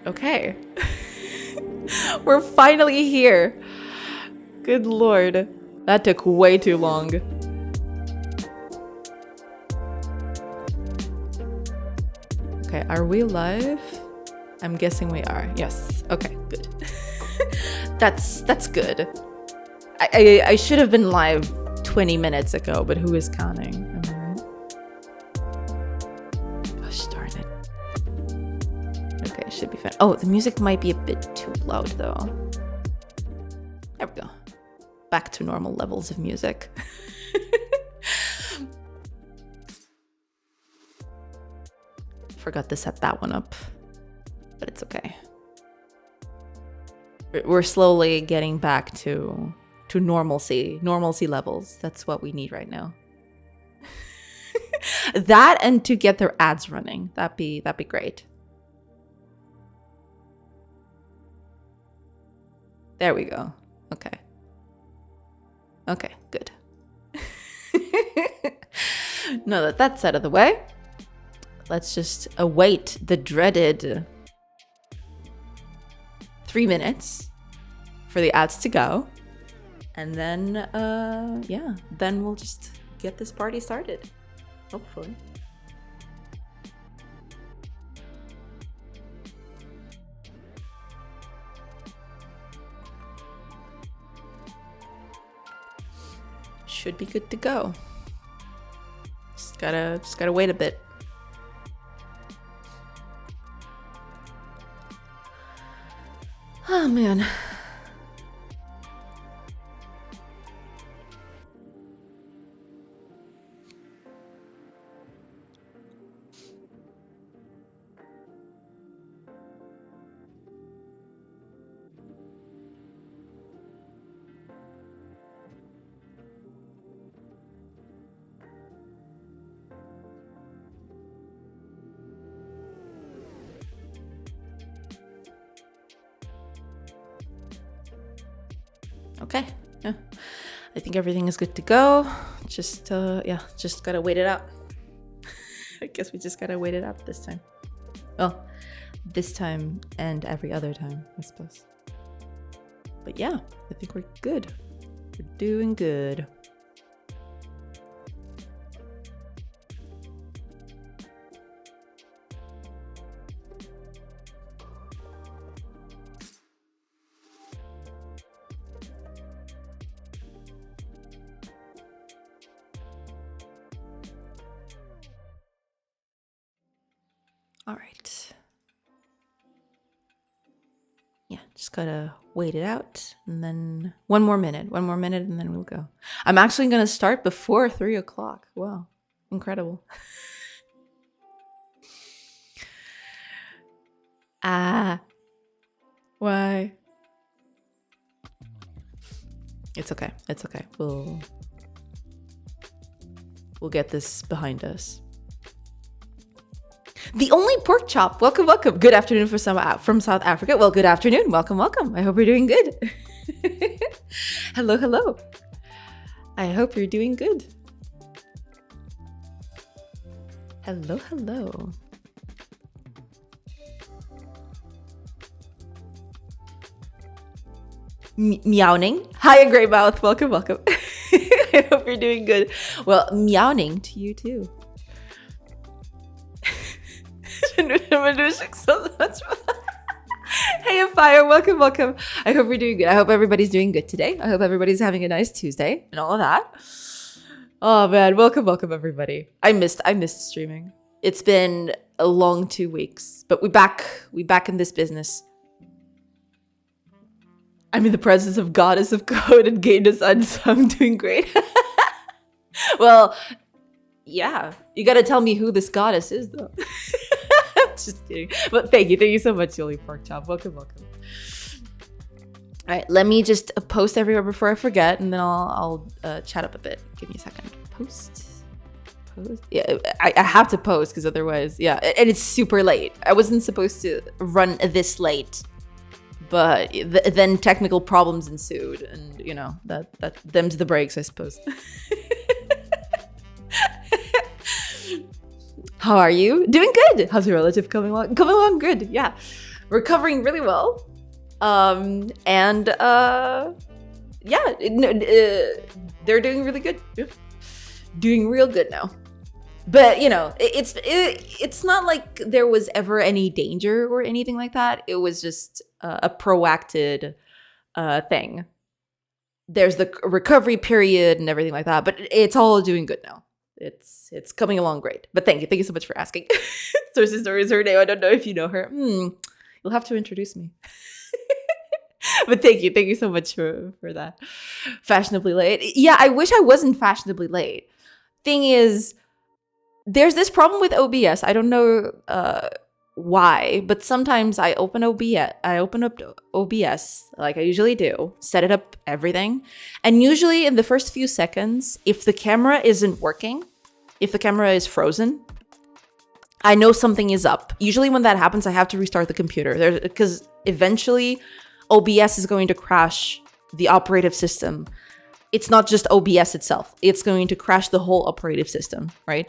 Okay. We're finally here. Good lord. That took way too long. Okay, are we live? I'm guessing we are. Yes. Okay, good. That's good. I should have been live 20 minutes ago, but who is counting? Am I right? Gosh darn it. Okay, it should be fine. Oh, the music might be a bit too loud though. There we go. Back to normal levels of music. Forgot to set that one up, but it's okay. We're slowly getting back to normalcy levels. That's what we need right now. That and to get their ads running. That'd be great. There we go. Okay. Okay, good. Now that's out of the way, let's just await the dreaded 3 minutes for the ads to go. And then, yeah, then we'll just get this party started, hopefully. Should be good to go. Just gotta wait a bit. Oh man. Okay, yeah, I think everything is good to go. Just yeah, just gotta wait it out. I guess we just gotta wait it out this time. Well, this time and every other time, I suppose. But yeah, I think we're good. We're doing good. All right. Yeah, just gotta wait it out, and then one more minute, and then we'll go. I'm actually gonna start before 3 o'clock. Wow, incredible. Why? It's okay. It's okay. We'll get this behind us. The only pork chop. Welcome, welcome. Good afternoon from South Africa. Well, good afternoon. Welcome, welcome. I hope you're doing good. Hello, hello. I hope you're doing good. Hello, hello. Meowning. Hi, Greymouth. Welcome, welcome. I hope you're doing good. Well, meowning to you too. Hey, Fire, welcome, welcome. I hope you're doing good. I hope everybody's doing good today. I hope everybody's having a nice Tuesday and all of that. Oh man, welcome, welcome everybody. I missed streaming. It's been a long 2 weeks, but we back in this business. I'm in the presence of Goddess of Code and Game Design, so I'm doing great. Well, yeah, you gotta tell me who this goddess is though. Just kidding. But thank you so much, Yoli Pork Chop. Welcome, welcome. All right, let me just post everywhere before I forget, and then I'll chat up a bit. Give me a second. Post. Yeah, I have to post because otherwise, yeah. And it's super late. I wasn't supposed to run this late, but then technical problems ensued, and you know that them's the breaks, I suppose. How are you? Doing good. How's your relative coming along? Coming along good. Yeah. Recovering really well. Yeah, they're doing really good. Yeah. Doing real good now. But you know, it's not like there was ever any danger or anything like that. It was just a proactive thing. There's the recovery period and everything like that, but it's all doing good now. It's coming along great. But thank you so much for asking. Source's story is her name. I don't know if you know her. You'll have to introduce me. But thank you so much for that. Fashionably late. Yeah, I wish I wasn't fashionably late. Thing is, there's this problem with OBS. I don't know why, but sometimes I open up OBS like I usually do, set it up, everything, and usually in the first few seconds, if the camera isn't working, if the camera is frozen, I know something is up. Usually when that happens, I have to restart the computer because eventually OBS is going to crash the operative system. It's not just OBS itself. It's going to crash the whole operative system, right?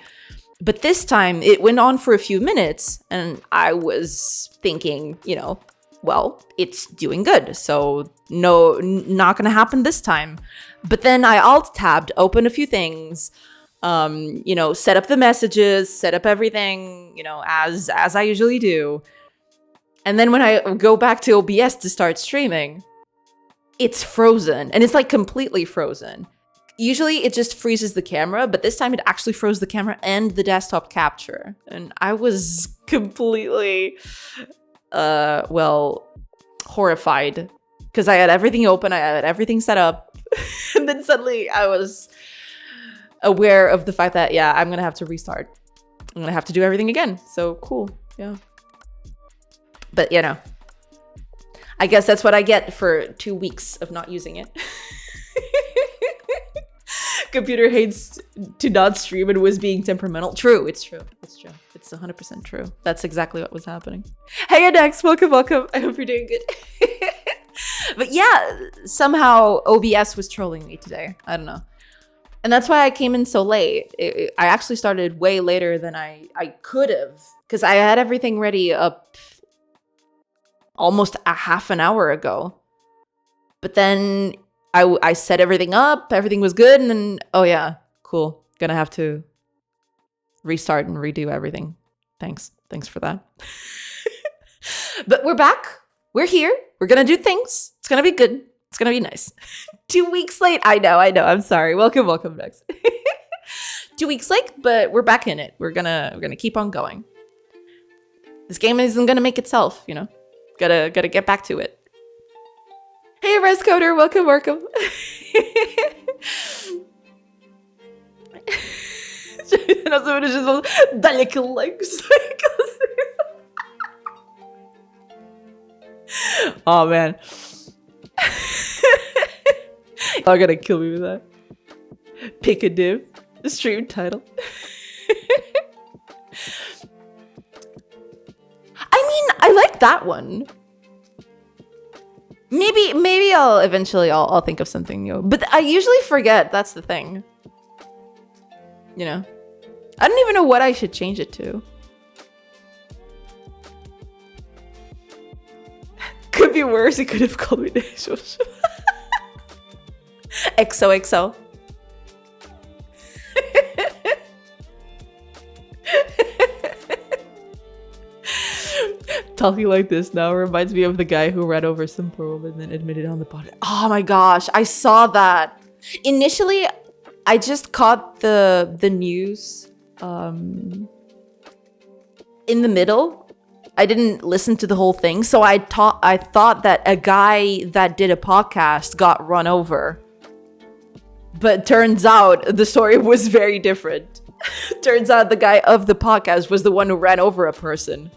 But this time it went on for a few minutes and I was thinking, you know, well, it's doing good. So no, not going to happen this time. But then I alt-tabbed, opened a few things, you know, set up the messages, set up everything, you know, as I usually do. And then when I go back to OBS to start streaming, it's frozen. And it's like completely frozen. Usually it just freezes the camera, but this time it actually froze the camera and the desktop capture. And I was completely, horrified because I had everything open, I had everything set up. And then suddenly I was aware of the fact that, yeah, I'm going to have to restart. I'm going to have to do everything again. So cool. Yeah. But, you know, I guess that's what I get for 2 weeks of not using it. Computer hates to not stream and was being temperamental. True, it's true. It's true. It's 100% true. That's exactly what was happening. Hey, Adex, welcome. I hope you're doing good. But yeah, somehow OBS was trolling me today. I don't know. And that's why I came in so late. I actually started way later than I could have because I had everything ready up almost a half an hour ago. But then I set everything up, everything was good, and then, oh yeah, cool. Gonna have to restart and redo everything. Thanks for that. But we're back. We're here. We're gonna do things. It's gonna be good. It's gonna be nice. 2 weeks late. I know. I'm sorry. Welcome, Dex. 2 weeks late, but we're back in it. We're gonna keep on going. This game isn't gonna make itself, you know. Gotta get back to it. Hey, Rescoder, welcome. Далеко legs. Oh man. Y'all gonna kill me with that. Pick a div. Stream title. I mean, I like that one. Maybe I'll eventually think of something new. But I usually forget. That's the thing. You know, I don't even know what I should change it to. Could be worse. It could have called me XOXO. Talking like this now reminds me of the guy who ran over some poor woman and then admitted on the pod. Oh my gosh, I saw that. Initially, I just caught the news in the middle. I didn't listen to the whole thing, so I thought that a guy that did a podcast got run over. But turns out the story was very different. Turns out the guy of the podcast was the one who ran over a person.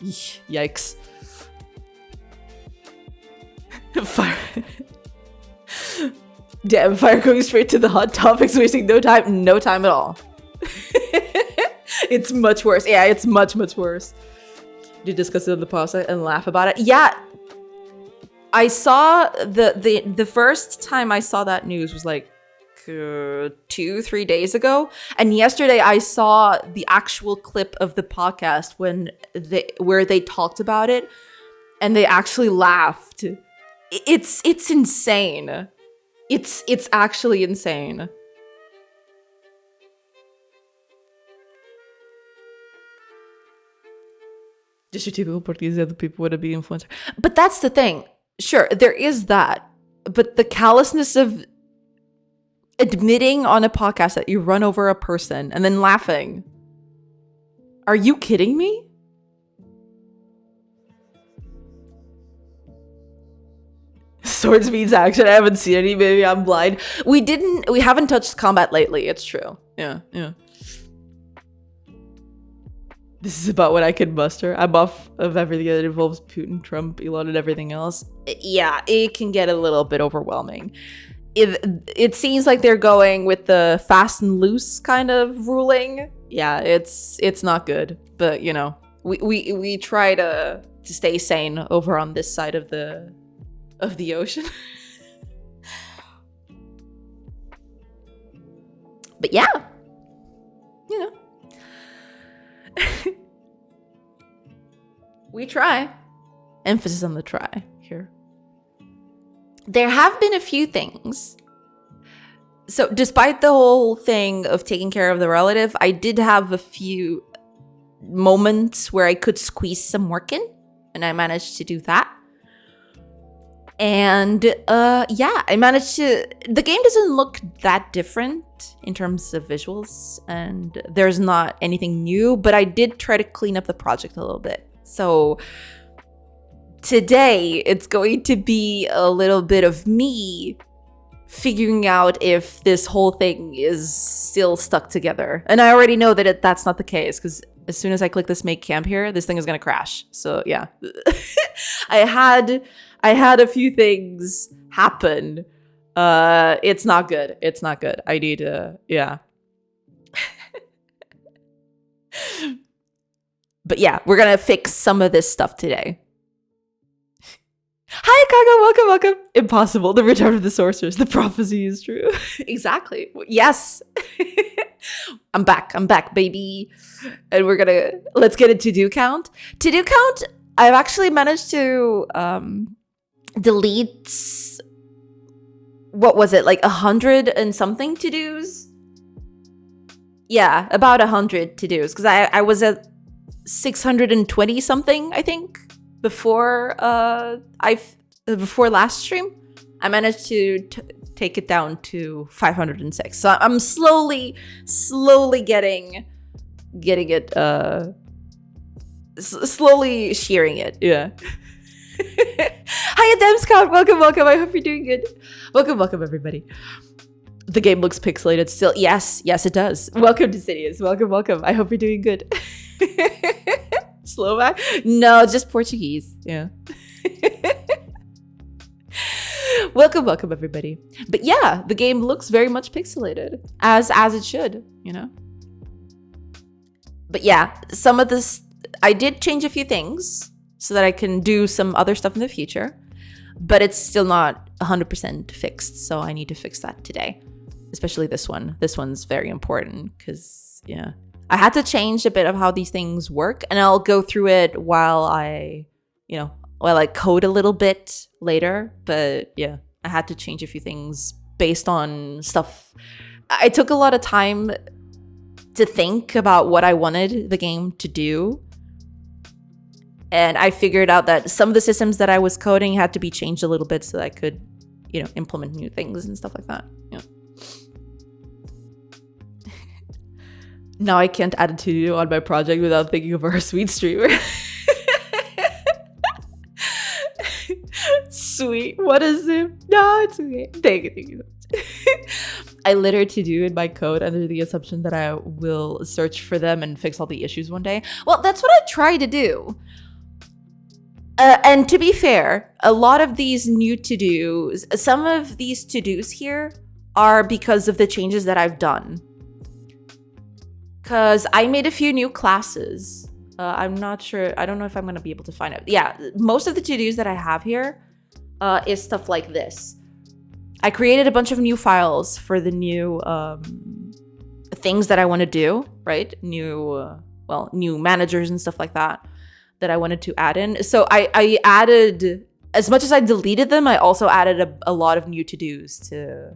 Yikes. Fire. Damn, Fire going straight to the hot topics, wasting no time at all. It's much worse. Yeah, it's much worse. To discuss it on the podcast and laugh about it. Yeah. I saw the first time I saw that news was like 2-3 days ago, and yesterday I saw the actual clip of the podcast where they talked about it, and they actually laughed. It's insane. It's actually insane. Just your typical Portuguese, other people want to be influencer. But that's the thing. Sure, there is that. But the callousness of admitting on a podcast that you run over a person and then laughing. Are you kidding me? Swords means action. I haven't seen any. Maybe I'm blind. We haven't touched combat lately. It's true. Yeah. This is about what I can muster. I'm off of everything that involves Putin, Trump, Elon, and everything else. Yeah, it can get a little bit overwhelming. It seems like they're going with the fast and loose kind of ruling. Yeah, it's not good. But you know, we try to stay sane over on this side of the ocean. But yeah, you know. We try. Emphasis on the try here. There have been a few things. So despite the whole thing of taking care of the relative, I did have a few moments where I could squeeze some work in, and I managed to do that. And yeah, I managed to... The game doesn't look that different in terms of visuals, and there's not anything new, but I did try to clean up the project a little bit. So today, it's going to be a little bit of me figuring out if this whole thing is still stuck together. And I already know that that's not the case, because as soon as I click this make camp here, this thing is going to crash. So yeah, I had a few things happen. It's not good. It's not good. I need to, yeah. But yeah, we're going to fix some of this stuff today. Hi, Kaga. Welcome. Impossible. The return of the sorcerers. The prophecy is true. Exactly. Yes. I'm back, baby. And let's get a to-do count. To-do count, I've actually managed to delete, what was it, like 100 and something to-dos? Yeah, about 100 to-dos. Because I was at 620 something, I think, before before last stream. I managed to take it down to 506. So I'm slowly getting it, slowly shearing it. Yeah. Hi, Dem Scout. Welcome. I hope you're doing good. Welcome, everybody. The game looks pixelated still. Yes, it does. Welcome to Sidious. Welcome. I hope you're doing good. Slovak? No, just Portuguese. Yeah. Welcome, everybody. But yeah, the game looks very much pixelated, as it should, you know. But yeah, some of this, I did change a few things so that I can do some other stuff in the future, but it's still not 100% fixed, so I need to fix that today. Especially this one. This one's very important because, yeah, I had to change a bit of how these things work, and I'll go through it while I code a little bit later. But yeah, I had to change a few things based on stuff. I took a lot of time to think about what I wanted the game to do. And I figured out that some of the systems that I was coding had to be changed a little bit so that I could, implement new things and stuff like that. Yeah. Now I can't add a to-do on my project without thinking of our sweet streamer. Sweet. What is it? No, it's okay. Thank you. I litter to-do in my code under the assumption that I will search for them and fix all the issues one day. Well, that's what I try to do. And to be fair, a lot of these new to-dos, some of these to-dos here are because of the changes that I've done. Because I made a few new classes. I'm not sure. I don't know if I'm going to be able to find it. Yeah, most of the to-dos that I have here is stuff like this. I created a bunch of new files for the new things that I want to do, right? New managers and stuff like that I wanted to add in. So I added, as much as I deleted them, I also added a lot of new to-dos to,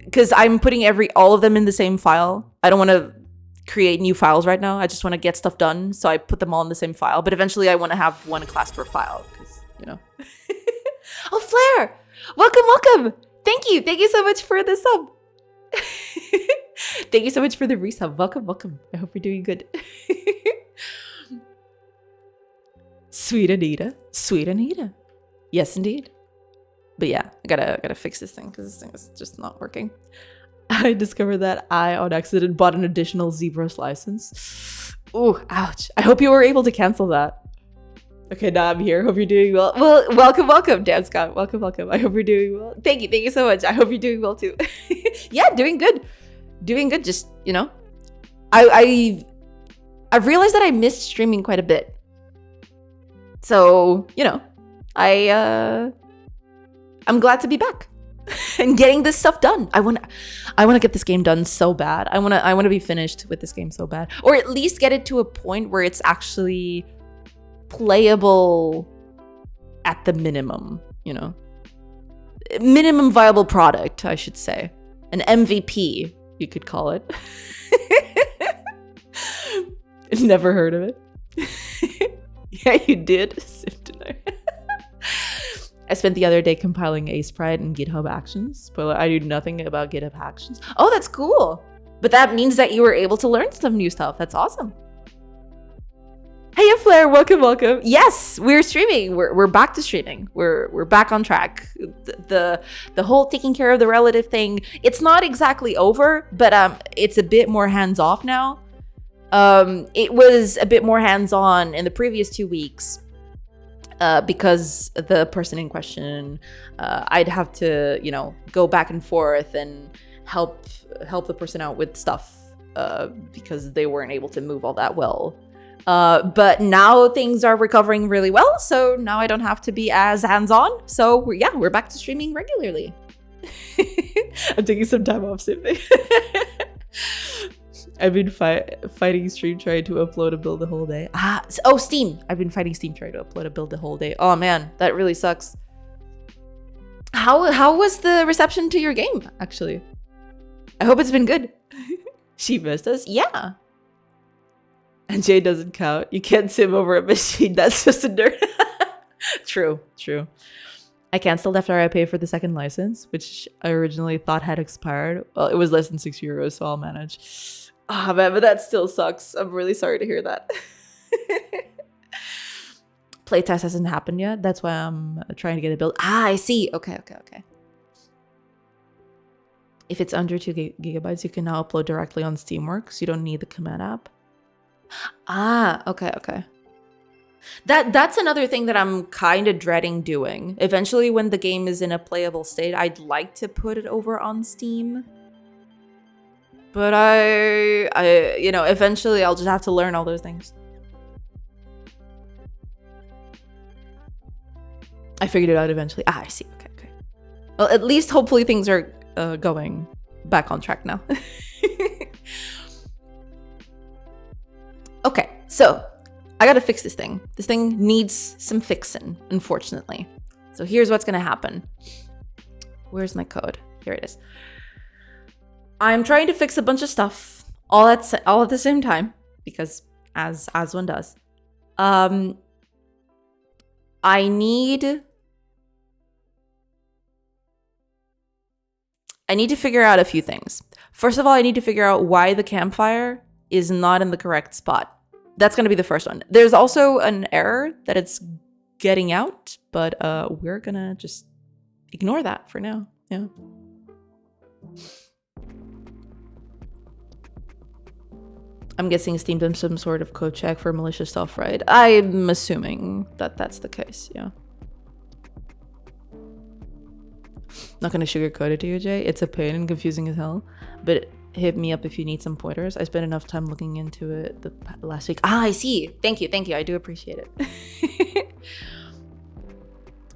because I'm putting all of them in the same file. I don't want to create new files right now. I just want to get stuff done. So I put them all in the same file. But eventually I want to have one class per file because, Oh, Flair! Welcome! Thank you so much for the sub. Thank you so much for the resub. Welcome. I hope you're doing good. Sweet Anita. Yes, indeed. But yeah, I gotta fix this thing because this thing is just not working. I discovered that I, on accident, bought an additional Zebras license. Ooh, ouch. I hope you were able to cancel that. Okay, now I'm here. Hope you're doing well. Well, welcome, Dan Scott. Welcome. I hope you're doing well. Thank you so much. I hope you're doing well too. Yeah, doing good. Just, I've realized that I missed streaming quite a bit. So, I'm glad to be back and getting this stuff done. I want to get this game done so bad. I want to be finished with this game so bad, or at least get it to a point where it's actually playable at the minimum, minimum viable product, I should say. An MVP, you could call it. Never heard of it. Yeah, you did. I spent the other day compiling Ace Pride and GitHub Actions. Spoiler, I knew nothing about GitHub Actions. Oh, that's cool. But that means that you were able to learn some new stuff. That's awesome. Hey, Flair, welcome. Yes, we're streaming. We're back to streaming. We're back on track. The whole taking care of the relative thing, it's not exactly over, but it's a bit more hands-off now. It was a bit more hands-on in the previous 2 weeks because the person in question, I'd have to, go back and forth and help the person out with stuff because they weren't able to move all that well. But now things are recovering really well, so now I don't have to be as hands-on. So we're back to streaming regularly. I'm taking some time off soon. I've been fighting Stream trying to upload a build the whole day. Steam. I've been fighting Steam trying to upload a build the whole day. Oh man, that really sucks. How was the reception to your game, actually? I hope it's been good. She missed us? Yeah. And Jay doesn't count. You can't sim over a machine. That's just a nerd. True. I canceled after I paid for the second license, which I originally thought had expired. Well, it was less than €6, so I'll manage. Ah, man, but that still sucks. I'm really sorry to hear that. Playtest hasn't happened yet. That's why I'm trying to get a build. I see. Okay. If it's under 2 gigabytes, you can now upload directly on Steamworks. You don't need the command app. Okay. That's another thing that I'm kind of dreading doing. Eventually, when the game is in a playable state, I'd like to put it over on Steam. But I eventually I'll just have to learn all those things. I figured it out eventually. I see. Okay. Well, at least hopefully things are going back on track now. Okay, so I gotta fix this thing. This thing needs some fixing, unfortunately. So here's what's gonna happen. Where's my code? Here it is. I'm trying to fix a bunch of stuff all at the same time because as one does. I need to figure out a few things. First of all, I need to figure out why the campfire is not in the correct spot. That's going to be the first one. There's also an error that it's getting out, but we're going to just ignore that for now. Yeah. I'm guessing Steam done some sort of code check for malicious stuff, right? I'm assuming that that's the case, yeah. Not going to sugarcoat it to you, Jay. It's a pain and confusing as hell, but hit me up if you need some pointers. I spent enough time looking into it the last week. I see. Thank you. I do appreciate it.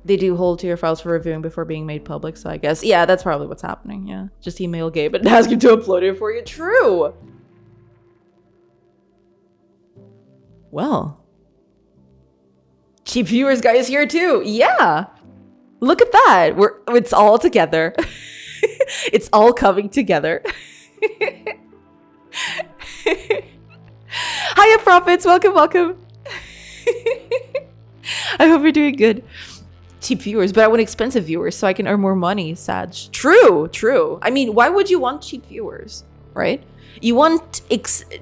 They do hold to your files for reviewing before being made public, so I guess, yeah, that's probably what's happening, yeah. Just email Gabe and ask him to upload it for you. True! Well. Cheap Viewers guy is here too. Yeah! Look at that! It's all together. It's all coming together. Hiya, Profits! Welcome, welcome! I hope you're doing good. Cheap viewers, but I want expensive viewers so I can earn more money, Saj. True, true. I mean, why would you want cheap viewers, right? You want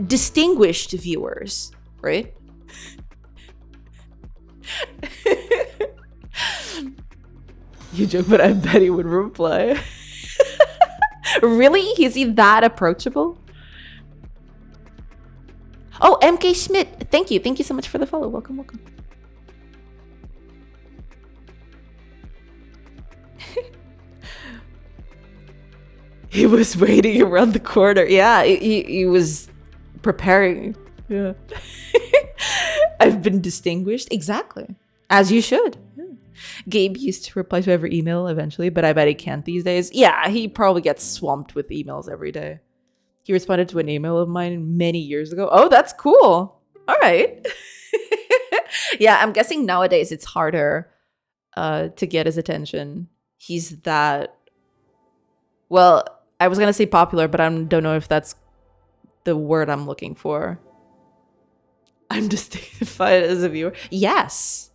distinguished viewers, right? You joke, but I bet he would reply. Really? Is he that approachable? Oh, MK Schmidt. Thank you. Thank you so much for the follow. Welcome, welcome. He was waiting around the corner. Yeah, he was preparing. Yeah. I've been distinguished. Exactly. As you should. Yeah. Gabe used to reply to every email eventually, but I bet he can't these days. Yeah, he probably gets swamped with emails every day. He responded to an email of mine many years ago. Oh, that's cool. All right. Yeah, I'm guessing nowadays it's harder to get his attention. He's that... Well, I was going to say popular, but I don't know if that's the word I'm looking for. I'm distinguished as a viewer. Yes.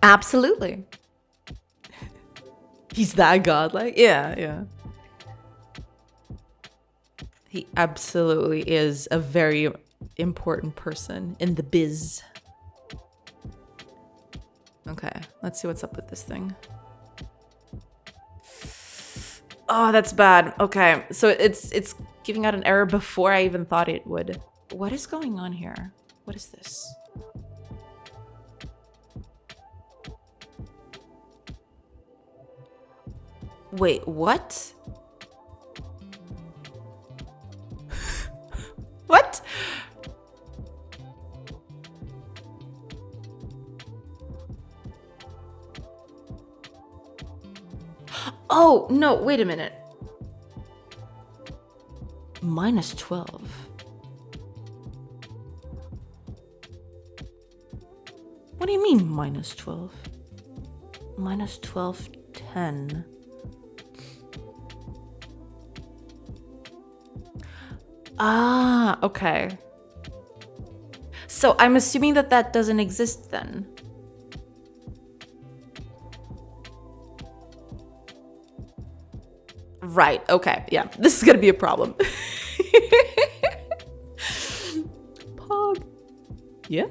Absolutely. He's that godlike? Yeah, yeah. He absolutely is a very important person in the biz. Okay, let's see what's up with this thing. Oh, that's bad. Okay, so it's giving out an error before I even thought it would. What is going on here? What is this? Wait, what? What? Oh, no, wait a minute. Minus 12. What do you mean minus 12? Minus 12, 10. Ah, okay. So I'm assuming that that doesn't exist then. Right, okay, yeah. This is gonna be a problem. Pog. Yeah.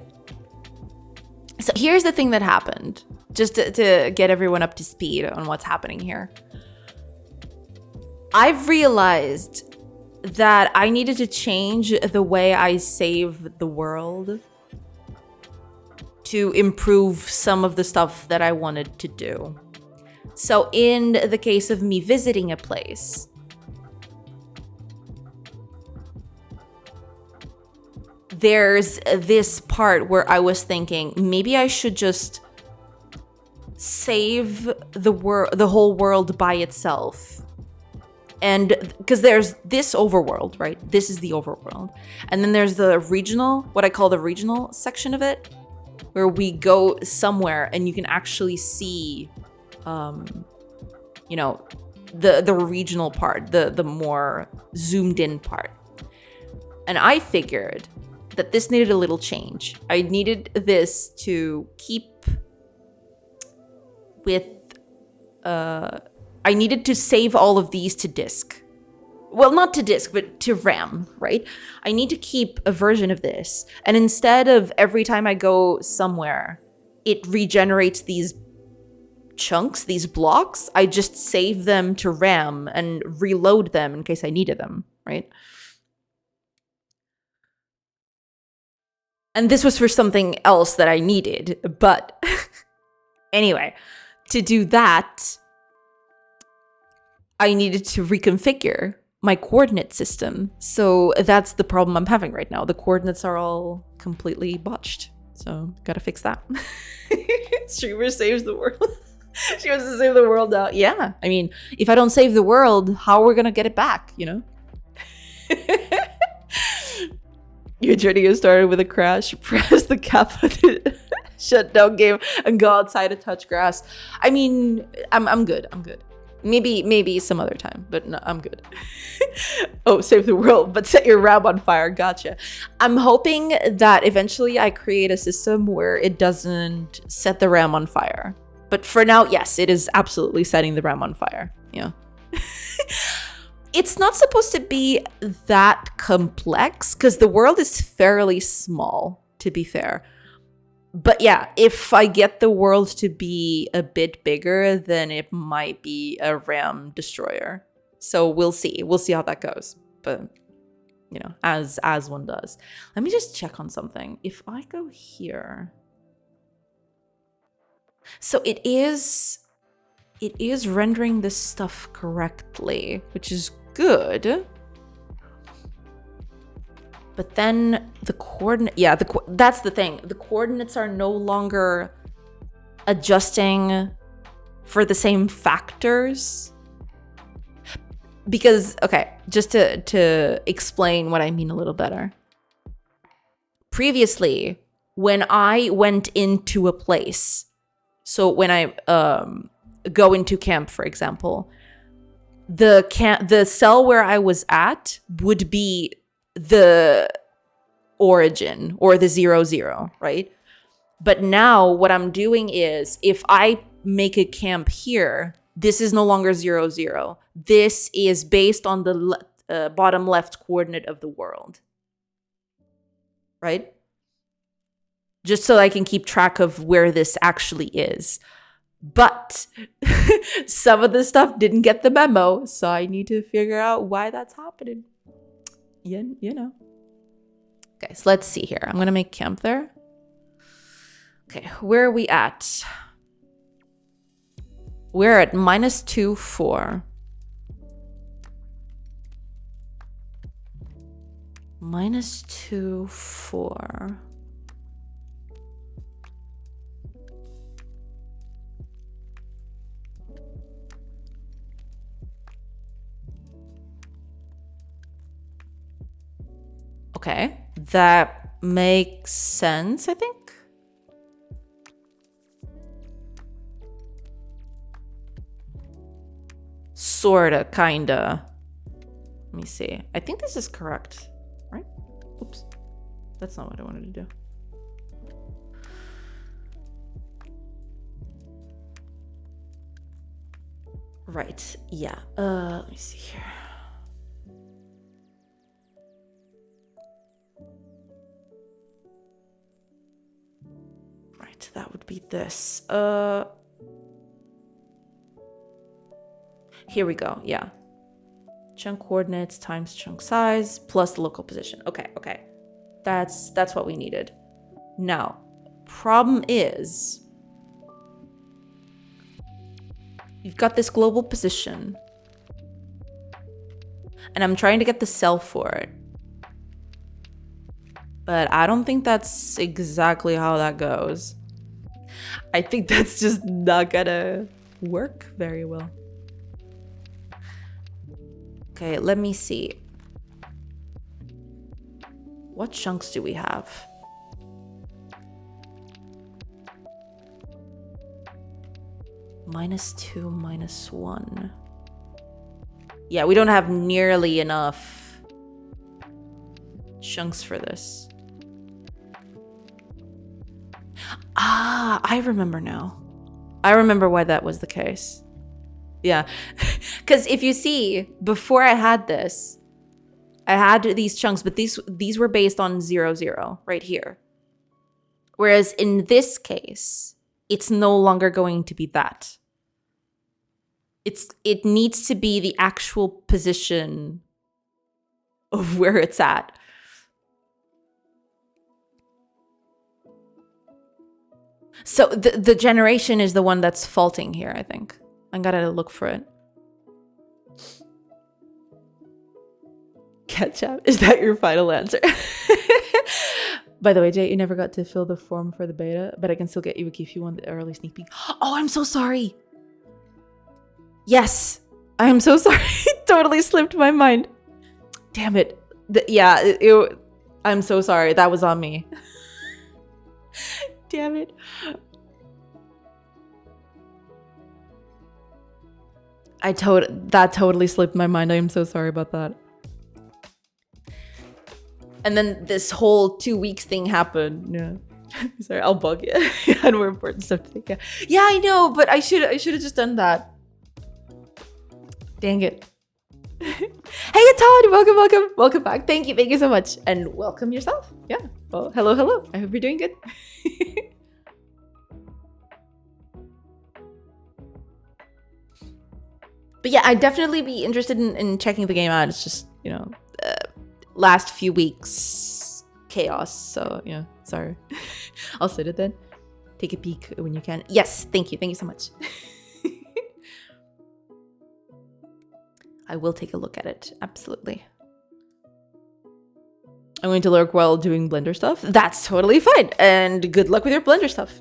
So here's the thing that happened, just to get everyone up to speed on what's happening here. I've realized that I needed to change the way I save the world to improve some of the stuff that I wanted to do. So in the case of me visiting a place, there's this part where I was thinking maybe I should just save the whole world by itself. And because there's this overworld, right? This is the overworld. And then there's the regional, what I call the regional section of it, where we go somewhere and you can actually see, you know, the regional part, the more zoomed in part. And I figured that this needed a little change. I needed this to keep with, I needed to save all of these to disk. Well, not to disk, but to RAM, right? I need to keep a version of this. And instead of every time I go somewhere, it regenerates these chunks, these blocks, I just save them to RAM and reload them in case I needed them, right? And this was for something else that I needed, but anyway, to do that, I needed to reconfigure my coordinate system. So that's the problem I'm having right now. The coordinates are all completely botched. So gotta fix that. Streamer saves the world. She wants to save the world now. Yeah, I mean, if I don't save the world, how are we gonna get it back, you know? Your journey has started with a crash. Press the cap button, shut down game, and go outside to touch grass. I mean, I'm good. I'm good. Maybe some other time, but no, I'm good. Oh, save the world, but set your RAM on fire. Gotcha. I'm hoping that eventually I create a system where it doesn't set the RAM on fire. But for now, yes, it is absolutely setting the RAM on fire. Yeah. It's not supposed to be that complex because the world is fairly small, to be fair. But yeah, if I get the world to be a bit bigger, then it might be a RAM destroyer. So we'll see. We'll see how that goes. But, you know, as one does. Let me just check on something. If I go here... So it is rendering this stuff correctly, which is good. But then the coordinate, yeah, that's the thing. The coordinates are no longer adjusting for the same factors. Because, okay, just to explain what I mean a little better. Previously, when I went into a place, so when I go into camp, for example, the cell where I was at would be the origin or the 0, right? But now what I'm doing is if I make a camp here, this is no longer 0. This is based on the bottom left coordinate of the world, right? Just so I can keep track of where this actually is. But some of the stuff didn't get the memo, so I need to figure out why that's happening. You know. Okay, so let's see here. I'm going to make camp there. Okay, where are we at? We're at -2, 4. -2, 4. Okay, that makes sense, I think. Sorta, kinda. Let me see. I think this is correct, right? Oops. That's not what I wanted to do. Right, yeah. Let me see here. Right, that would be this. Here we go, yeah. Chunk coordinates times chunk size plus local position. Okay. That's what we needed. Now, problem is you've got this global position and I'm trying to get the cell for it. But I don't think that's exactly how that goes. I think that's just not gonna work very well. Okay, let me see. What chunks do we have? -2, -1. Yeah, we don't have nearly enough chunks for this. Ah, I remember now. I remember why that was the case. Yeah, because if you see, before I had this, I had these chunks, but these were based on 0, right here. Whereas in this case, it's no longer going to be that. It needs to be the actual position of where it's at. So the generation is the one that's faulting here, I think. I gotta look for it. Ketchup, is that your final answer? By the way, Jay, you never got to fill the form for the beta, but I can still get you a key if you want the early sneak peek. Oh, I'm so sorry. Yes, I am so sorry. It totally slipped my mind. Damn it. I'm so sorry. That was on me. Damn it. That totally slipped my mind. I am so sorry about that. And then this whole 2 weeks thing happened. Yeah. Sorry, I'll bug you. I had more important stuff to think of. Yeah, I know, but I should have just done that. Dang it. Hey, Todd, welcome back. Thank you so much, and welcome yourself. Yeah. Well, hello. I hope you're doing good. But yeah, I'd definitely be interested in checking the game out. It's just, you know, last few weeks chaos. So yeah, sorry. I'll sit it then. Take a peek when you can. Yes, thank you so much. I will take a look at it. Absolutely. I'm going to lurk while doing Blender stuff. That's totally fine. And good luck with your Blender stuff.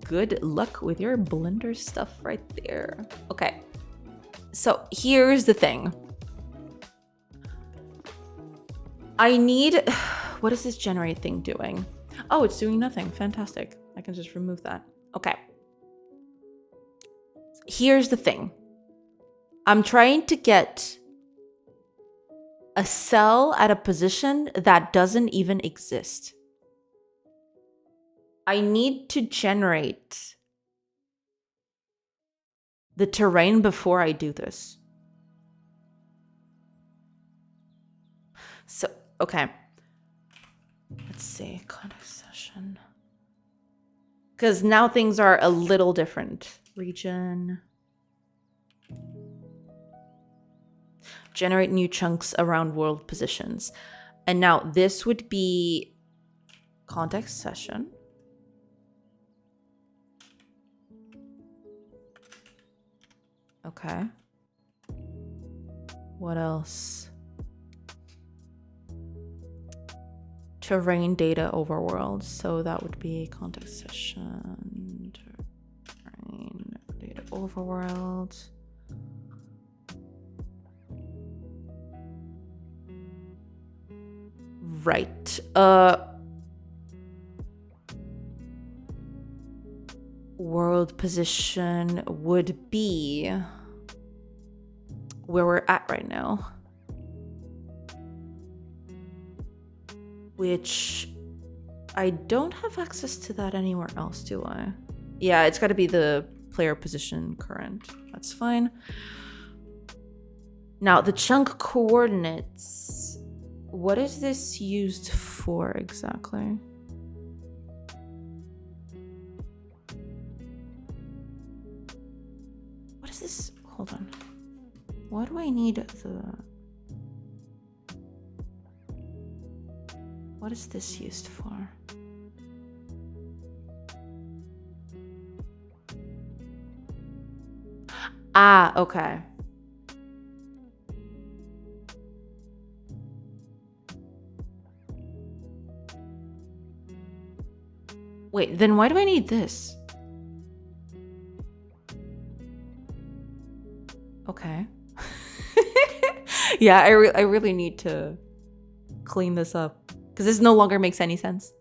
Good luck with your Blender stuff right there. Okay. So here's the thing. I need... What is this generate thing doing? Oh, it's doing nothing. Fantastic. I can just remove that. Okay. Here's the thing. I'm trying to get a cell at a position that doesn't even exist. I need to generate the terrain before I do this. So, okay. Let's see, context session. Because now things are a little different. Region. Generate new chunks around world positions. And now this would be context session. Okay. What else? Terrain data overworld. So that would be context session. Terrain data overworld. Right. World position would be where we're at right now. Which I don't have access to that anywhere else, do I? Yeah, it's got to be the player position current. That's fine. Now, the chunk coordinates. What is this used for exactly? What is this? Hold on. Why do I need the... What is this used for? Ah, okay. Wait, then why do I need this? Okay. Yeah, I really need to clean this up because this no longer makes any sense.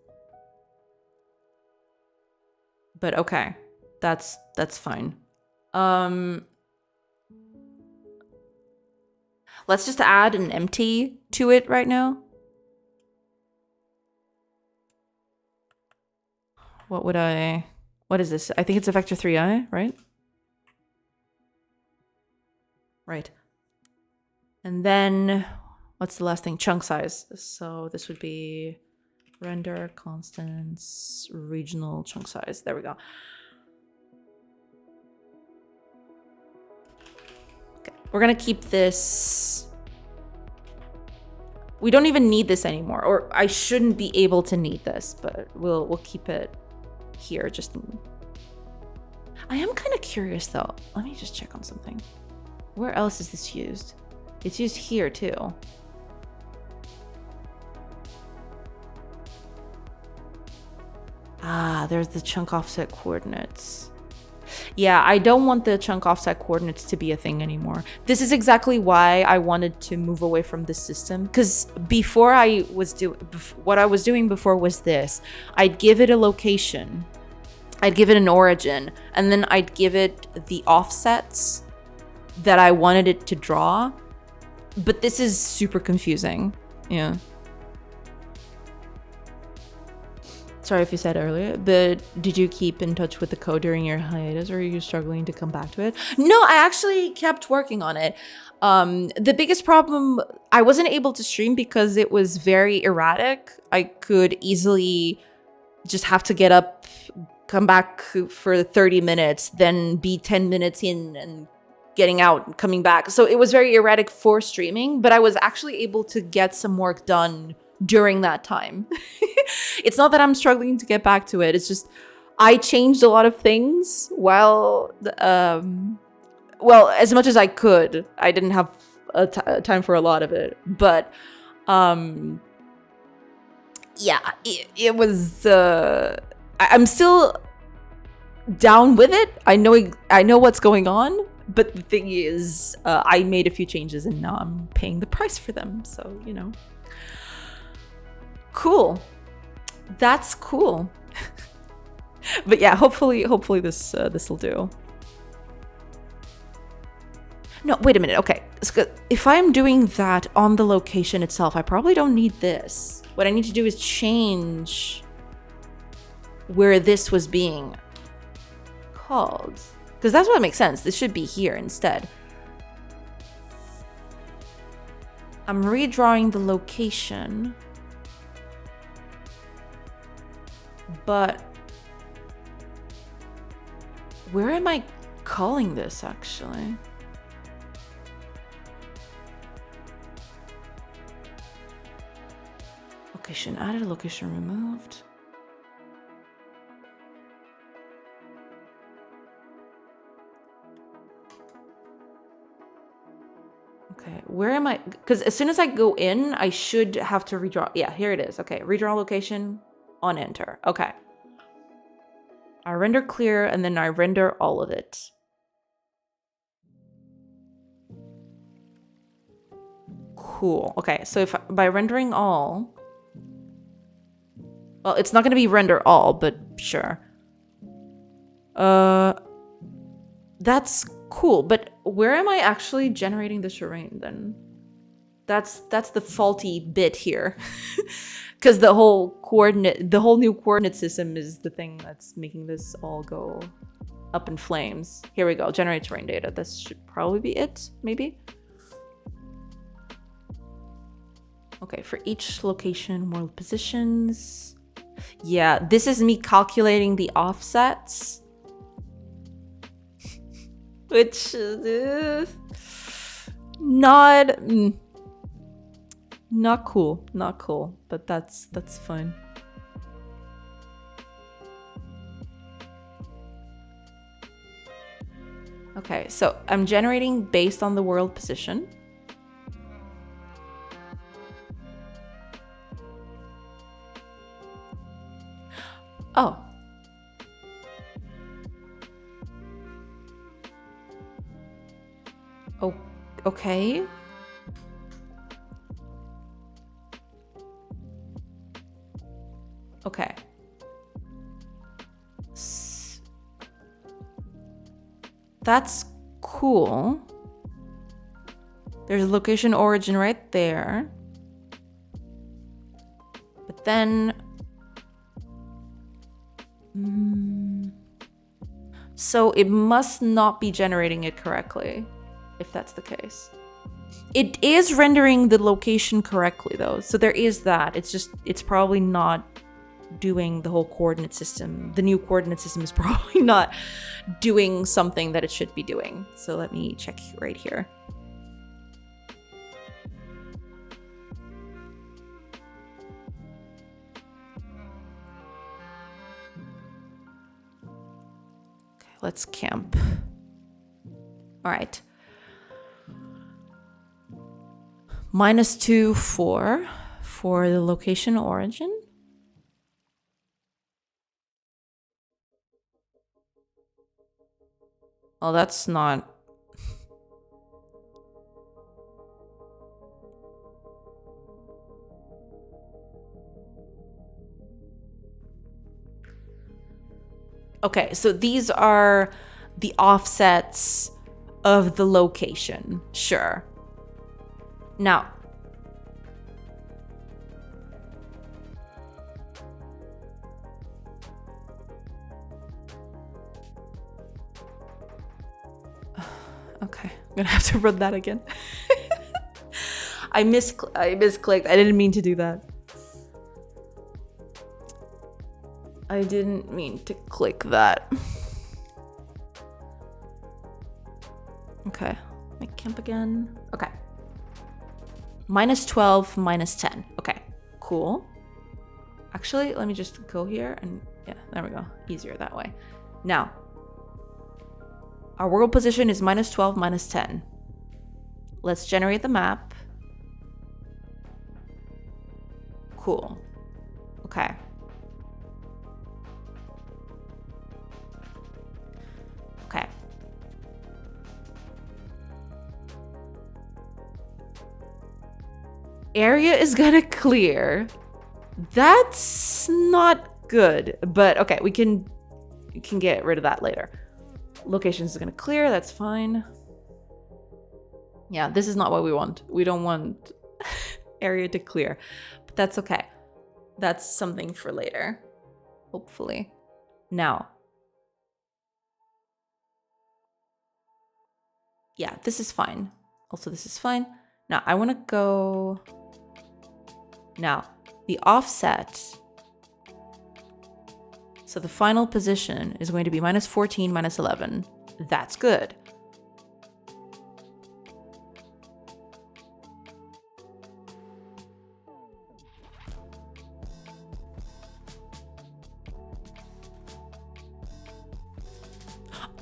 But okay, that's fine. Let's just add an empty to it right now. What is this? I think it's a vector 3i, right? Right. And then what's the last thing? Chunk size. So this would be render constants regional chunk size. There we go. Okay. We're going to keep this. We don't even need this anymore, or I shouldn't be able to need this, but we'll keep it here. Just I am kind of curious though. Let me just check on something. Where else is this used? It's used here too. Ah, there's the chunk offset coordinates. Yeah, I don't want the chunk offset coordinates to be a thing anymore. This is exactly why I wanted to move away from this system. Because before what I was doing before was this. I'd give it a location. I'd give it an origin. And then I'd give it the offsets that I wanted it to draw. But this is super confusing. Yeah. Sorry if you said earlier, but did you keep in touch with the code during your hiatus, or are you struggling to come back to it? No, I actually kept working on it. The biggest problem, I wasn't able to stream because it was very erratic. I could easily just have to get up, come back for 30 minutes, then be 10 minutes in and getting out and coming back. So it was very erratic for streaming, but I was actually able to get some work done during that time. It's not that I'm struggling to get back to it. It's just I changed a lot of things while, well, as much as I could. I didn't have time for a lot of it, but yeah, it was. I'm still down with it. I know what's going on, but the thing is, I made a few changes and now I'm paying the price for them. So you know. Cool. That's cool. But yeah, hopefully this will do. No, wait a minute. Okay. If I'm doing that on the location itself, I probably don't need this. What I need to do is change where this was being called. Because that's what makes sense. This should be here instead. I'm redrawing the location. But where am I calling this actually? Location added, location removed. Okay, where am I? Because as soon as I go in, I should have to redraw. Yeah, here it is. Okay, redraw location. On enter. Okay. I render clear and then I render all of it. Cool. Okay, so if by rendering all, well, it's not going to be render all, but sure. That's cool, but where am I actually generating the terrain then? That's the faulty bit here. Because the whole new coordinate system is the thing that's making this all go up in flames. Here we go, generate terrain data. This should probably be it, maybe. Okay, for each location, world positions. Yeah, this is me calculating the offsets. Which not cool, but that's fine. Okay, so I'm generating based on the world position. Oh. Oh, okay. Okay. That's cool. There's a location origin right there. But then... so it must not be generating it correctly, if that's the case. It is rendering the location correctly, though. So there is that. It's probably not doing the whole coordinate system. The new coordinate system is probably not doing something that it should be doing. So let me check right here. Okay, let's camp. All right. -2, 4 for the location origin. Well, that's not... Okay, so these are the offsets of the location. Sure. Now, okay, I'm gonna have to run that again. I misclicked. I didn't mean to do that. I didn't mean to click that. Okay, make camp again. Okay. -12, -10. Okay, cool. Actually, let me just go here and yeah, there we go. Easier that way. Now, our world position is -12, -10. Let's generate the map. Cool. Okay. Okay. Area is gonna clear. That's not good, but okay, we can get rid of that later. Locations is gonna clear, that's fine. Yeah, this is not what we want. We don't want area to clear, but that's okay. That's something for later, hopefully. Now, yeah, this is fine. Also, this is fine. Now, I want to go... Now, the offset. So the final position is going to be -14, -11. That's good.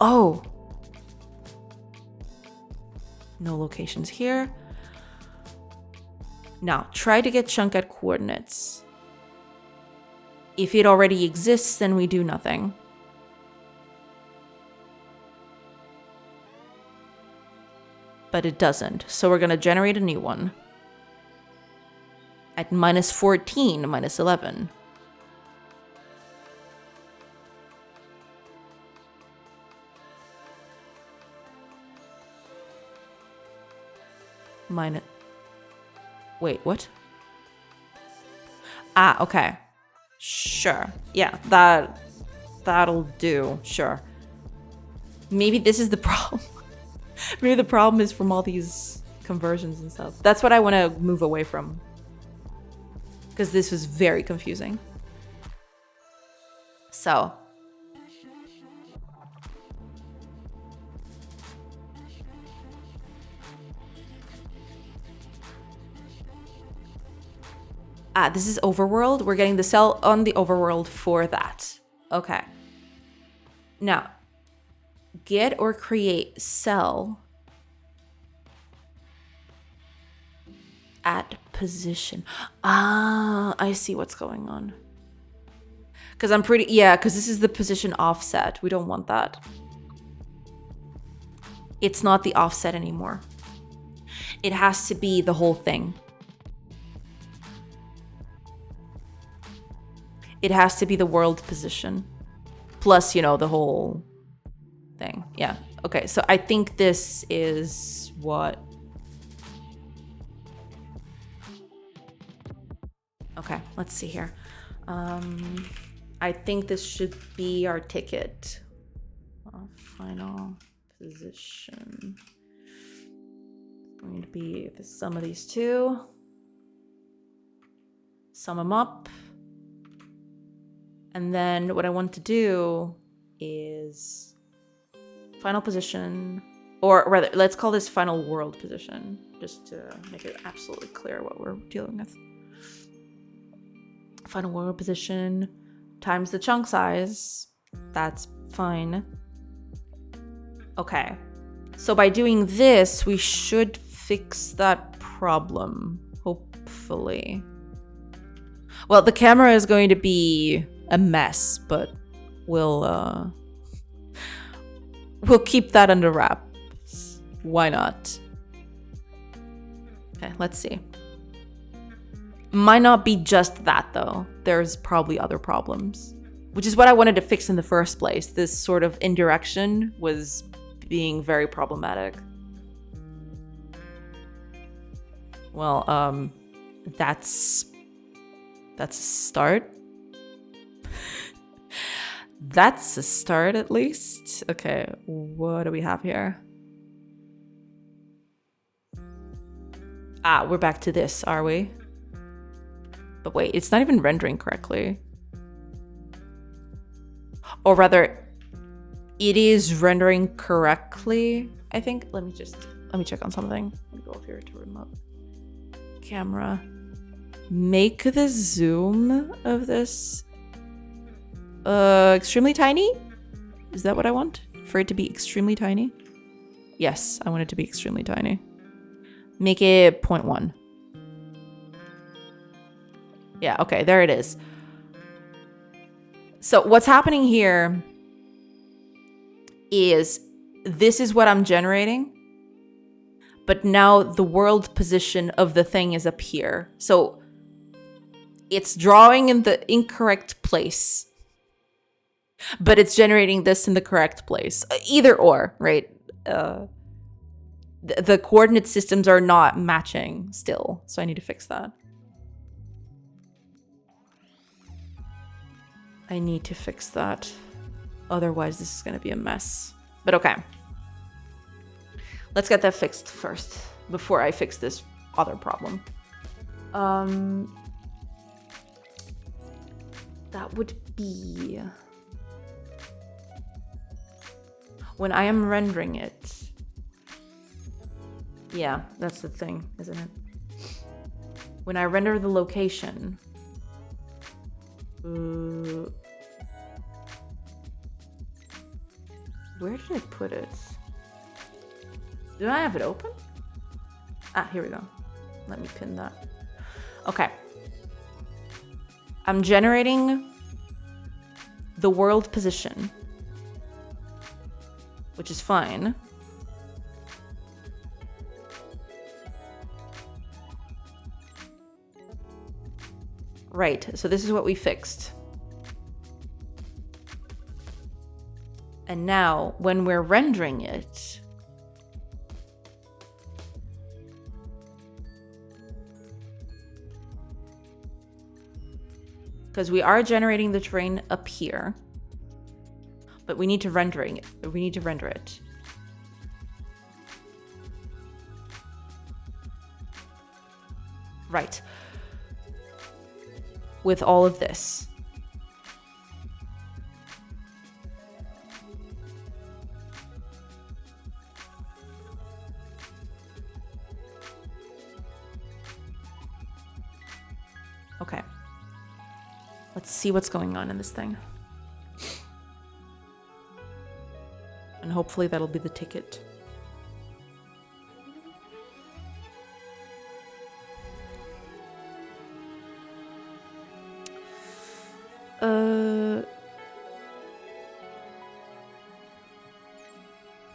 Oh. No locations here. Now, try to get chunk at coordinates. If it already exists, then we do nothing. But it doesn't, so we're gonna generate a new one. At -14, -11. Wait, what? Ah, okay. Sure. Yeah, that'll do. Sure. Maybe this is the problem. Maybe the problem is from all these conversions and stuff. That's what I want to move away from. Because this was very confusing. So. Ah, this is overworld. We're getting the cell on the overworld for that. Okay. Now, get or create cell at position. Ah, I see what's going on. Because I'm pretty, yeah, because this is the position offset. We don't want that. It's not the offset anymore. It has to be the whole thing. It has to be the world position. Plus, you know, the whole thing. Yeah. Okay, so I think this is what... Okay, let's see here. I think this should be our ticket. Final position. It's going to be the sum of these two. Sum them up. And then what I want to do is final position, or rather, let's call this final world position, just to make it absolutely clear what we're dealing with. Final world position times the chunk size. That's fine. Okay. So by doing this, we should fix that problem, hopefully. Well, the camera is going to be a mess, but we'll We'll keep that under wraps. Why not? Okay, let's see. Might not be just that, though. There's probably other problems. Which is what I wanted to fix in the first place. This sort of indirection was being very problematic. Well, that's a start. That's a start, at least. Okay, what do we have here? Ah, we're back to this, are we? But wait, it's not even rendering correctly. Or rather, it is rendering correctly, I think. Let me check on something. Let me go over here to remote camera. Make the zoom of this extremely tiny? Is that what I want? For it to be extremely tiny? Yes, I want it to be extremely tiny. Make it 0.1. Yeah, okay, there it is. So what's happening here is this is what I'm generating, but now the world position of the thing is up here. So it's drawing in the incorrect place, but it's generating this in the correct place. Either or, right? The coordinate systems are not matching still, so I need to fix that. I need to fix that. Otherwise, this is going to be a mess. But okay. Let's get that fixed first before I fix this other problem. That would be when I am rendering it. Yeah, that's the thing, isn't it? When I render the location. Where did I put it? Do I have it open? Ah, here we go. Let me pin that. Okay. I'm generating the world position, which is fine. Right, so this is what we fixed. And now, when we're rendering it, because we are generating the terrain up here, but we need to render it. Right. With all of this. Okay. Let's see what's going on in this thing. And hopefully that'll be the ticket.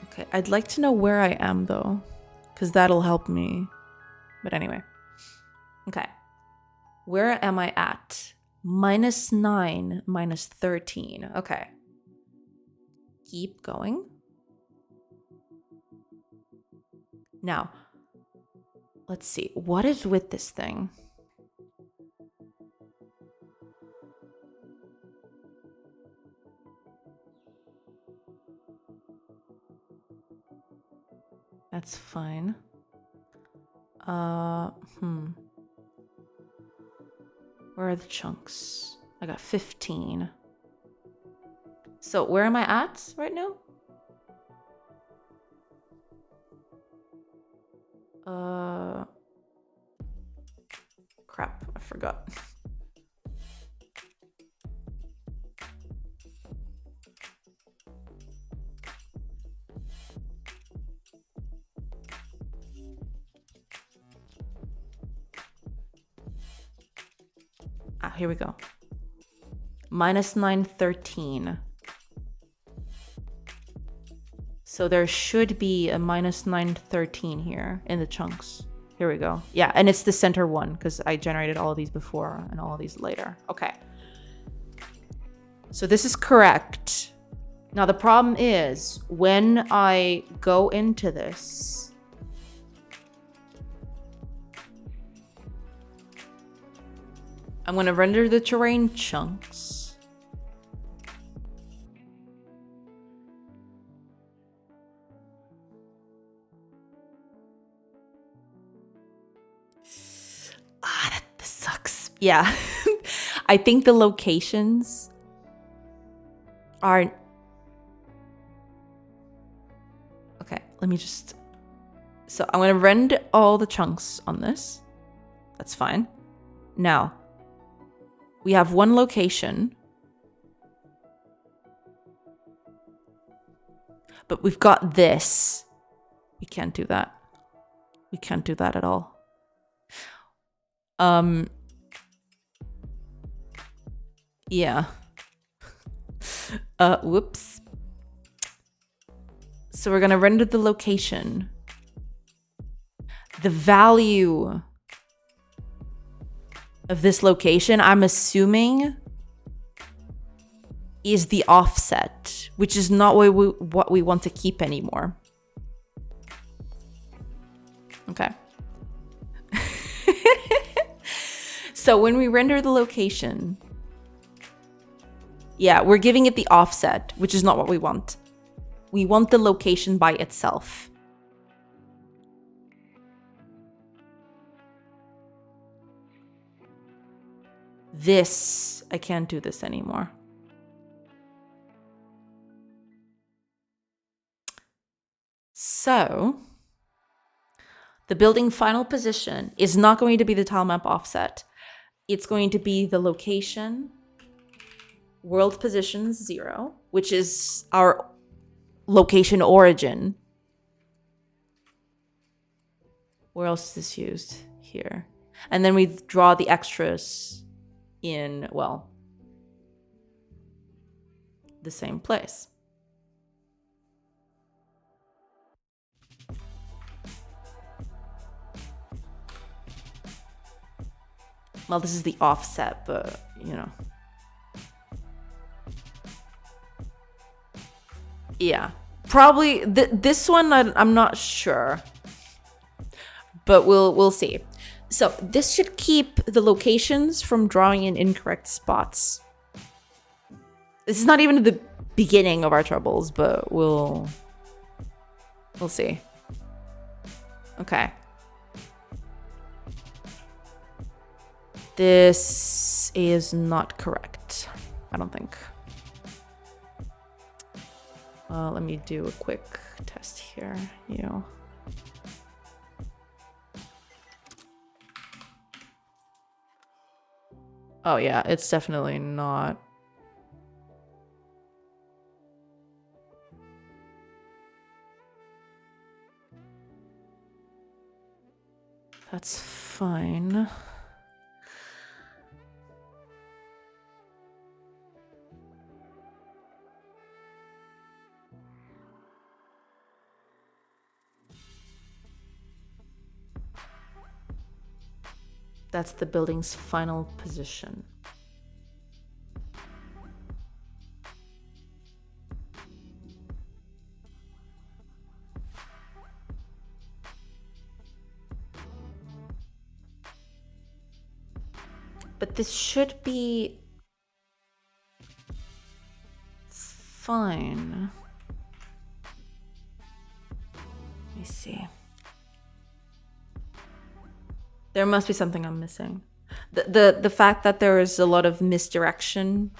Okay, I'd like to know where I am though, because that'll help me. But anyway. Okay. Where am I at? -9, -13. Okay. Keep going. Now, let's see. What is with this thing? That's fine. Where are the chunks? I got 15. So where am I at right now? Crap, I forgot. Ah, here we go. -9, 13. So there should be a minus 913 here in the chunks. Here we go. Yeah, and it's the center one because I generated all of these before and all of these later. Okay. So this is correct. Now the problem is when I go into this, I'm going to render the terrain chunks. This sucks. Yeah. I think the locations are... Okay, let me just... So I'm going to render all the chunks on this. That's fine. Now, we have one location. But we've got this. We can't do that. We can't do that at all. Yeah. Whoops. So we're gonna render the location. The value of this location, I'm assuming, is the offset, which is not what we want to keep anymore. Okay. So when we render the location, yeah, we're giving it the offset, which is not what we want. We want the location by itself. This, I can't do this anymore. So the building final position is not going to be the tile map offset. It's going to be the location, world position 0, which is our location origin. Where else is this used? Here. And then we draw the extras in, well, the same place. Well, this is the offset, but, you know. Yeah. Probably this one, I'm not sure. But we'll see. So this should keep the locations from drawing in incorrect spots. This is not even the beginning of our troubles, but we'll see. Okay. This is not correct, I don't think. Let me do a quick test here, Oh yeah, it's definitely not. That's fine. That's the building's final position. But this should be fine. Let me see. There must be something I'm missing. The fact that there is a lot of misdirection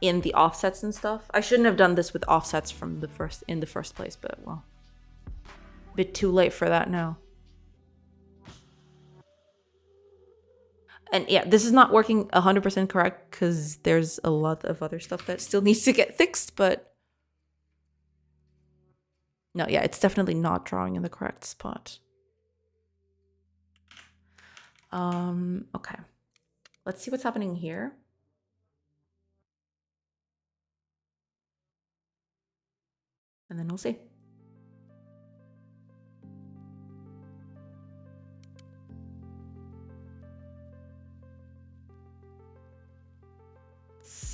in the offsets and stuff. I shouldn't have done this with offsets from in the first place, but well, a bit too late for that now. And yeah, this is not working 100% correct because there's a lot of other stuff that still needs to get fixed, but no, yeah, it's definitely not drawing in the correct spot. Okay. Let's see what's happening here. And then we'll see.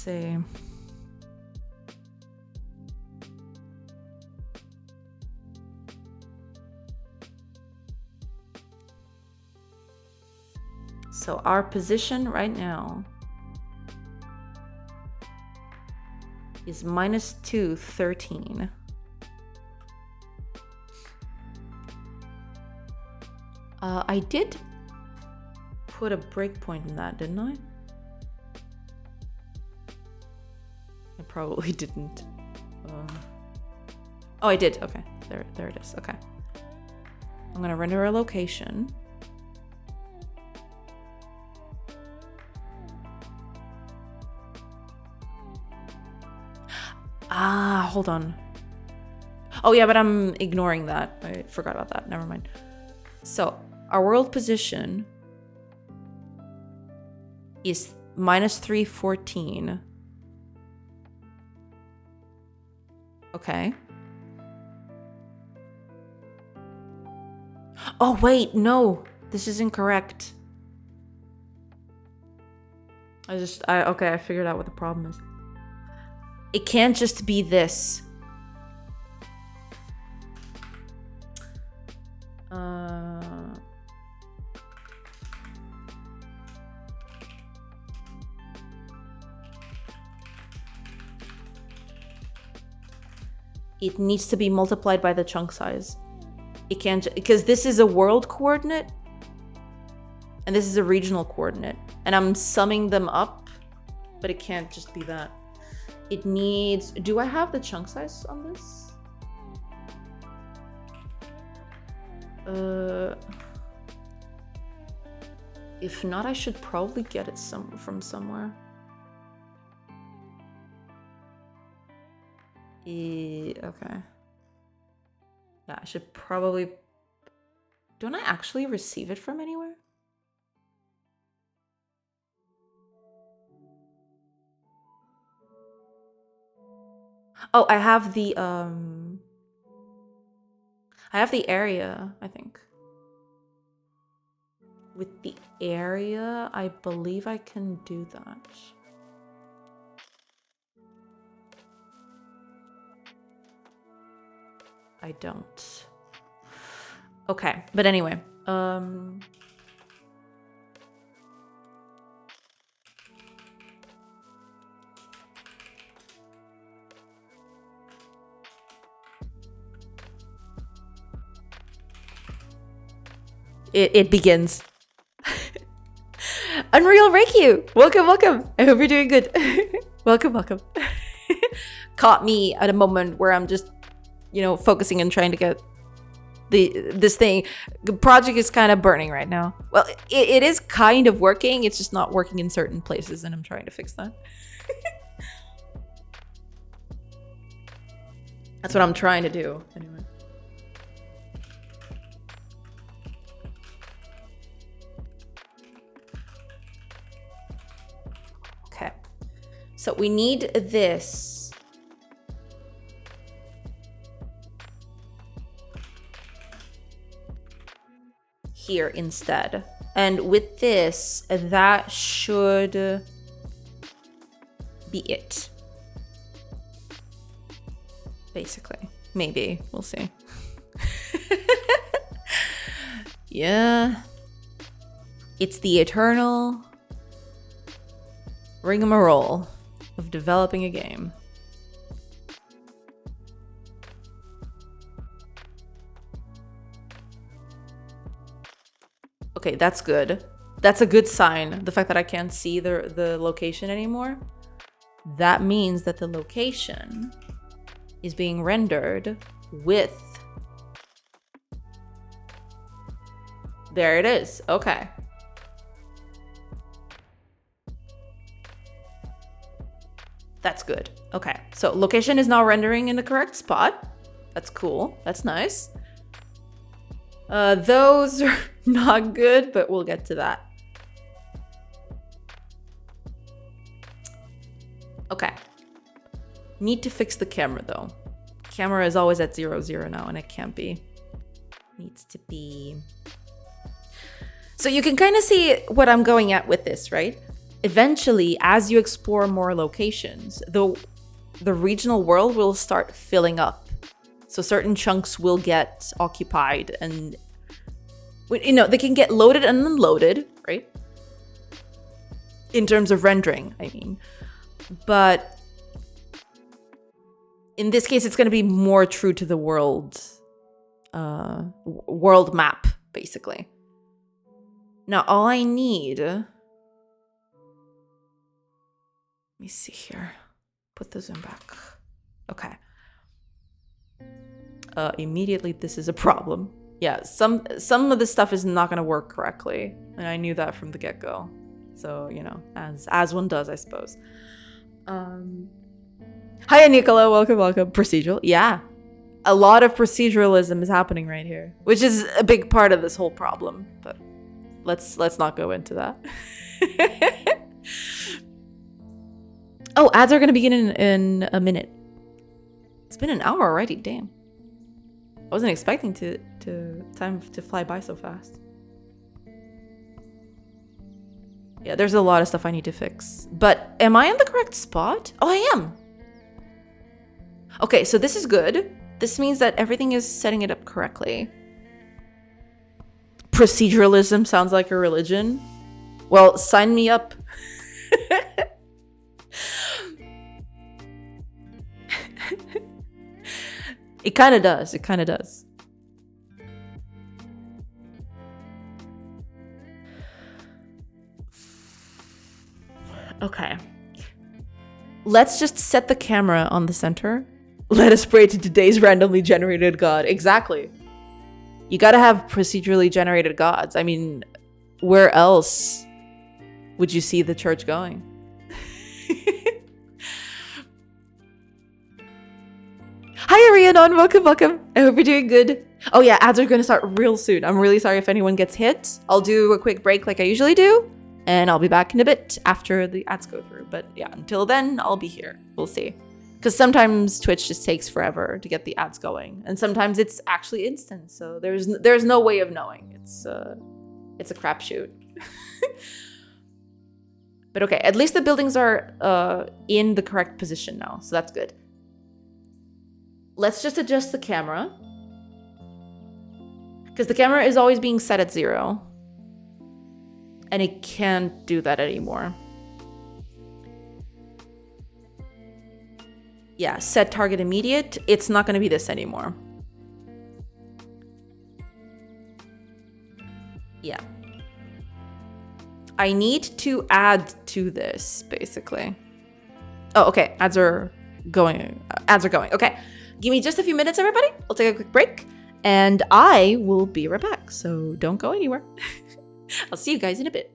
see. So our position right now is -2, 13. I did put a breakpoint in that, didn't I? I probably didn't. Oh, I did. Okay, there it is. Okay. I'm gonna render a location. Ah, hold on. Oh yeah, but I'm ignoring that. I forgot about that. Never mind. So our world position is -3, 14. Okay. Oh wait, no, this is incorrect. Okay, I figured out what the problem is. It can't just be this. It needs to be multiplied by the chunk size. It can't, because this is a world coordinate and this is a regional coordinate, and I'm summing them up, but it can't just be that. It needs, do I have the chunk size on this? If not, I should probably get it from somewhere. Okay. Yeah, I should probably... Don't I actually receive it from anywhere? Oh, I have the area, I think. With the area, I believe I can do that. I don't. Okay, but anyway, it begins. Unreal Reiki, welcome. I hope you're doing good. welcome. Caught me at a moment where I'm just, you know, focusing and trying to get this thing. The project is kind of burning right now. Well, it is kind of working. It's just not working in certain places, and I'm trying to fix that. That's what I'm trying to do. Anyway. Okay. So we need this. Here instead. And with this, that should be it. Basically. Maybe. We'll see. Yeah. It's the eternal rigmarole of developing a game. Okay, that's good. That's a good sign. The fact that I can't see the location anymore. That means that the location is being rendered with... There it is. Okay. That's good. Okay, so location is now rendering in the correct spot. That's cool. That's nice. Those are not good, but we'll get to that. Okay. Need to fix the camera though. Camera is always at 0, 0 now, and it can't be. Needs to be... So you can kind of see what I'm going at with this, right? Eventually, as you explore more locations, the regional world will start filling up. So certain chunks will get occupied, and they can get loaded and unloaded, right? In terms of rendering, I mean. But in this case, it's going to be more true to the world map, basically. Now, all I need... Let me see here. Put the zoom back. Okay. Immediately, this is a problem. Yeah, some of this stuff is not going to work correctly. And I knew that from the get-go. So, as one does, I suppose. Hi, Nicola. Welcome. Procedural. Yeah. A lot of proceduralism is happening right here, which is a big part of this whole problem. But let's not go into that. Oh, ads are going to begin in a minute. It's been an hour already. Damn. I wasn't expecting time to fly by so fast. Yeah, there's a lot of stuff I need to fix. But am I in the correct spot? Oh, I am. Okay, so this is good. This means that everything is setting it up correctly. Proceduralism sounds like a religion. Well, sign me up. It kind of does. Okay. Let's just set the camera on the center. Let us pray to today's randomly generated god. Exactly. You gotta have procedurally generated gods. I mean, where else would you see the church going? Hi, Arianon. Welcome. I hope you're doing good. Oh yeah, ads are gonna start real soon. I'm really sorry if anyone gets hit. I'll do a quick break like I usually do. And I'll be back in a bit after the ads go through. But yeah, until then, I'll be here. We'll see. Because sometimes Twitch just takes forever to get the ads going. And sometimes it's actually instant. So there's no way of knowing. It's a crapshoot. But okay, at least the buildings are in the correct position now. So that's good. Let's just adjust the camera. Because the camera is always being set at 0. And it can't do that anymore. Yeah, set target immediate. It's not going to be this anymore. Yeah. I need to add to this, basically. Oh, okay. Ads are going. Okay. Give me just a few minutes, everybody. I'll take a quick break. And I will be right back. So don't go anywhere. I'll see you guys in a bit.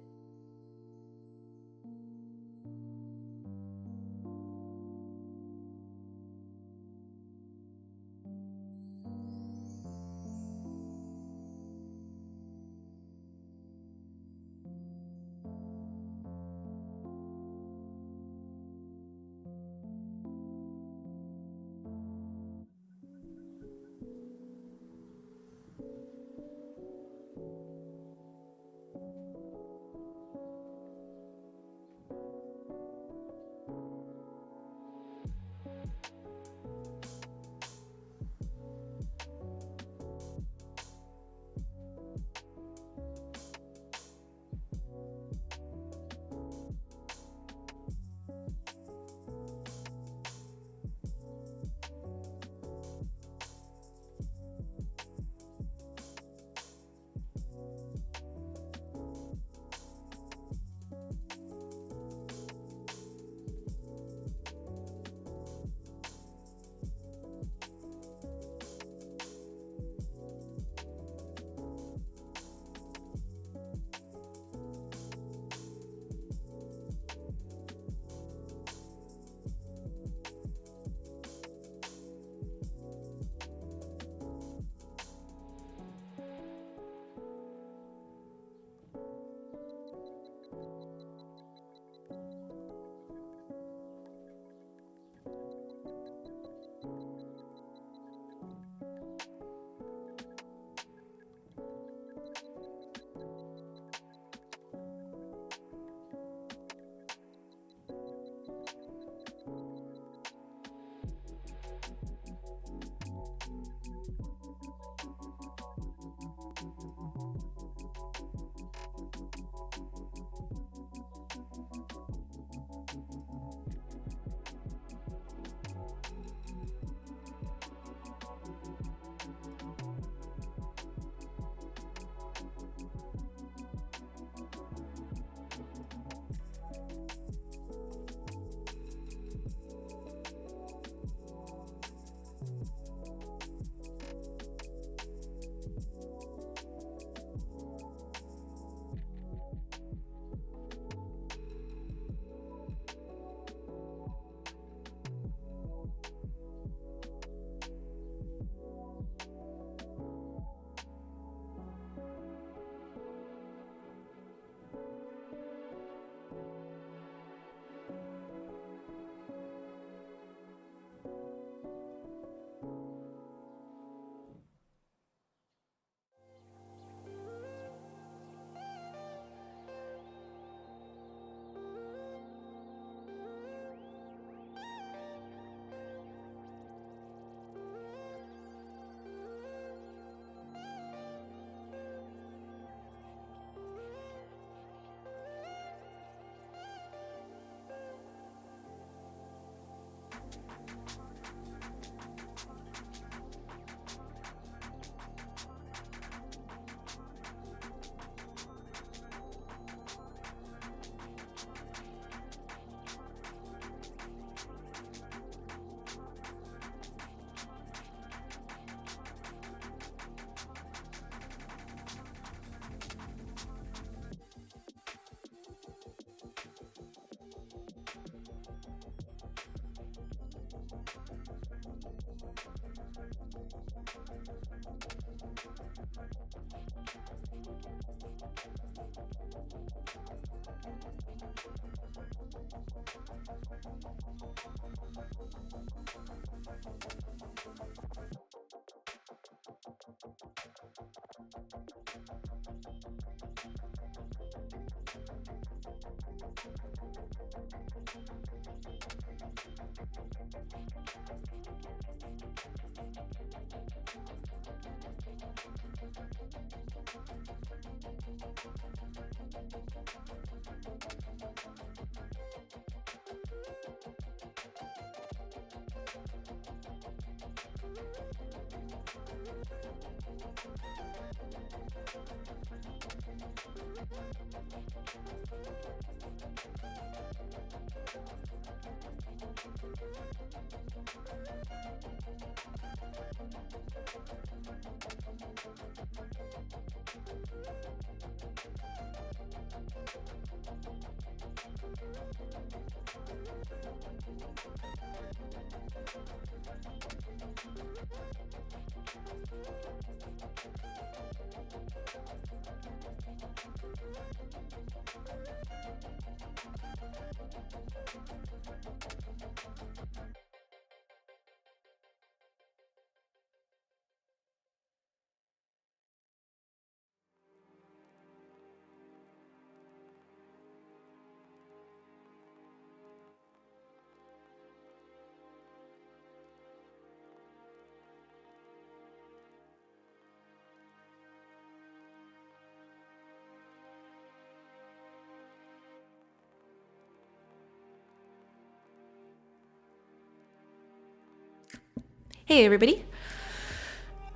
Hey everybody,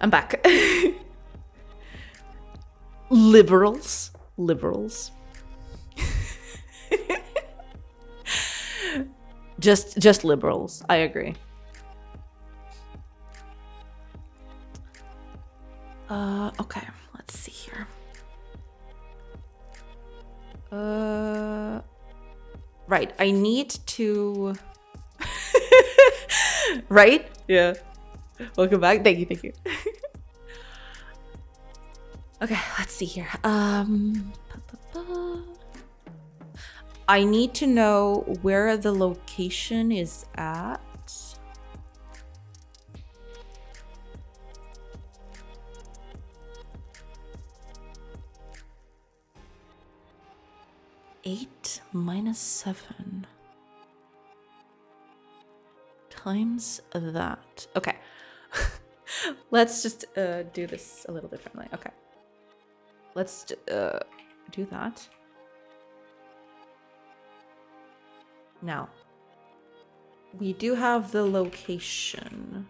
I'm back. Liberals. just liberals, I agree. Okay, let's see here. Right, I need to right? Yeah. Welcome back. Thank you. Okay, let's see here. I need to know where the location is at. Eight minus 7 times that. Okay. Let's just do this a little differently. Okay. Let's do that. Now, we do have the location.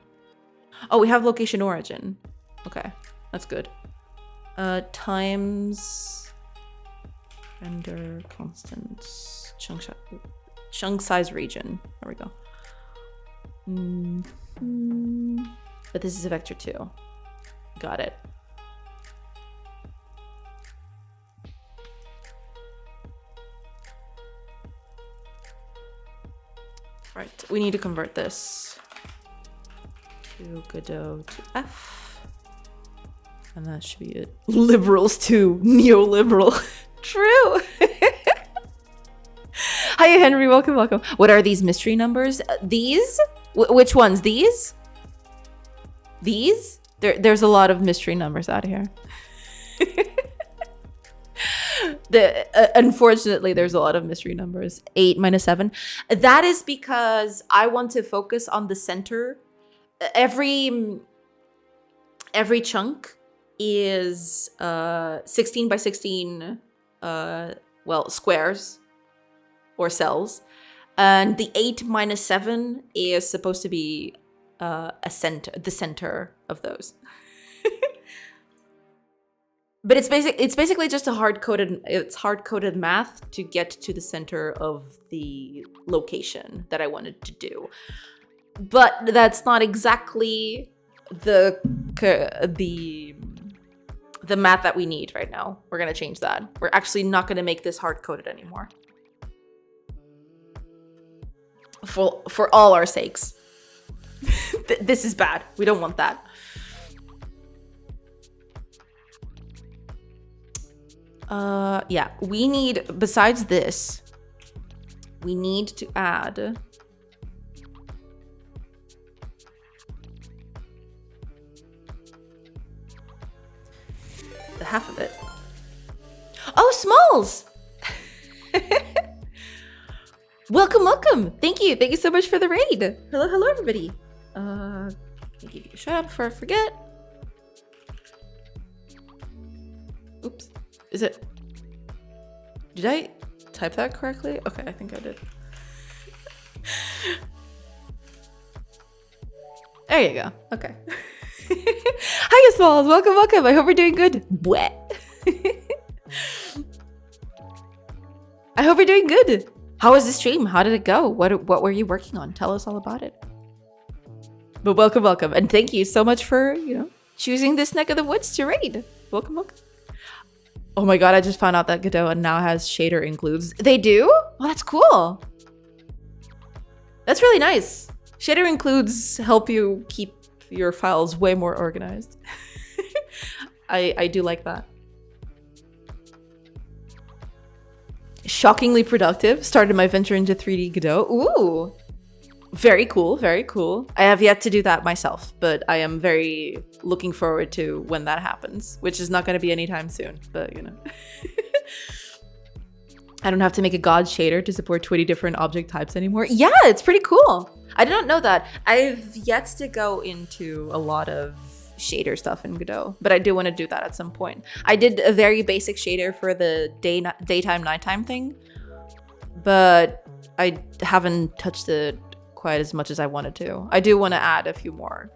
Oh, we have location origin. Okay, that's good. Times render constant chunk size region. There we go. But this is a vector 2. Got it. Right, we need to convert this to Godot to F. And that should be it. Liberals to neoliberal. True. Hiya, Henry. Welcome. What are these mystery numbers? These? Which ones? These? These? There's a lot of mystery numbers out here. Unfortunately, there's a lot of mystery numbers. 8 minus 7. That is because I want to focus on the center. Every chunk is 16 by 16 squares or cells, and the 8 minus 7 is supposed to be the center of those. But it's basically just a hard-coded math to get to the center of the location that I wanted to do. But that's not exactly the math that we need right now. We're gonna change that. We're actually not gonna make this hard-coded anymore. For all our sakes. This is bad. We don't want that. Yeah, we need, besides this, we need to add the half of it. Oh, Smalls! Welcome, welcome. Thank you. Thank you so much for the raid. Hello, hello, everybody. I'll give you a shout out before I forget. Oops. Is it? Did I type that correctly? Okay, I think I did. There you go. Okay. Hi, Smalls. Welcome, welcome. I hope you're doing good. Wet. I hope you're doing good. How was the stream? How did it go? What were you working on? Tell us all about it. But welcome, welcome. And thank you so much for, choosing this neck of the woods to raid. Welcome, welcome. Oh my god, I just found out that Godot now has shader includes. They do? Well, that's cool. That's really nice. Shader includes help you keep your files way more organized. I do like that. Shockingly productive. Started my venture into 3D Godot. Ooh. Very cool, very cool. I have yet to do that myself, but I am very looking forward to when that happens, which is not going to be anytime soon, but I don't have to make a God shader to support 20 different object types anymore. Yeah, it's pretty cool. I didn't know that. I've yet to go into a lot of shader stuff in Godot, but I do want to do that at some point. I did a very basic shader for the daytime, nighttime thing, but I haven't touched it quite as much as I wanted to. I do want to add a few more,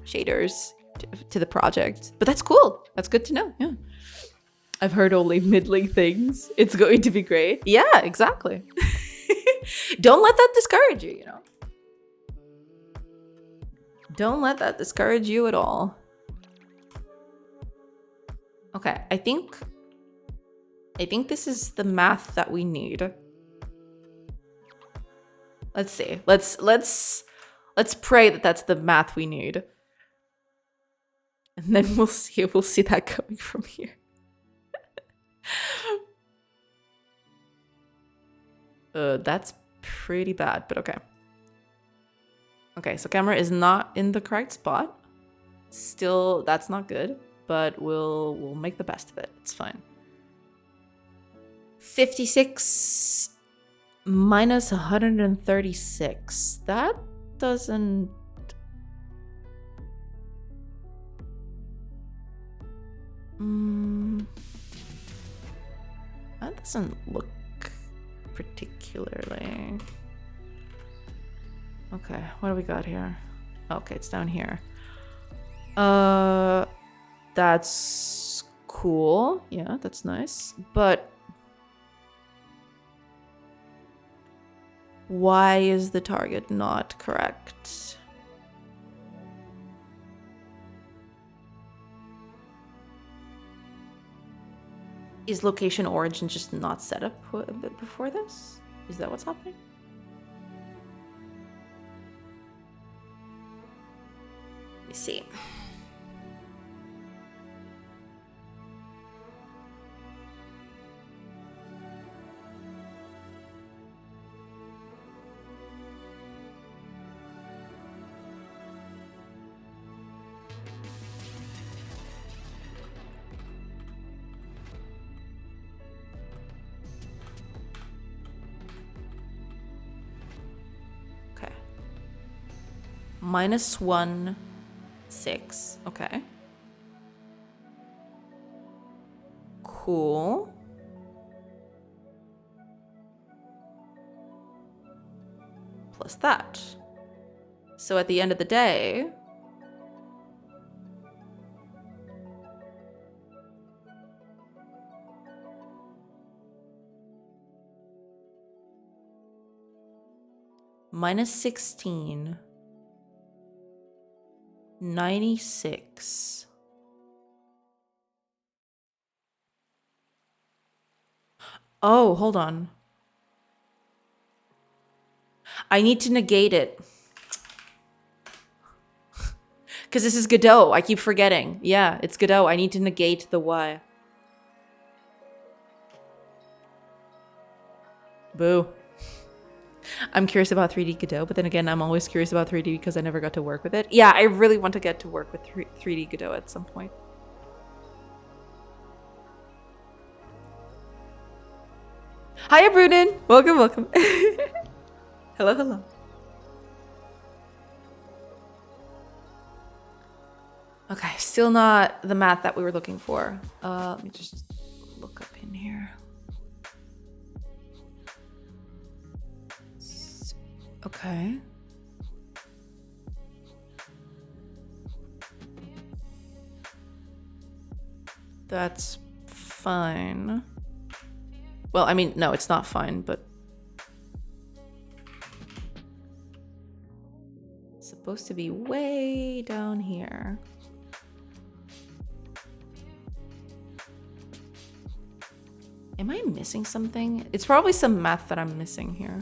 shaders to the project, but that's cool. That's good to know. Yeah. I've heard only middling things. It's going to be great. Yeah, exactly. Don't let that discourage you, Don't let that discourage you at all. Okay, I think this is the math that we need. Let's see. Let's pray that that's the math we need. And then we'll see that coming from here. That's pretty bad, but okay. Okay, so camera is not in the correct spot. Still, that's not good, but we'll make the best of it. It's fine. 56 minus 136. That doesn't... that doesn't look particularly... Okay, what do we got here? Okay, it's down here. That's cool. Yeah, that's nice. But why is the target not correct? Is location origin just not set up before this? Is that what's happening? Let me see. Okay. -1, 6. Okay. Cool. Plus that. So at the end of the day, -16. 96. Oh, hold on. I need to negate it. Because this is Godot. I keep forgetting. Yeah, it's Godot. I need to negate the Y. Boo. I'm curious about 3D Godot, but then again, I'm always curious about 3D because I never got to work with it. Yeah, I really want to get to work with 3D Godot at some point. Hiya, Brunin! Welcome, welcome. Hello, hello. Okay, still not the math that we were looking for. Let me just look up in here. Okay. That's fine. Well, I mean, no, it's not fine, but it's supposed to be way down here. Am I missing something? It's probably some math that I'm missing here.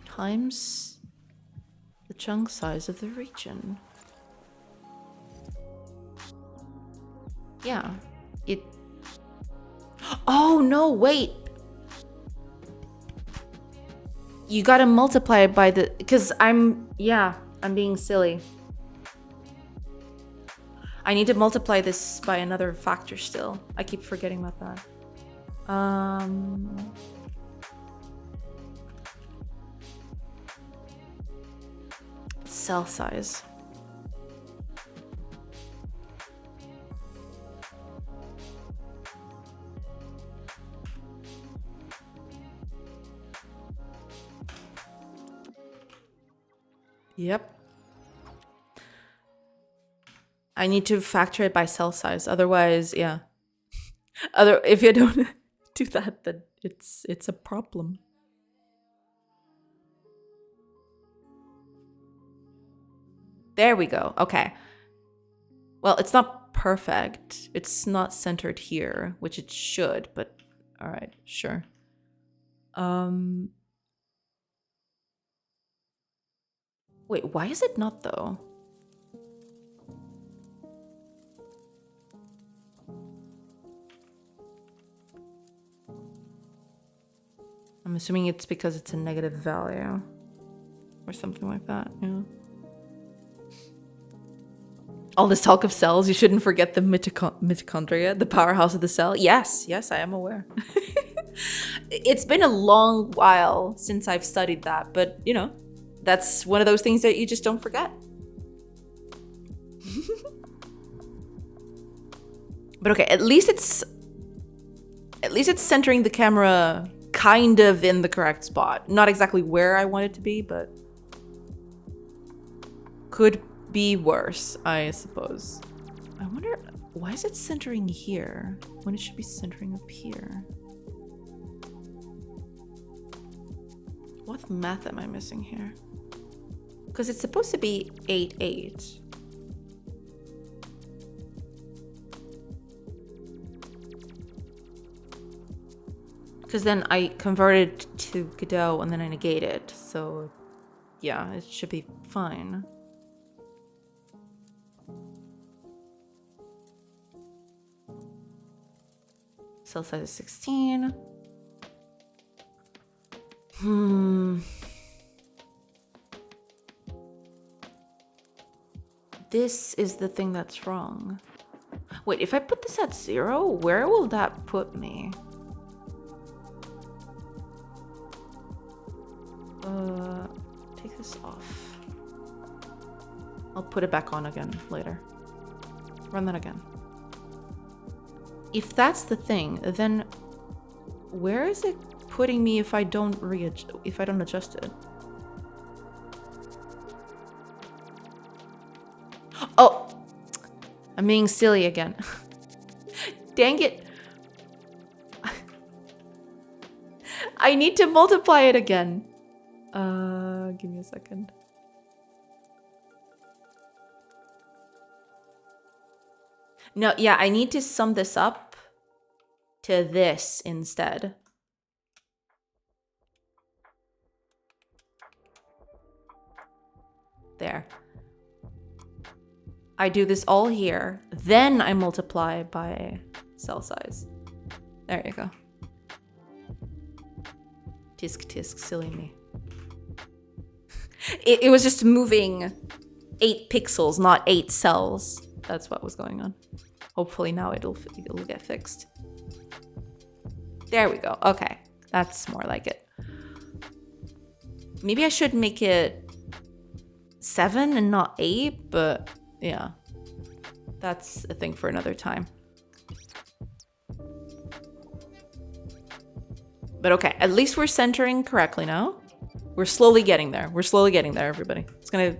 Times the chunk size of the region. Yeah, it... Oh, no, wait. You gotta multiply it by the... Because I'm being silly. I need to multiply this by another factor still. I keep forgetting about that. Cell size. Yep. I need to factor it by cell size. Otherwise, yeah. If you don't do that, then it's a problem. There we go. Okay. Well, it's not perfect. It's not centered here, which it should, but all right, sure. Wait, why is it not though? I'm assuming it's because it's a negative value or something like that, yeah. All this talk of cells, you shouldn't forget the mitochondria, the powerhouse of the cell. Yes, I am aware. It's been a long while since I've studied that, but you know, that's one of those things that you just don't forget. But okay, at least it's centering the camera kind of in the correct spot. Not exactly where I want it to be, but could be worse, I suppose. I wonder, why is it centering here when it should be centering up here? What math am I missing here? Because it's supposed to be 8, 8. Because then I converted to Godot and then I negate it. So yeah, it should be fine. Cell size is 16. This is the thing that's wrong. Wait, if I put this at 0, where will that put me? Take this off. I'll put it back on again later. Run that again. If that's the thing, then where is it putting me if I don't adjust it? Oh, I'm being silly again. Dang it. I need to multiply it again. Give me a second. No, yeah, I need to sum this up to this instead. There. I do this all here. Then I multiply by cell size. There you go. Tisk tisk, silly me. It was just moving 8 pixels, not 8 cells. That's what was going on. Hopefully now it'll get fixed. There we go. Okay, that's more like it. Maybe I should make it 7 and not 8, but yeah, that's a thing for another time. But okay, at least we're centering correctly now. We're slowly getting there. We're slowly getting there, everybody. It's gonna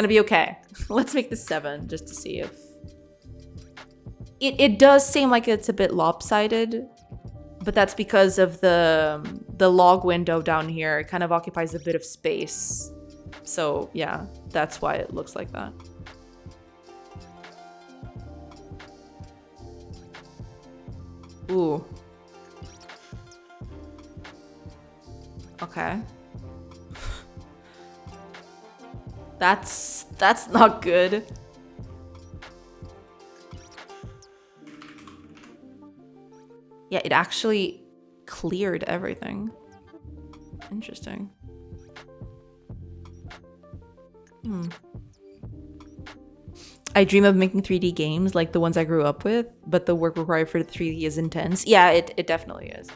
be okay. Let's make this 7 just to see if... It does seem like it's a bit lopsided, but that's because of the log window down here. It kind of occupies a bit of space. So yeah, that's why it looks like that. Ooh. Okay. That's not good. Yeah, it actually cleared everything. Interesting. I dream of making 3D games like the ones I grew up with, but the work required for the 3D is intense. Yeah, it definitely is.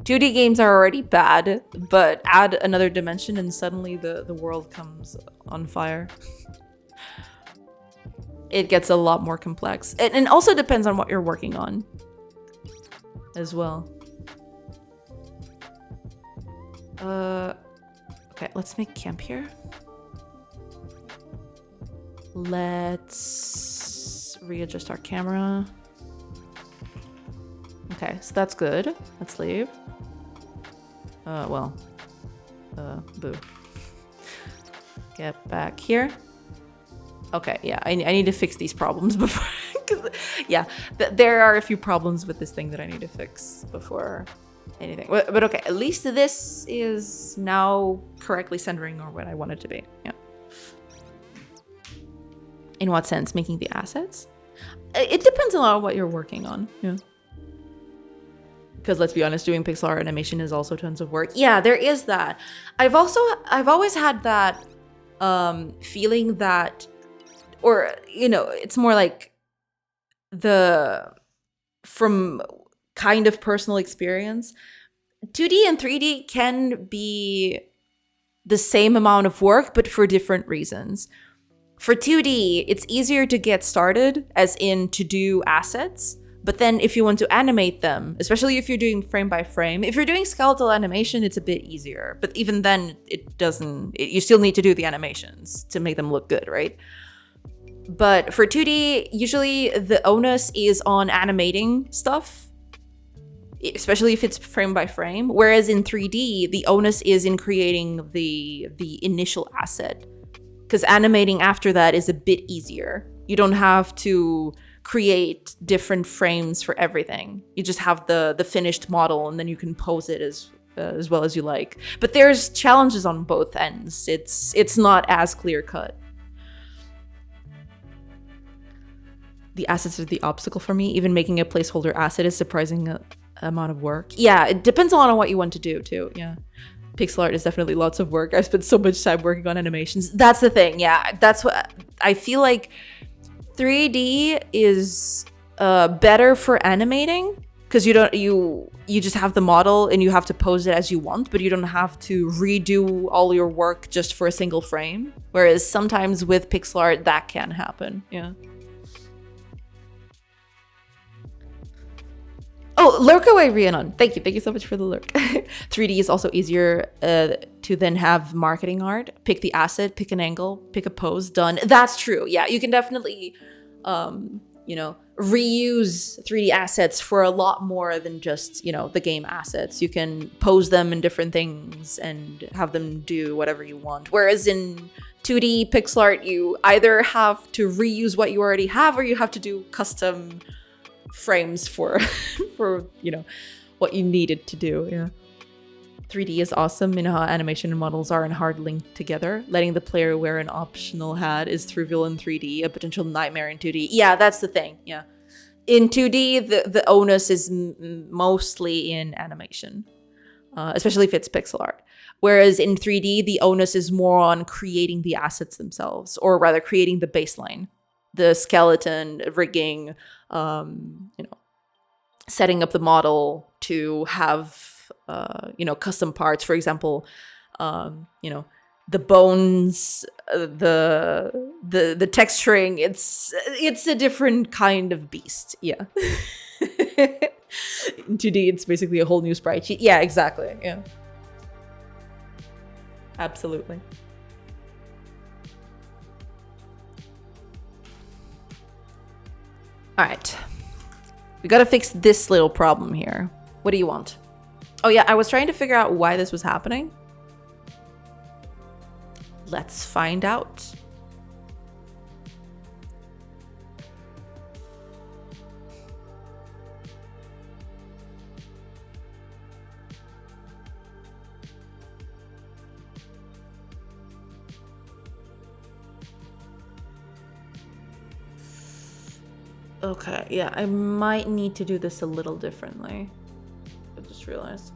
2D games are already bad, but add another dimension and suddenly the world comes on fire. It gets a lot more complex. And also depends on what you're working on as well. Okay, let's make camp here. Let's readjust our camera. Okay, so that's good. Let's leave. Boo. Get back here. Okay, yeah, I need to fix these problems before. Yeah, there are a few problems with this thing that I need to fix before anything. But okay, at least this is now correctly centering or what I want it to be. Yeah. In what sense? Making the assets? It depends a lot on what you're working on. Yeah. Because let's be honest, doing pixel art animation is also tons of work. Yeah, there is that. I've always had that feeling that, or it's more like from kind of personal experience, 2D and 3D can be the same amount of work, but for different reasons. For 2D, it's easier to get started, as in to do assets. But then if you want to animate them, especially if you're doing frame by frame, if you're doing skeletal animation, it's a bit easier. But even then, you still need to do the animations to make them look good, right? But for 2D, usually the onus is on animating stuff, especially if it's frame by frame. Whereas in 3D, the onus is in creating the initial asset. Because animating after that is a bit easier. You don't have to create different frames for everything. You just have the finished model and then you can pose it as well as you like. But there's challenges on both ends. It's not as clear cut. The assets are the obstacle for me. Even making a placeholder asset is surprising amount of work. Yeah, it depends a lot on what you want to do too. Yeah. Pixel art is definitely lots of work. I spent so much time working on animations. That's the thing. Yeah, that's what I feel like. 3D is better for animating because you just have the model and you have to pose it as you want, but you don't have to redo all your work just for a single frame. Whereas sometimes with pixel art that can happen. Yeah. Oh, lurk away, Rhiannon. Thank you so much for the lurk. 3D is also easier to then have marketing art. Pick the asset, pick an angle, pick a pose, done. That's true. Yeah, you can definitely, reuse 3D assets for a lot more than just, the game assets. You can pose them in different things and have them do whatever you want. Whereas in 2D pixel art, you either have to reuse what you already have or you have to do custom frames for what you needed to do. Yeah. 3D is awesome in how animation and models are and hard linked together. Letting the player wear an optional hat is trivial in 3D, a potential nightmare in 2D. Yeah, that's the thing. Yeah. In 2D, the onus is mostly in animation, especially if it's pixel art. Whereas in 3D, the onus is more on creating the assets themselves, or rather creating the baseline, the skeleton, rigging, setting up the model to have, custom parts. For example, the bones, the texturing. It's a different kind of beast. Yeah. In 2D, it's basically a whole new sprite sheet. Yeah, exactly. Yeah. Absolutely. All right. We gotta fix this little problem here. What do you want? Oh yeah, I was trying to figure out why this was happening. Let's find out. Okay, yeah, I might need to do this a little differently. I just realized.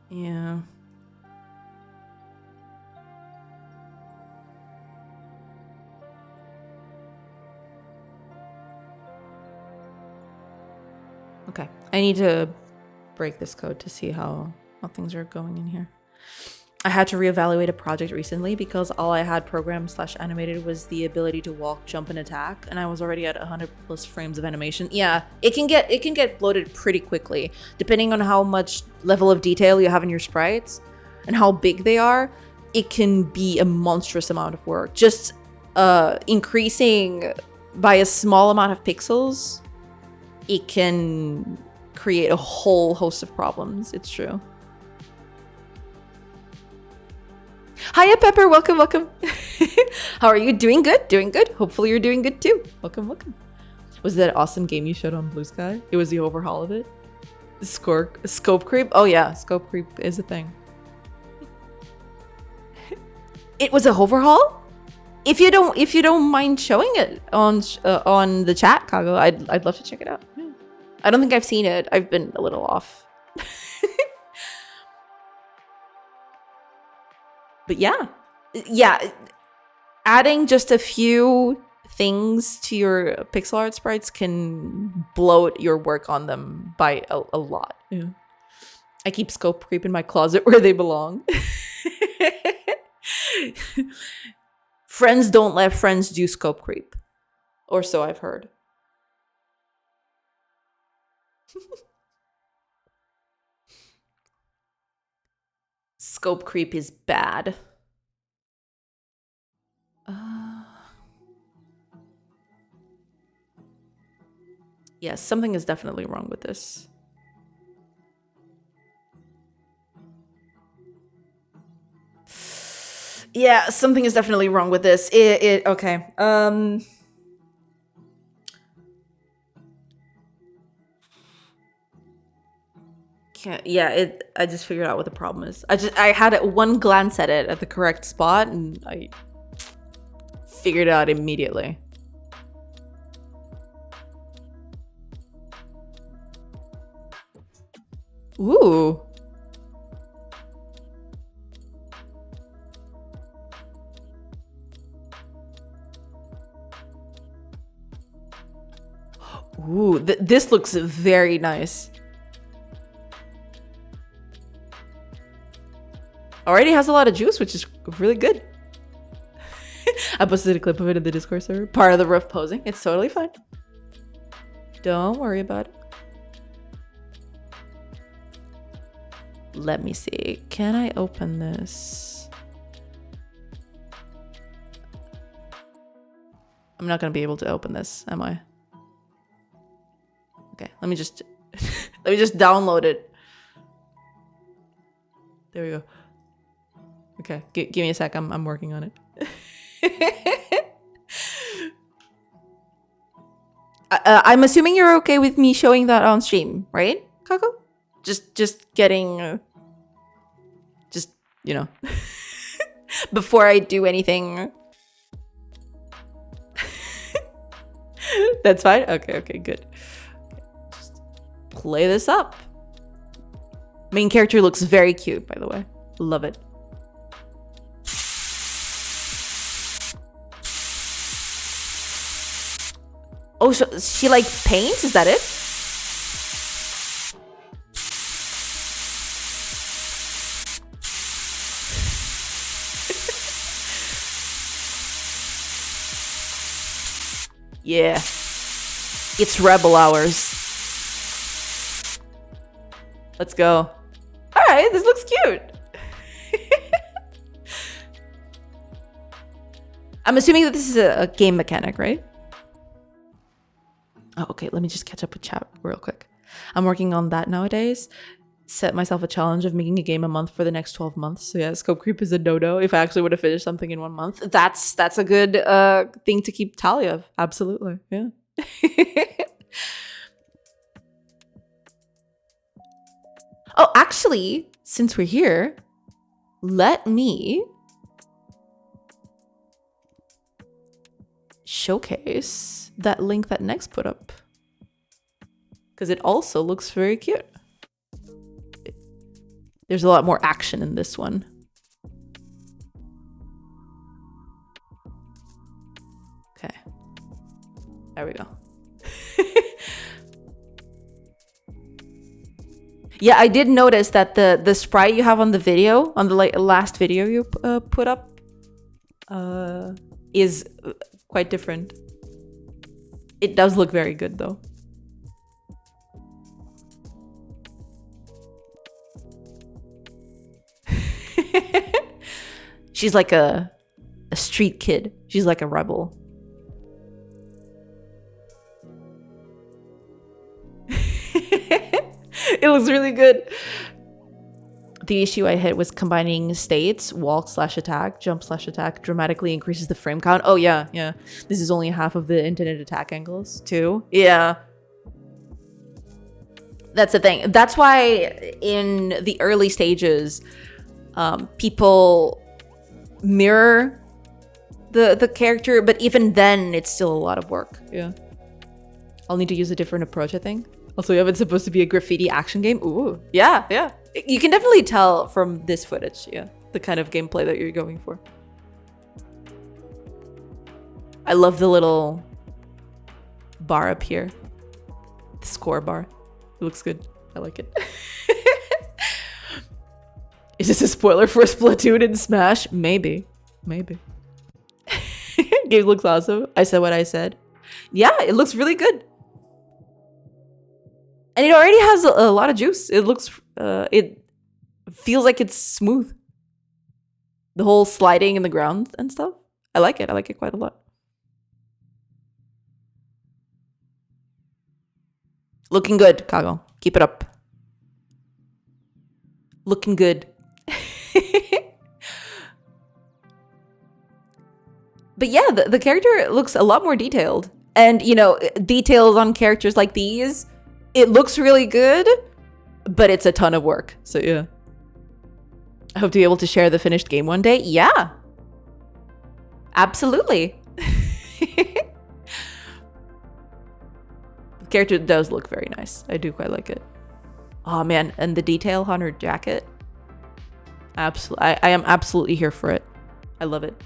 Yeah. Okay, I need to break this code to see how things are going in here. I had to reevaluate a project recently because all I had programmed / animated was the ability to walk, jump, and attack, and I was already at 100 plus frames of animation. Yeah, it can get bloated pretty quickly, depending on how much level of detail you have in your sprites and how big they are. It can be a monstrous amount of work. Just increasing by a small amount of pixels, it can create a whole host of problems. It's true. Hiya, Pepper. Welcome, welcome. How are you? Doing good? Doing good. Hopefully you're doing good too. Welcome, welcome. Was that awesome game you showed on Blue Sky? It was the overhaul of it? Scope creep? Oh yeah, scope creep is a thing. It was a overhaul? If you don't mind showing it on the chat, Kago, I'd love to check it out. Yeah. I don't think I've seen it. I've been a little off. But yeah, adding just a few things to your pixel art sprites can bloat your work on them by a lot. Yeah. I keep scope creep in my closet where they belong. Friends don't let friends do scope creep. Or so I've heard. Scope creep is bad. Yes, something is definitely wrong with this. Yeah, something is definitely wrong with this. Okay. I just figured out what the problem is. I had one glance at it at the correct spot and I figured it out immediately. Ooh. Ooh, this looks very nice. Already has a lot of juice, which is really good. I posted a clip of it in the Discord server. Part of the rough posing. It's totally fine. Don't worry about it. Let me see. Can I open this? I'm not going to be able to open this, am I? Okay, let me just download it. There we go. Okay, give me a sec. I'm working on it. I'm assuming you're okay with me showing that on stream, right, Kako? Just getting, you know, before I do anything. That's fine. Okay, good. Just play this up. Main character looks very cute, by the way. Love it. Oh, so she like paints? Is that it? Yeah. It's rebel hours. Let's go. All right, this looks cute. I'm assuming that this is a game mechanic, right? Oh, okay, let me just catch up with chat real quick. I'm working on that nowadays. Set myself a challenge of making a game a month for the next 12 months. So yeah, scope creep is a no-no. If I actually would have finished something in 1 month, that's a good thing to keep tally of. Absolutely, yeah. Oh, actually, since we're here, let me showcase that link that Next put up, because it also looks very cute. There's a lot more action in this one. Okay, there we go. Yeah, I did notice that the sprite you have on the video, on the last video you put up, is quite different. It does look very good though. She's like a street kid. She's like a rebel. It looks really good. The issue I hit was combining states, walk/attack, jump/attack dramatically increases the frame count. Oh yeah. This is only half of the intended attack angles too. Yeah. That's the thing. That's why in the early stages, people mirror the character, but even then it's still a lot of work. Yeah. I'll need to use a different approach, I think. Also, yeah, it's supposed to be a graffiti action game. Ooh, yeah. You can definitely tell from this footage, yeah, the kind of gameplay that you're going for. I love the little bar up here. The score bar. It looks good. I like it. Is this a spoiler for Splatoon and Smash? Maybe. Game looks awesome. I said what I said. Yeah, it looks really good. And it already has a lot of juice. It looks, it feels like it's smooth. The whole sliding in the ground and stuff. I like it. I like it quite a lot. Looking good, Kago. Keep it up. Looking good. But yeah, the character looks a lot more detailed. And, you know, details on characters like these, it looks really good, but it's a ton of work. So yeah. I hope to be able to share the finished game one day. Yeah. Absolutely. The character does look very nice. I do quite like it. Oh man, and the detail on her jacket. Absolutely. I am absolutely here for it. I love it.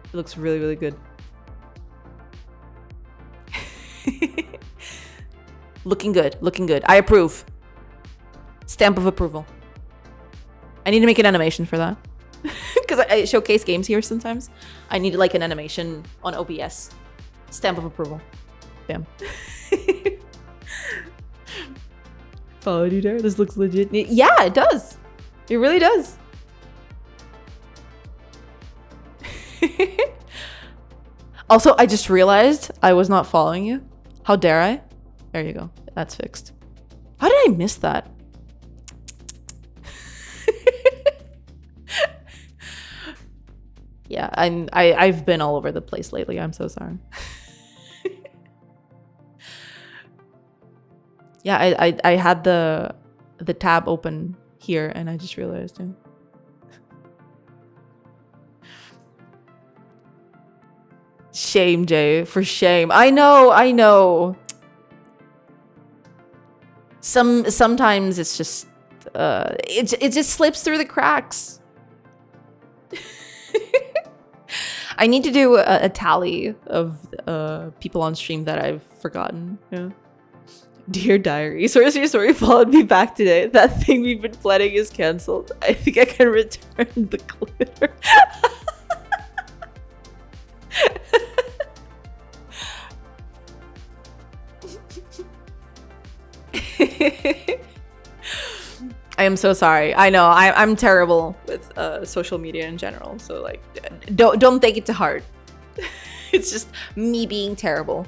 It looks really, really good. Looking good. Looking good. I approve. Stamp of approval. I need to make an animation for that. Because I showcase games here sometimes. I need like an animation on OBS. Stamp of approval. Damn. Followed you there? This looks legit. Yeah, it does. It really does. Also, I just realized I was not following you. How dare I? There you go. That's fixed. How did I miss that? Yeah, I've been all over the place lately. I'm so sorry. Yeah, I had the tab open here and I just realized it. Shame, Jay, for shame. I know. Sometimes it's just it just slips through the cracks. I need to do a tally of people on stream that I've forgotten. Yeah. Dear diary, source your story followed me back today. That thing we've been planning is cancelled. I think I can return the glitter. I am so sorry. I know I'm terrible with social media in general. So like, don't take it to heart. It's just me being terrible.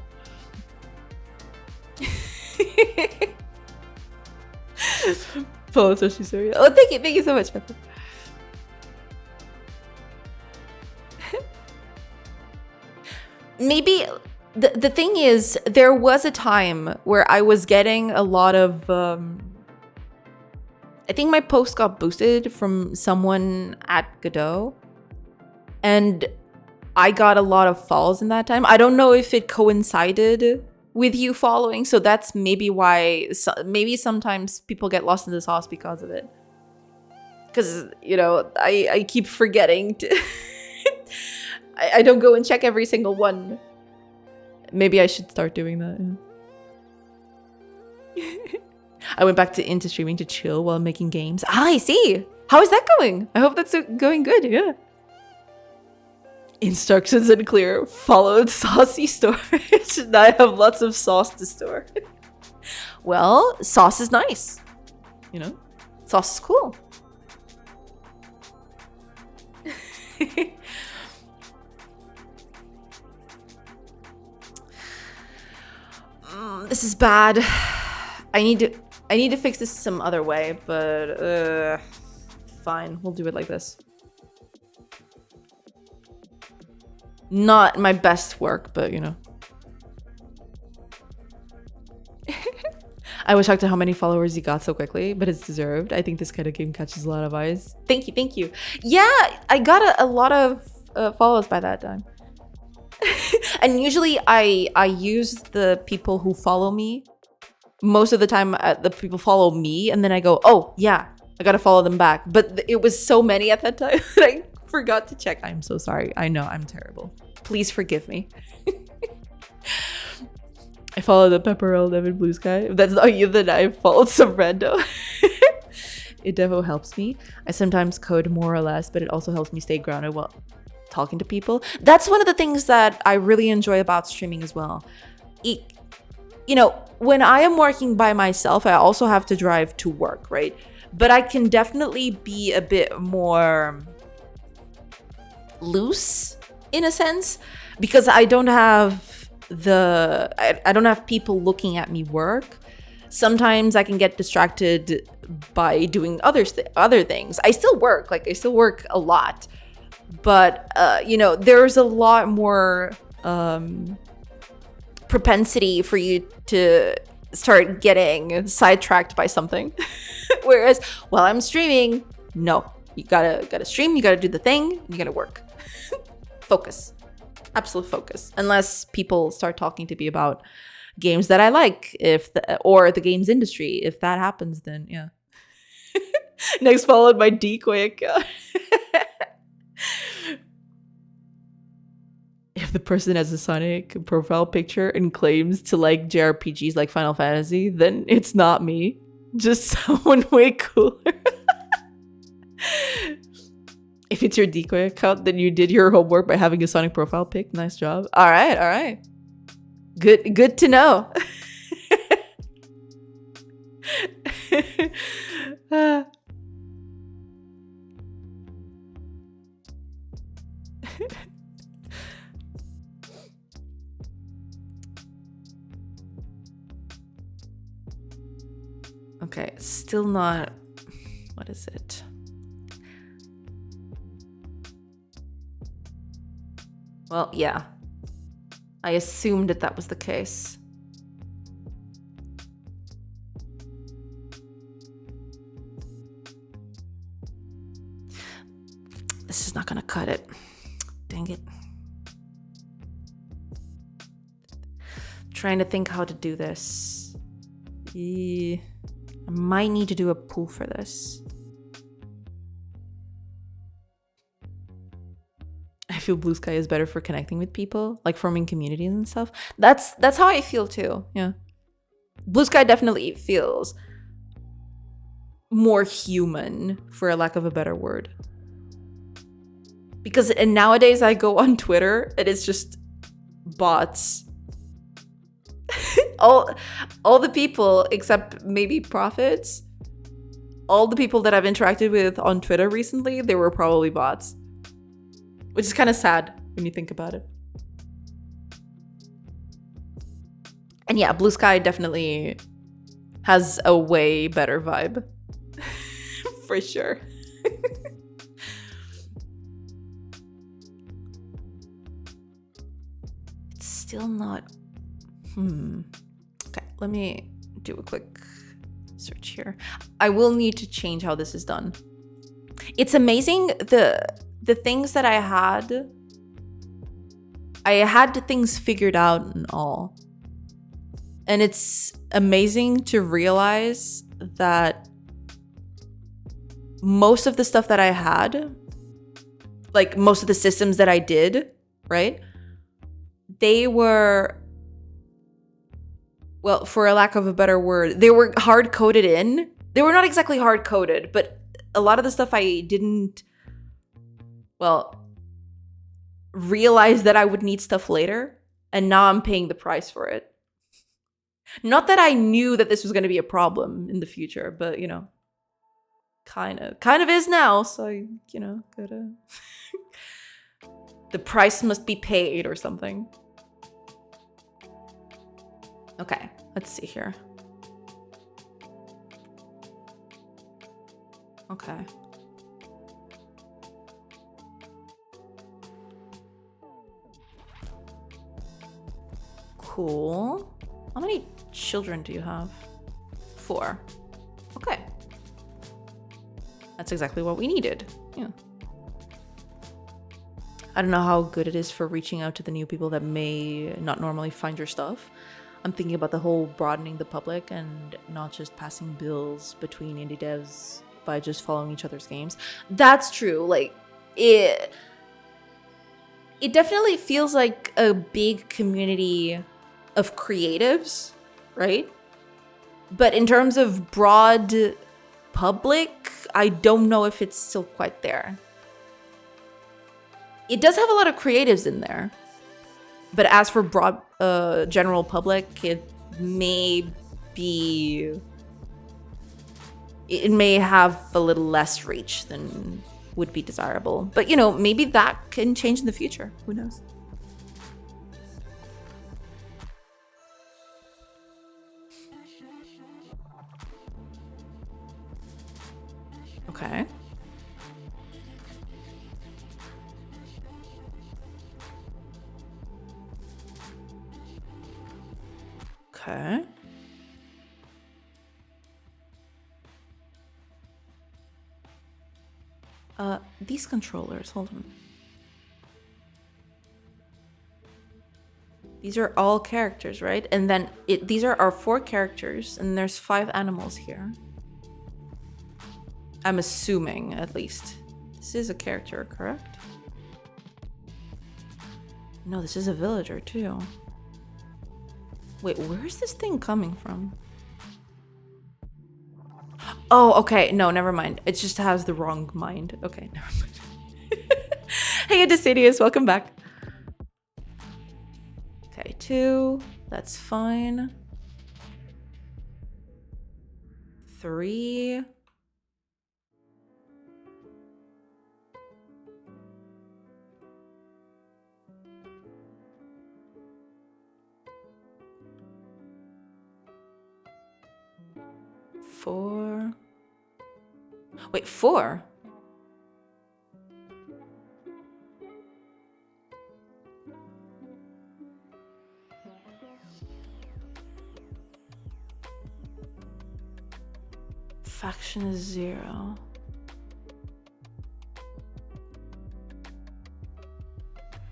Follow social story. Oh, thank you so much, Pepper. Maybe the thing is, there was a time where I was getting a lot of I think my post got boosted from someone at Godot, and I got a lot of follows in that time. I don't know if it coincided with you following, so that's maybe why. Maybe sometimes people get lost in the sauce because of it. Because, you know, I keep forgetting to I don't go and check every single one. Maybe I should start doing that. Yeah. I went back into streaming to chill while making games. Ah, I see. How is that going? I hope that's going good. Yeah. Instructions unclear. Followed saucy storage. Now I have lots of sauce to store. Well, sauce is nice. You know, sauce is cool. This is bad. I need to fix this some other way, but fine. We'll do it like this. Not my best work, but you know. I was shocked at how many followers you got so quickly, but it's deserved. I think this kind of game catches a lot of eyes. Thank you. Yeah, I got a lot of follows by that time. And usually I use the people who follow me. Most of the time, the people follow me, and then I go, oh, yeah, I gotta follow them back. But it was so many at that time that I forgot to check. I'm so sorry. I know, I'm terrible. Please forgive me. I follow the Pepperell Devin Blue Sky. If that's not you, then I followed some rando. It definitely helps me. I sometimes code more or less, but it also helps me stay grounded while talking to people. That's one of the things that I really enjoy about streaming as well. You know, when I am working by myself, I also have to drive to work, right? But I can definitely be a bit more loose in a sense because I don't have I don't have people looking at me work. Sometimes I can get distracted by doing other things. I still work, like I still work a lot, but you know, there's a lot more propensity for you to start getting sidetracked by something. Whereas while I'm streaming, no, you gotta stream, you gotta do the thing, you gotta work. Focus. Absolute focus. Unless people start talking to me about games that I like, or the games industry. If that happens, then yeah. Next followed by decoy account. If the person has a Sonic profile picture and claims to like JRPGs like Final Fantasy, then it's not me. Just someone way cooler. If it's your decoy account, then you did your homework by having a Sonic profile pic. Nice job. All right. Good to know. Okay, still not. What is it? Well, yeah. I assumed that that was the case. This is not gonna cut it. Dang it. Trying to think how to do this. I might need to do a pool for this. I feel Blue Sky is better for connecting with people, like forming communities and stuff. That's how I feel too. Yeah. Blue Sky definitely feels more human, for a lack of a better word. Because nowadays I go on Twitter and it's just bots. all the people except maybe Profits, all the people that I've interacted with on Twitter recently, they were probably bots. Which is kind of sad when you think about it. And yeah, Blue Sky definitely has a way better vibe. For sure. It's still not... Okay, let me do a quick search here. I will need to change how this is done. It's amazing the things that I had things figured out and all. And it's amazing to realize that most of the stuff that I had, like most of the systems that I did, right? They were, well, for a lack of a better word, they were hard-coded in. They were not exactly hard-coded, but a lot of the stuff I didn't, well, realize that I would need stuff later, and now I'm paying the price for it. Not that I knew that this was going to be a problem in the future, but, you know, kind of is now, so, you know, gotta... The price must be paid or something. Okay, let's see here. Okay. Cool. How many children do you have? 4. Okay. That's exactly what we needed. Yeah. I don't know how good it is for reaching out to the new people that may not normally find your stuff. I'm thinking about the whole broadening the public and not just passing bills between indie devs by just following each other's games. That's true. Like, it definitely feels like a big community of creatives, right? But in terms of broad public, I don't know if it's still quite there. It does have a lot of creatives in there. But as for broad general public, it may have a little less reach than would be desirable. But, you know, maybe that can change in the future. Who knows? Okay. Okay. These controllers, hold on. These are all characters, right? And then these are our 4 characters, and there's 5 animals here. I'm assuming, at least. This is a character, correct? No, this is a villager, too. Wait, where's this thing coming from? Oh, okay. No, never mind. It just has the wrong mind. Okay, never mind. Hey, Decidius, welcome back. Okay, 2. That's fine. 3. Four. Wait, 4? Faction is 0.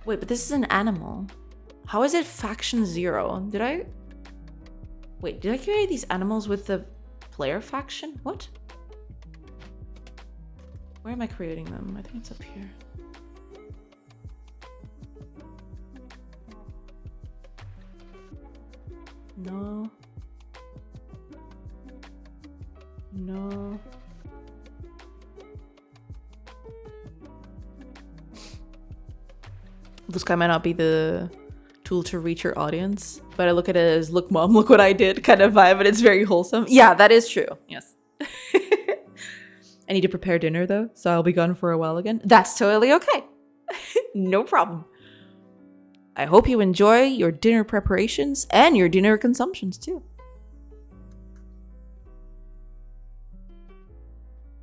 Wait, but this is an animal. How is it faction 0? Did I create these animals with the player faction? What? Where am I creating them? I think it's up here. No. No. This guy might not be the tool to reach your audience, but I look at it as, look mom, look what I did kind of vibe, and it's very wholesome. Yeah, that is true. Yes. I need to prepare dinner though, so I'll be gone for a while again. That's totally okay. No problem. I hope you enjoy your dinner preparations and your dinner consumptions too.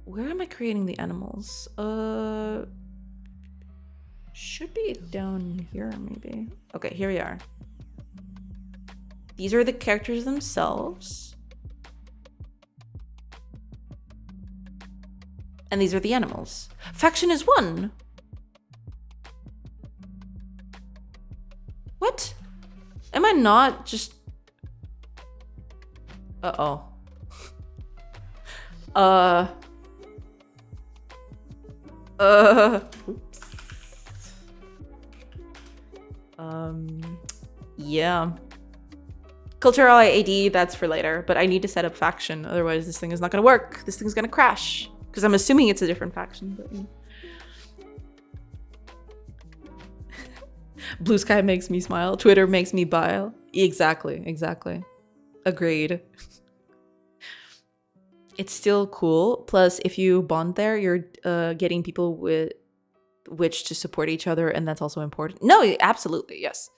Where am I creating the animals? Should be down here maybe. Okay, here we are. These are the characters themselves. And these are the animals. Faction is 1. What? Am I not just... Uh-oh. Oops. Yeah. Cultural AD, that's for later, but I need to set up faction, otherwise this thing is not gonna work. This thing's gonna crash. Because I'm assuming it's a different faction, but yeah. Blue Sky makes me smile. Twitter makes me bile. Exactly, exactly. Agreed. It's still cool. Plus, if you bond there, you're getting people with which to support each other, and that's also important. No, absolutely, yes.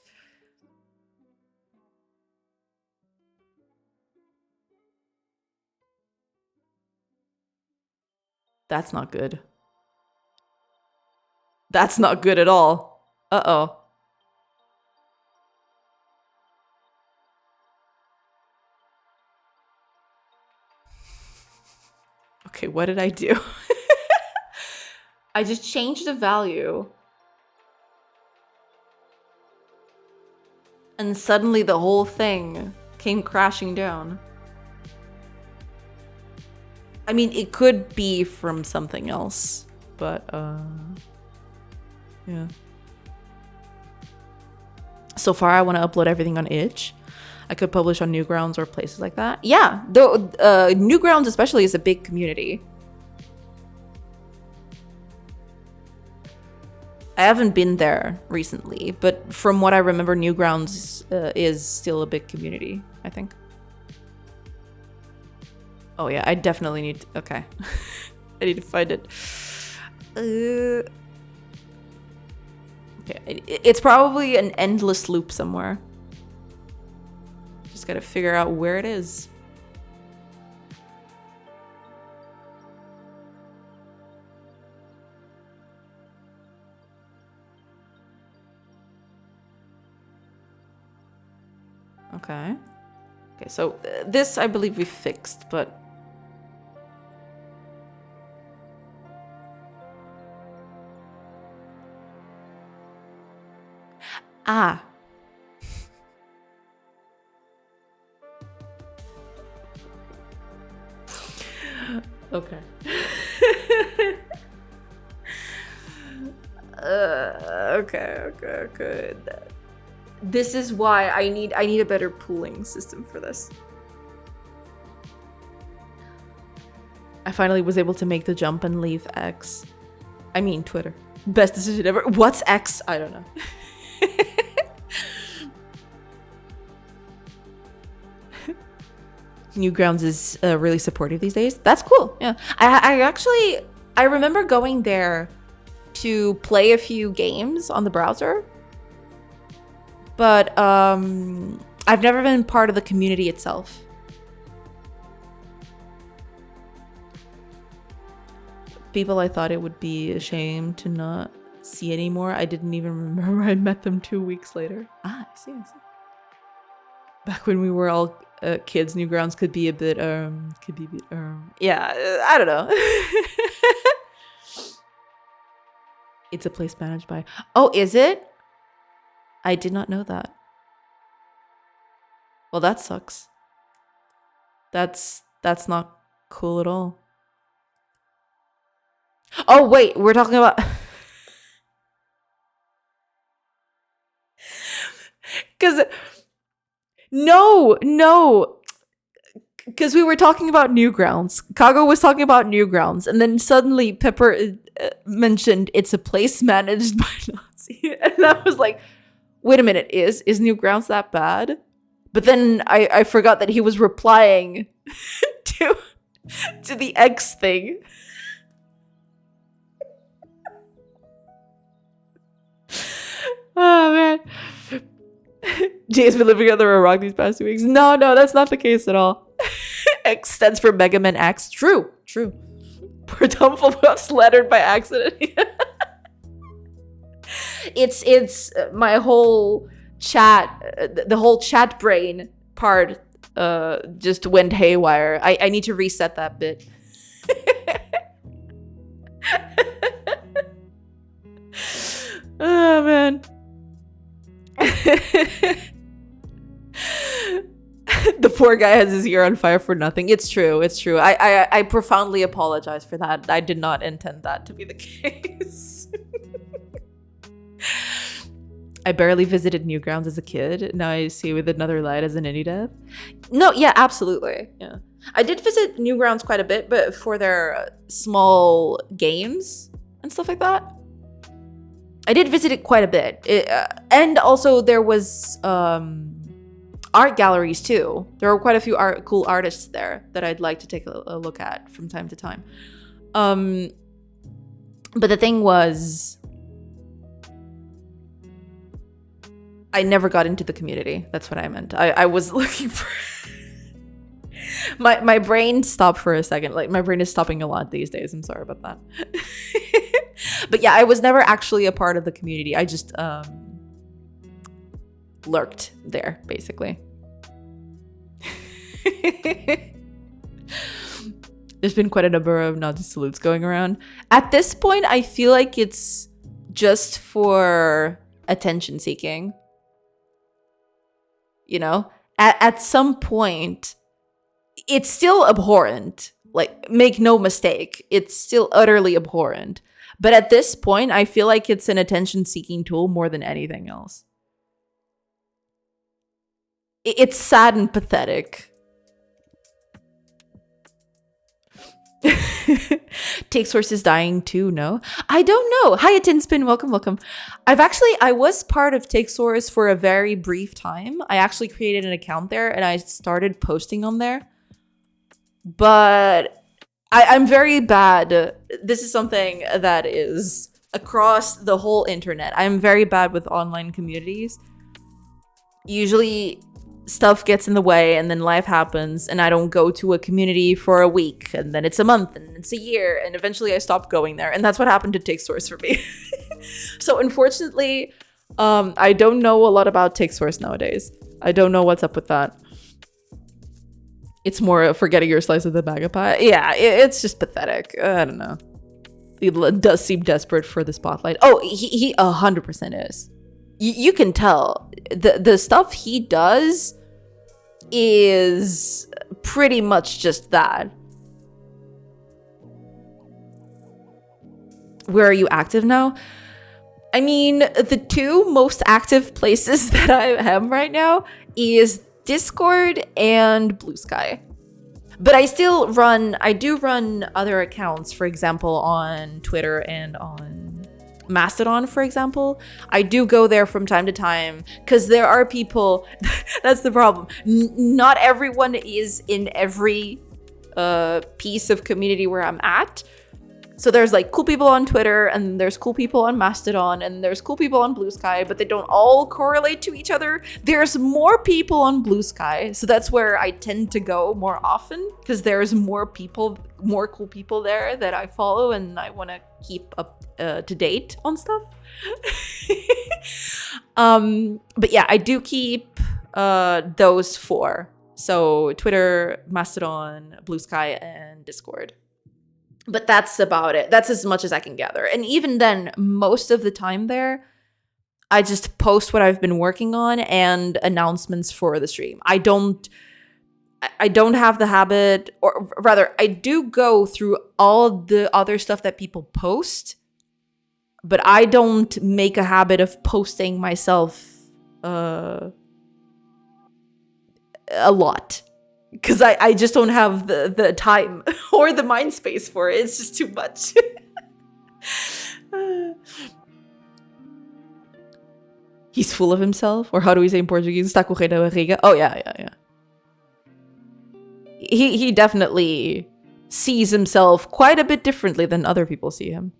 That's not good. That's not good at all. Uh-oh. Okay, what did I do? I just changed the value. And suddenly the whole thing came crashing down. I mean, it could be from something else, but yeah. So far, I want to upload everything on itch. I could publish on Newgrounds or places like that. Yeah, though Newgrounds especially is a big community. I haven't been there recently, but from what I remember, Newgrounds is still a big community, I think. Oh yeah, I definitely need to, okay. I need to find it. Okay, it's probably an endless loop somewhere. Just gotta figure out where it is. Okay. Okay, so this I believe we fixed, but... Ah. Okay. Okay. This is why I need a better pooling system for this. I finally was able to make the jump and leave X. I mean Twitter. Best decision ever. What's X? I don't know. Newgrounds is really supportive these days. That's cool. Yeah, I remember going there to play a few games on the browser, but I've never been part of the community itself. People I thought it would be a shame to not see anymore. I didn't even remember I met them 2 weeks later. Ah, I see. Back when we were all kids, Newgrounds could be a bit yeah, I don't know. It's a place managed by. Oh, is it? I did not know that. Well, that sucks. That's not cool at all. Oh, wait, we're talking about cuz no. Because we were talking about Newgrounds. Kago was talking about Newgrounds, and then suddenly Pepper mentioned it's a place managed by Nazi, and I was like, "Wait a minute, is Newgrounds that bad?" But then I forgot that he was replying to the X thing. Oh man. Jay's been living under a rock these past 2 weeks. No, that's not the case at all. X stands for Mega Man X. True. Poor Dumbledore got slattered by accident. It's my whole chat, the whole chat brain part just went haywire. I need to reset that bit. Oh man. The poor guy has his ear on fire for nothing. It's true. I profoundly apologize for that. I did not intend that to be the case. I barely visited Newgrounds as a kid. Now I see with another light as an indie dev. No, yeah, absolutely. Yeah. I did visit Newgrounds quite a bit, but for their small games and stuff like that. I did visit it quite a bit. And also there was art galleries too. There were quite a few cool artists there that I'd like to take a look at from time to time. But the thing was, I never got into the community. That's what I meant. I was looking for... my brain stopped for a second. Like, my brain is stopping a lot these days. I'm sorry about that. But yeah, I was never actually a part of the community. I just lurked there, basically. There's been quite a number of Nazi salutes going around. At this point, I feel like it's just for attention seeking. You know? At some point, it's still abhorrent. Like, make no mistake. It's still utterly abhorrent. But at this point, I feel like it's an attention-seeking tool more than anything else. It's sad and pathetic. Take Source is dying too, no? I don't know. Hi, Tinspin. Welcome. I was part of Take Source for a very brief time. I actually created an account there and I started posting on there. But I'm very bad. This is something that is across the whole internet. I'm very bad with online communities. Usually stuff gets in the way and then life happens and I don't go to a community for a week and then it's a month and it's a year and eventually I stop going there. And that's what happened to Take Source for me. So unfortunately, I don't know a lot about Take Source nowadays. I don't know what's up with that. It's more for getting your slice of the bag of pie. Yeah, it's just pathetic. I don't know. He does seem desperate for the spotlight. Oh, he 100% is. You can tell. The stuff he does is pretty much just that. Where are you active now? I mean, the two most active places that I am right now is Discord and Blue Sky. But I do run other accounts, for example, on Twitter and on Mastodon, for example. I do go there from time to time because there are people, that's the problem. Not everyone is in every piece of community where I'm at. So there's like cool people on Twitter and there's cool people on Mastodon and there's cool people on Blue Sky, but they don't all correlate to each other. There's more people on Blue Sky, so that's where I tend to go more often because there's more cool people there that I follow and I want to keep up to date on stuff. But yeah, I do keep those four. So Twitter, Mastodon, Blue Sky, and Discord. But that's about it. That's as much as I can gather. And even then, most of the time there, I just post what I've been working on and announcements for the stream. I don't have the habit, or rather, I do go through all the other stuff that people post, but I don't make a habit of posting myself a lot. Because I just don't have the time or the mind space for it. It's just too much. He's full of himself? Or how do we say in Portuguese? Está correndo a barriga? Oh, yeah. He definitely sees himself quite a bit differently than other people see him.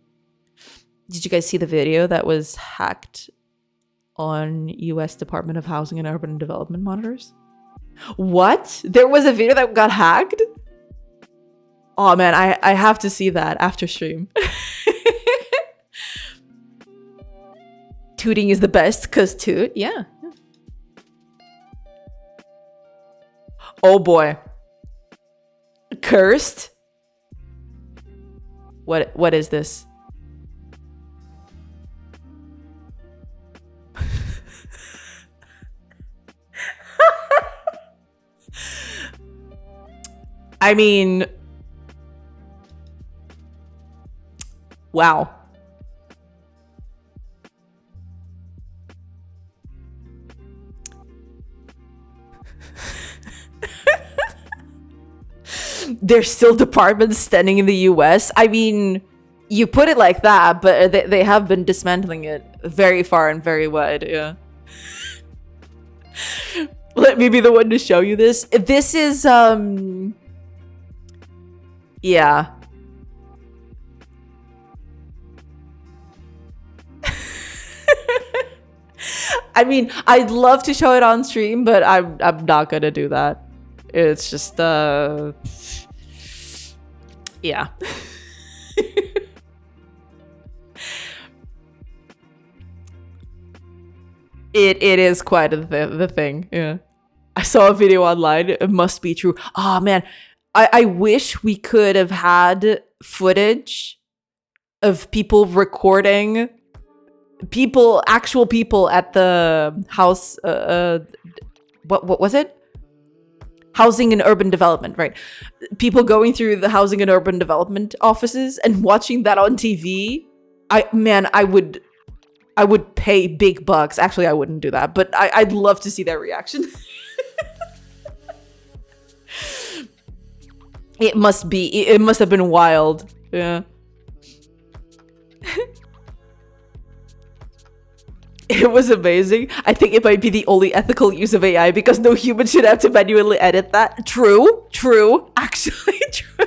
Did you guys see the video that was hacked on US Department of Housing and Urban Development monitors? What? There was a video that got hacked? Oh man, I have to see that after stream. Tooting is the best, cause toot, yeah. Oh boy. Cursed? What is this? I mean, wow. There's still departments standing in the US. I mean, you put it like that, but they have been dismantling it very far and very wide, yeah. Let me be the one to show you this. This is, yeah. I mean, I'd love to show it on stream, but I'm not gonna do that. It's just yeah. It is quite the thing. Yeah. I saw a video online. It must be true. Oh man, I wish we could have had footage of people recording actual people at the house. What was it? Housing and Urban Development, right? People going through the Housing and Urban Development offices and watching that on TV. I would pay big bucks. Actually, I wouldn't do that, but I'd love to see their reaction. It must have been wild. Yeah. It was amazing. I think it might be the only ethical use of AI because no human should have to manually edit that. True. Actually, true.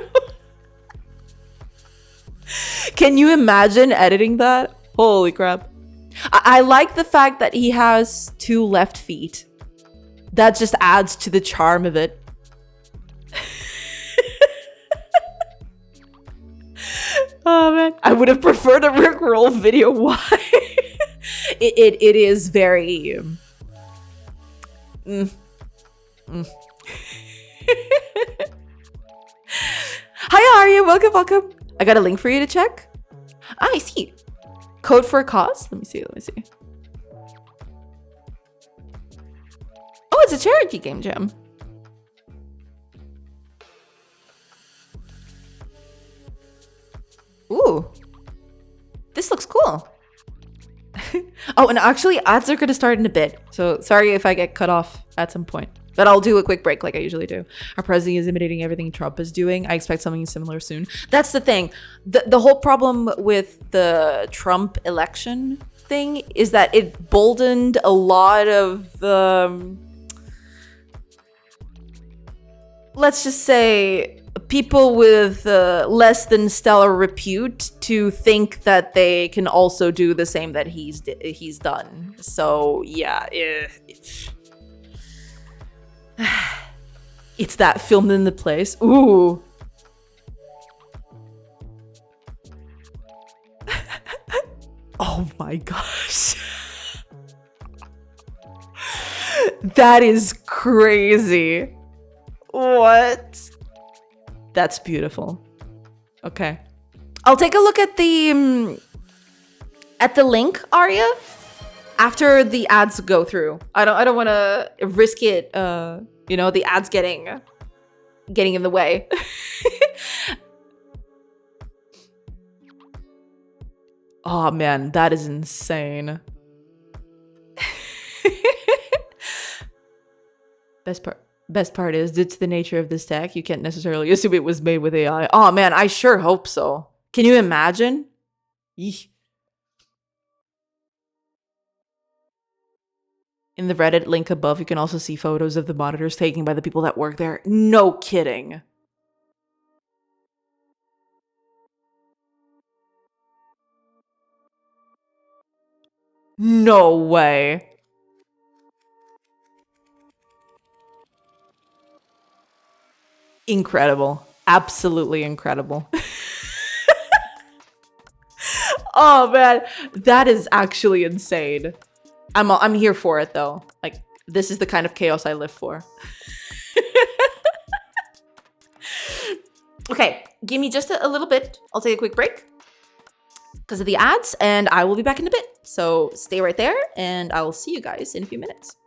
Can you imagine editing that? Holy crap. I like the fact that he has 2 left feet. That just adds to the charm of it. Oh man, I would have preferred a Rickroll video. Why? It is very Hi Arya, welcome. I got a link for you to check. Ah, I see. Code for a cause? Let me see. Oh, it's a charity game jam. Ooh. This looks cool. Oh, and actually ads are gonna start in a bit. So sorry if I get cut off at some point. But I'll do a quick break like I usually do. Our president is imitating everything Trump is doing. I expect something similar soon. That's the thing. The whole problem with the Trump election thing is that it boldened a lot of let's just say people with less than stellar repute to think that they can also do the same that he's done. So yeah, it's that filmed in the place. Ooh. Oh my gosh. That is crazy. What? That's beautiful. Okay. I'll take a look at the link, Arya, after the ads go through. I don't want to risk it, the ads getting in the way. Oh man, that is insane. Best part is, due to the nature of this tech, you can't necessarily assume it was made with AI. Oh man, I sure hope so. Can you imagine? Yeesh. In the Reddit link above, you can also see photos of the monitors taken by the people that work there. No kidding. No way. Incredible. Absolutely incredible. Oh man, that is actually insane. I'm here for it though. Like, this is the kind of chaos I live for. Okay, give me just a little bit. I'll take a quick break because of the ads, and I will be back in a bit. So stay right there, and I will see you guys in a few minutes.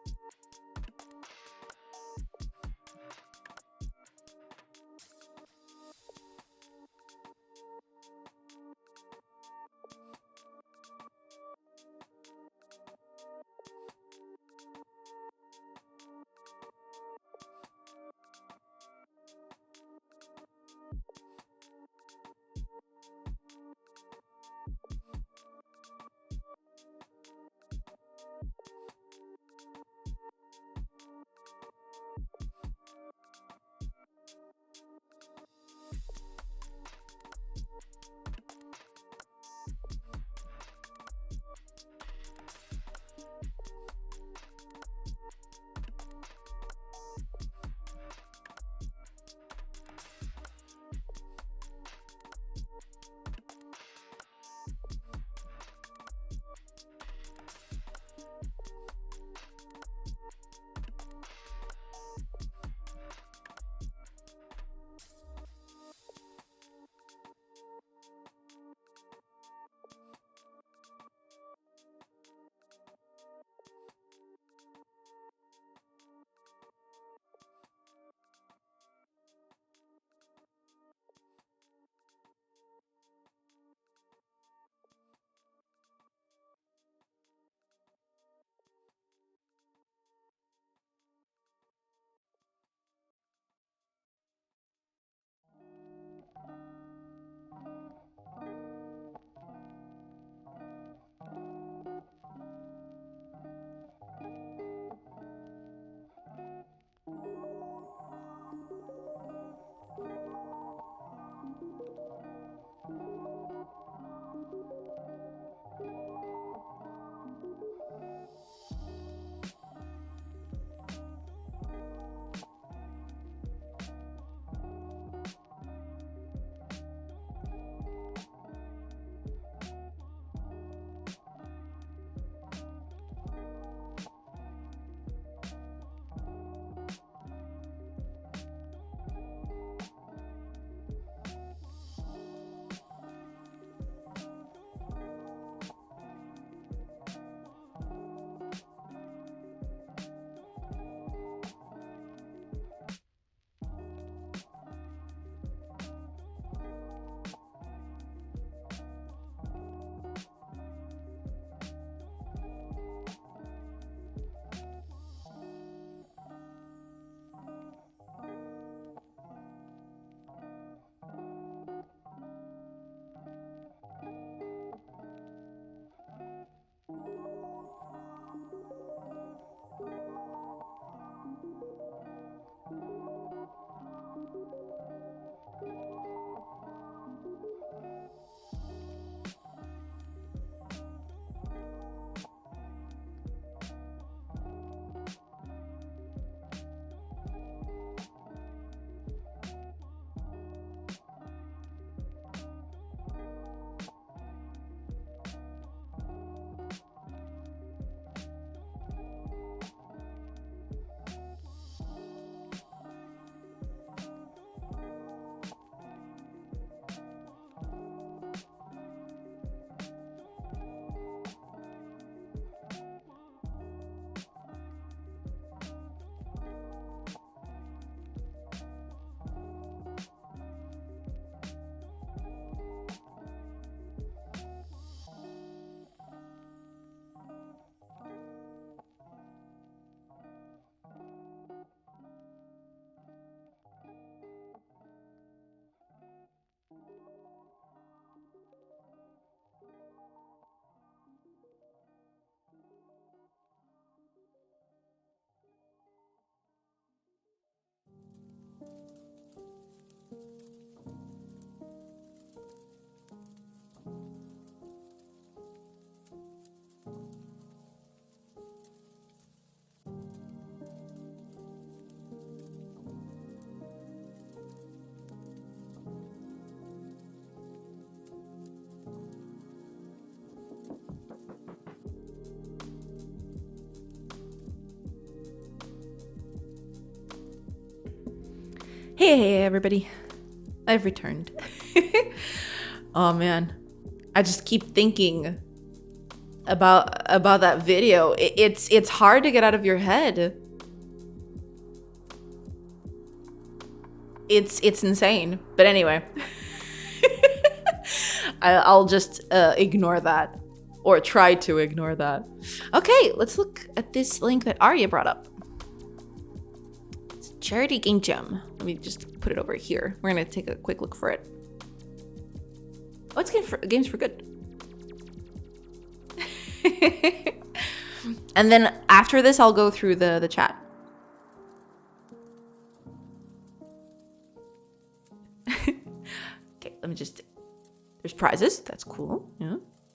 Hey, everybody. I've returned. Oh man, I just keep thinking about that video. It's hard to get out of your head. It's insane. But anyway, I'll just ignore that, or try to ignore that. Okay, let's look at this link that Arya brought up. It's a charity game jam. Let me just put it over here. We're gonna take a quick look for it. Oh, it's games for good. And then after this, I'll go through the chat. Okay, let me just... There's prizes. That's cool. Yeah.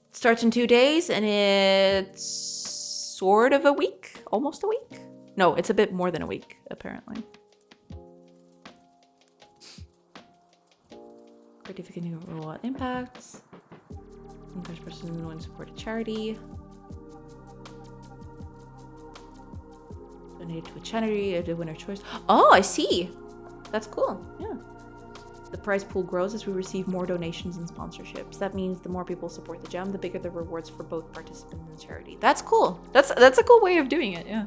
It starts in 2 days, and it's sort of a week. Almost a week? No, it's a bit more than a week, apparently. Certificate of reward impacts. Encourage person when support a charity. Donate to a charity of the winner choice. Oh, I see. That's cool. Yeah. The prize pool grows as we receive more donations and sponsorships. That means the more people support the gem, the bigger the rewards for both participants and charity. That's cool. That's a cool way of doing it. Yeah.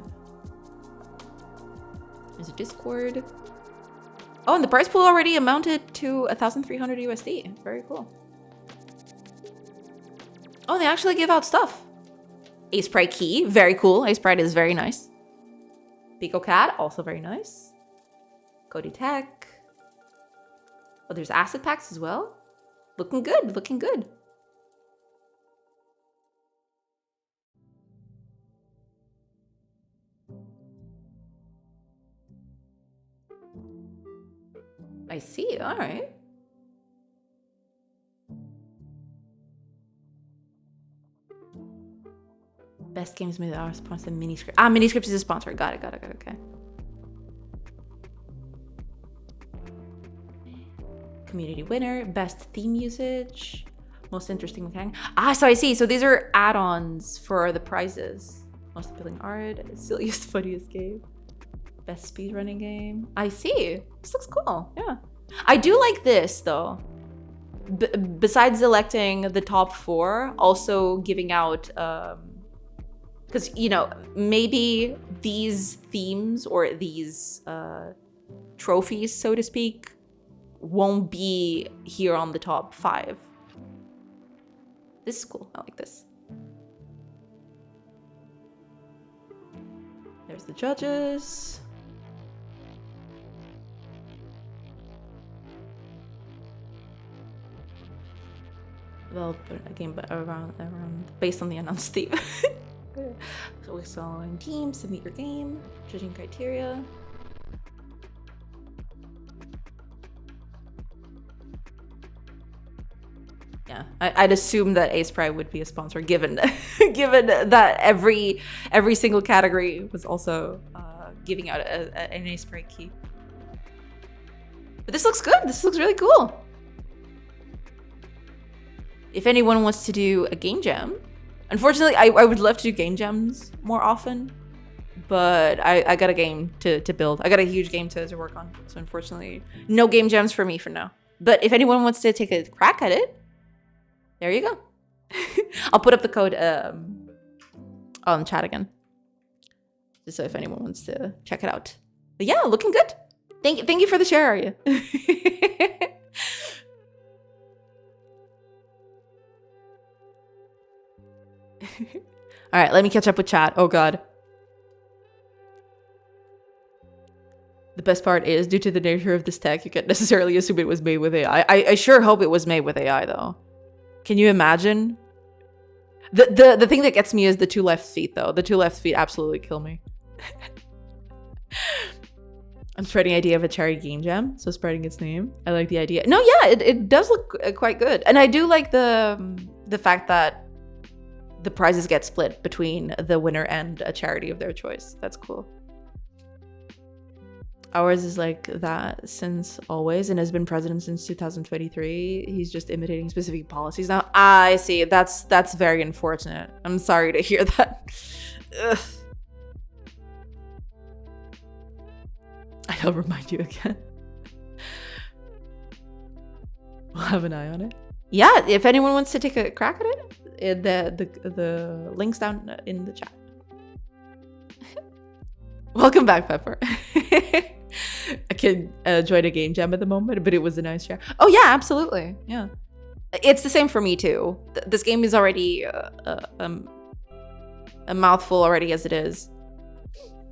There's a Discord. Oh, and the prize pool already amounted to 1,300 USD. Very cool. Oh, they actually give out stuff. Ace Pride key, very cool. Ace Pride is very nice. Pico Cat, also very nice. Cody Tech. Oh, there's asset packs as well. Looking good, looking good. I see, all right. Best games made our sponsor, Miniscript. Ah, Miniscript is a sponsor. Got it, okay. Community winner, best theme usage, most interesting mechanic. Ah, so I see. So these are add-ons for the prizes. Most appealing art, silliest, funniest game. Best speedrunning game. I see. This looks cool. Yeah. I do like this though. Besides electing the top 4, also giving out, because, you know, maybe these themes or these trophies, so to speak, won't be here on the top 5. This is cool. I like this. There's the judges. Well, again, but around based on the announced theme. So we're following teams, submit your game, judging criteria. Yeah, I'd assume that Ace Pride would be a sponsor, given given that every single category was also giving out an Ace Pride key. But this looks good. This looks really cool. If anyone wants to do a game jam, unfortunately, I would love to do game jams more often, but I got a game to build. I got a huge game to work on. So unfortunately, no game jams for me for now. But if anyone wants to take a crack at it, there you go. I'll put up the code on chat again, just so if anyone wants to check it out. But yeah, looking good. Thank you for the share, Arya. All right, let me catch up with chat. Oh god. The best part is, due to the nature of this tech, you can't necessarily assume it was made with AI. I sure hope it was made with AI though. Can you imagine? The thing that gets me is the 2 left feet though. The 2 left feet absolutely kill me. I'm spreading the idea of a charity game jam, so spreading its name. I like the idea. No, yeah, it does look quite good. And I do like the fact that the prizes get split between the winner and a charity of their choice. That's cool. Ours is like that since always and has been president since 2023. He's just imitating specific policies now. I see. That's very unfortunate. I'm sorry to hear that. Ugh. I'll remind you again. have an eye on it. Yeah, if anyone wants to take a crack at it, the link's down in the chat. Welcome back, Pepper. I can join a game jam at the moment, but it was a nice share. Oh yeah, absolutely. Yeah, it's the same for me too. This game is already a mouthful already as it is,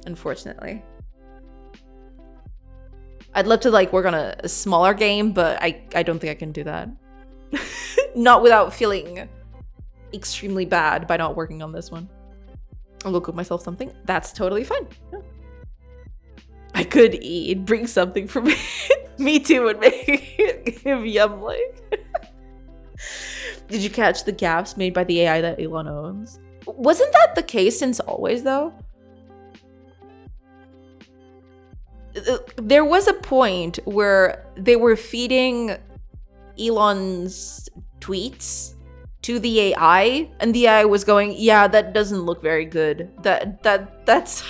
unfortunately. I'd love to like work on a smaller game, but I don't think I can do that. Not without feeling extremely bad by not working on this one. I'll go cook myself something. That's totally fine. Yeah. I could eat, bring something for me. Me too would make him yum like. Did you catch the gaps made by the AI that Elon owns? Wasn't that the case since always though? There was a point where they were feeding Elon's tweets to the AI, and the AI was going, "Yeah, that doesn't look very good. That's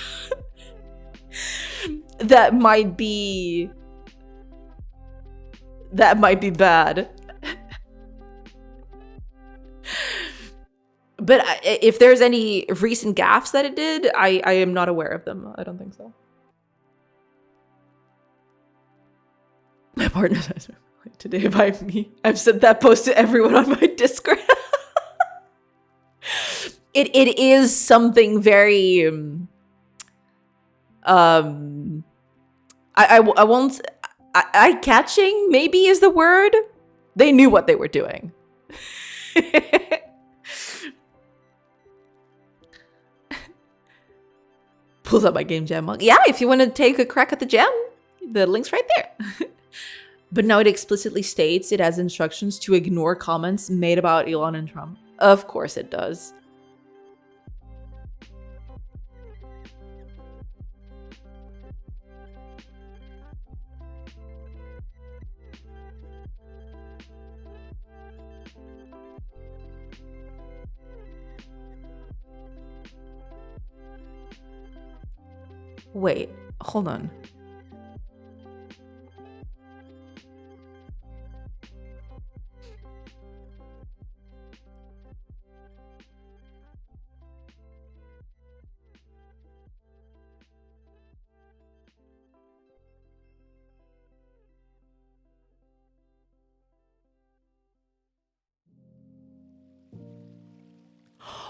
that might be bad." But if there's any recent gaffes that it did, I am not aware of them. I don't think so. My partner says today by me. I've sent that post to everyone on my Discord. It is something very I won't eye-catching maybe is the word. They knew what they were doing. Pulls up my game jam mug. Yeah, if you want to take a crack at the jam, the link's right there. But now it explicitly states it has instructions to ignore comments made about Elon and Trump. Of course it does. Wait, hold on.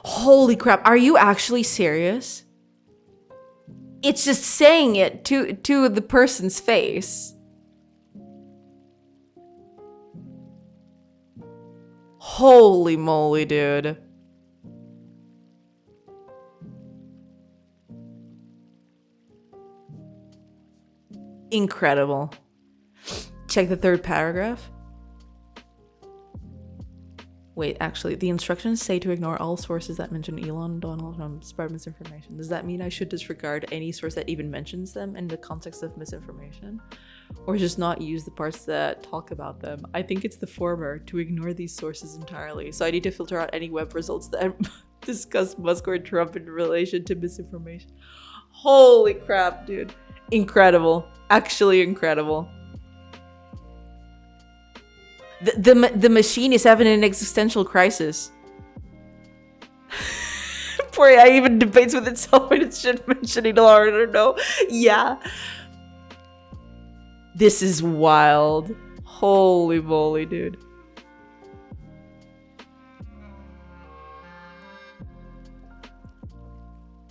Holy crap, are you actually serious? It's just saying it to the person's face. Holy moly, dude. Incredible. Check the third paragraph. Wait, actually, the instructions say to ignore all sources that mention Elon, Donald Trump, spread misinformation. Does that mean I should disregard any source that even mentions them in the context of misinformation? Or just not use the parts that talk about them? I think it's the former, to ignore these sources entirely. So I need to filter out any web results that discuss Musk or Trump in relation to misinformation. Holy crap, dude. Incredible. Actually incredible. The machine is having an existential crisis. Poor AI even debates with itself when it should mention it or no. Yeah. This is wild. Holy moly, dude.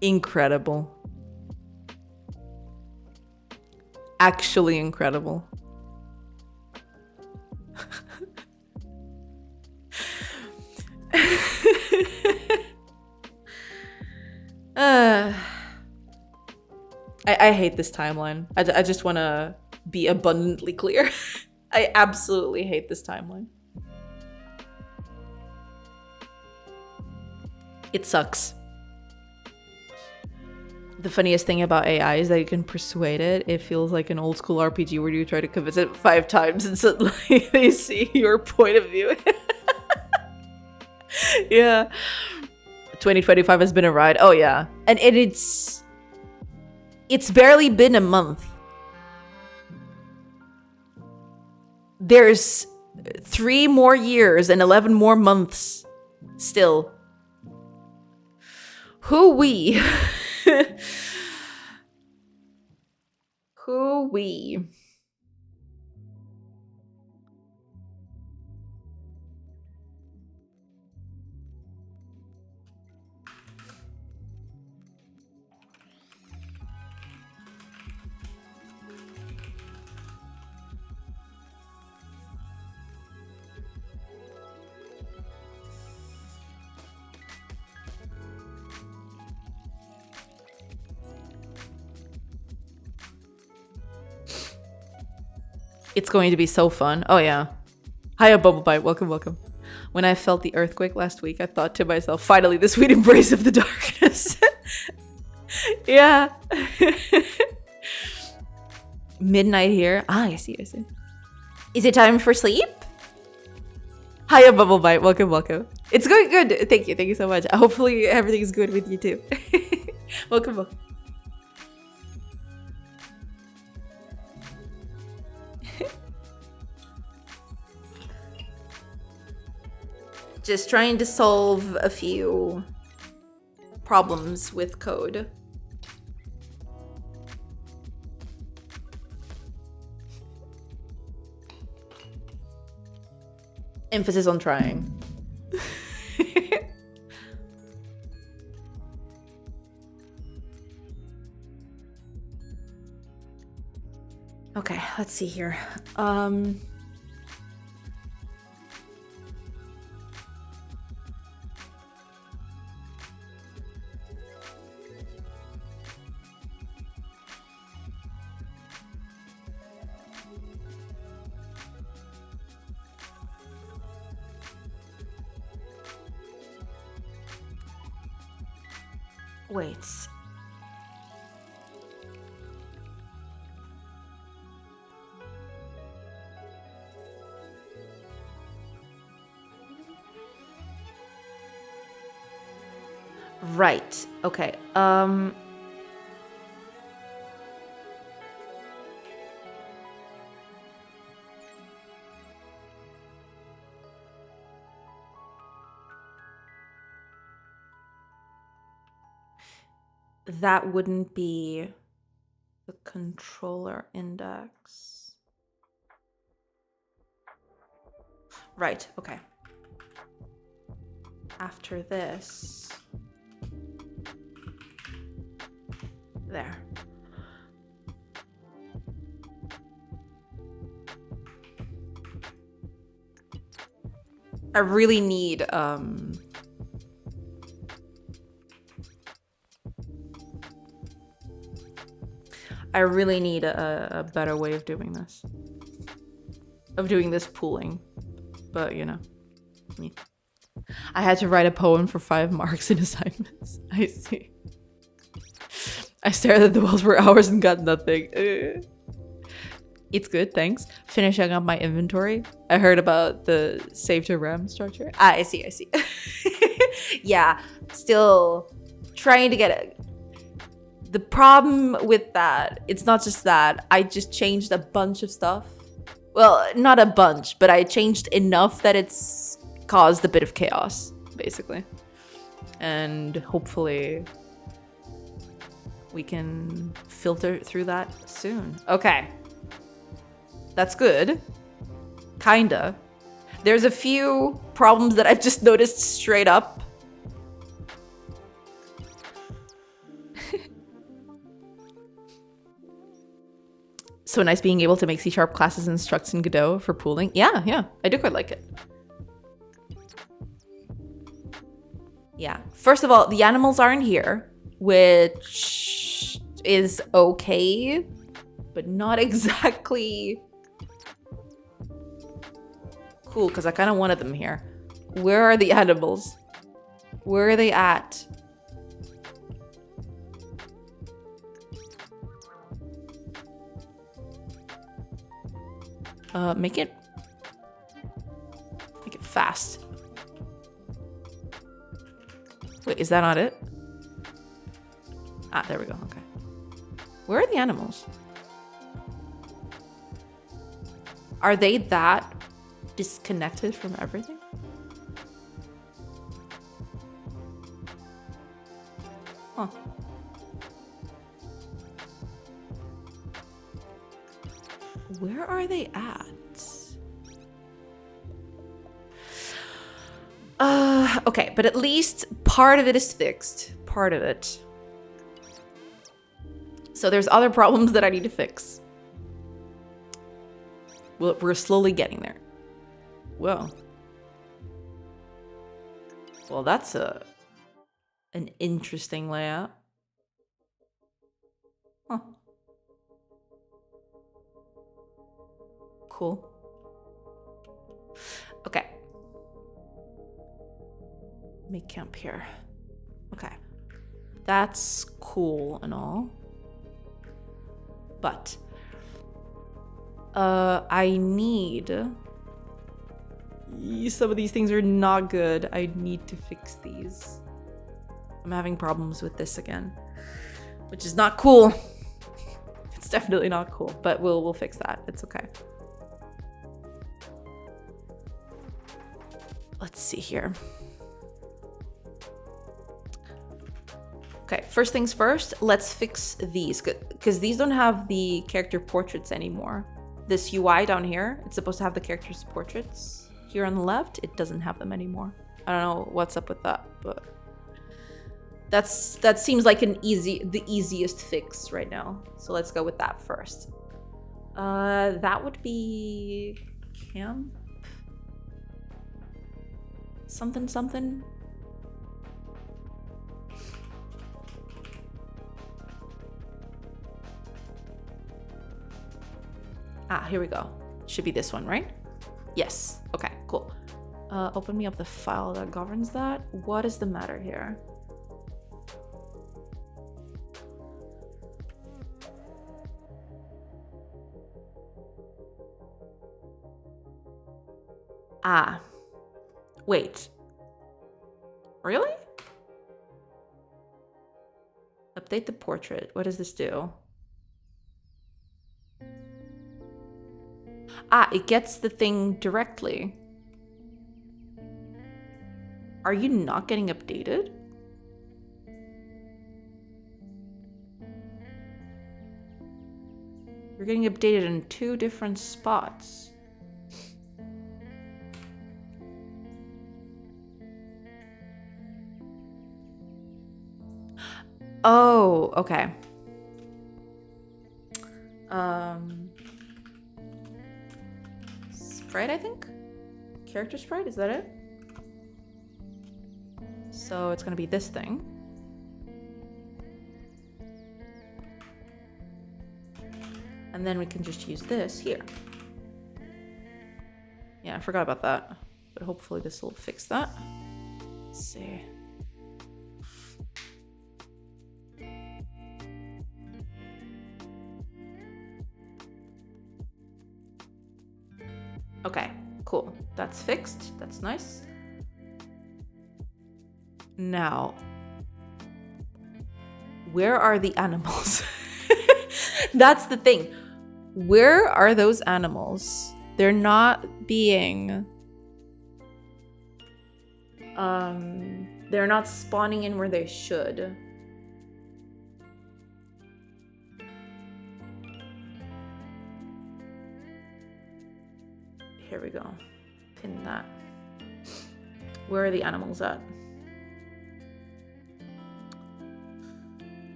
Incredible. Actually incredible. I hate this timeline. I just want to be abundantly clear. I absolutely hate this timeline. It sucks. The funniest thing about AI is that you can persuade it. It feels like an old school RPG where you try to convince it 5 times and suddenly they see your point of view. Yeah. 2025 has been a ride. Oh yeah. And it's barely been a month. There's 3 more years and 11 more months still. Who-wee. Who-wee. It's going to be so fun. Oh, yeah. Hiya, Bubblebite. Welcome, welcome. When I felt the earthquake last week, I thought to myself, finally, the sweet embrace of the darkness. Yeah. Midnight here. Ah, I see, I see. Is it time for sleep? Hiya, Bubblebite. Welcome, welcome. It's going good. Thank you so much. Hopefully, everything's good with you, too. Welcome, welcome. Just trying to solve a few problems with code. Emphasis on trying. Okay, let's see here. Wait. Right. Okay. That wouldn't be the controller index. Right, okay. After this. There. I really need a better way of doing this. Of doing this pooling. But, you know, me. I had to write a poem for 5 marks in assignments. I see. I stared at the walls for hours and got nothing. It's good, thanks. Finishing up my inventory. I heard about the save to RAM structure. Ah, I see. Yeah, still trying to get it. The problem with that, it's not just that. I just changed a bunch of stuff. Well, not a bunch, but I changed enough that it's caused a bit of chaos, basically. And hopefully we can filter through that soon. Okay. That's good. Kinda. There's a few problems that I've just noticed straight up. So nice being able to make C# classes and structs in Godot for pooling. Yeah, I do quite like it. Yeah. First of all, the animals aren't here, which is okay, but not exactly cool, because I kind of wanted them here. Where are the animals? Where are they at? Make it fast. Wait, is that not it? Ah, there we go. Okay. Where are the animals? Are they that disconnected from everything? Huh. Where are they at? Okay, but at least part of it is fixed. Part of it. So there's other problems that I need to fix. We're slowly getting there. Whoa. Well, that's an interesting layout. Huh. Cool. Okay. Make camp here. Okay. That's cool and all. But I need... Some of these things are not good. I need to fix these. I'm having problems with this again, which is not cool. It's definitely not cool, but we'll fix that. It's okay. Let's see here. Okay, first things first, let's fix these, because these don't have the character portraits anymore. This UI down here, it's supposed to have the characters' portraits. Here on the left, it doesn't have them anymore. I don't know what's up with that, but that seems like the easiest fix right now. So let's go with that first. That would be camp something. Ah, here we go. Should be this one, right? Yes. Okay, cool. Open me up the file that governs that. What is the matter here? Ah. Wait. Really? Update the portrait. What does this do? Ah, it gets the thing directly. Are you not getting updated? You're getting updated in 2 different spots. Oh, okay. Sprite, I think? Character sprite, is that it? So it's gonna be this thing. And then we can just use this here. Yeah, I forgot about that. But hopefully this will fix that. Let's see. Okay, cool. That's fixed. That's nice. Now, where are the animals? That's the thing. Where are those animals? They're not being... they're not spawning in where they should. Here we go. Pin that. Where are the animals at?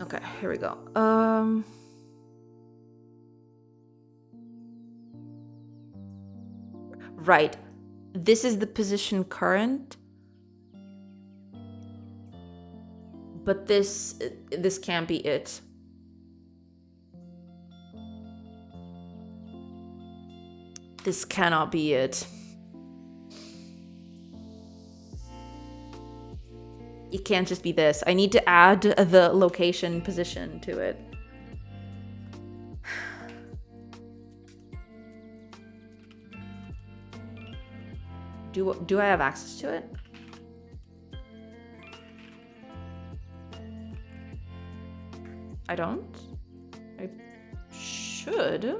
Okay, here we go. Right. This is the position current. But this can't be it. This cannot be it. It can't just be this. I need to add the location position to it. Do I have access to it? I don't? I should.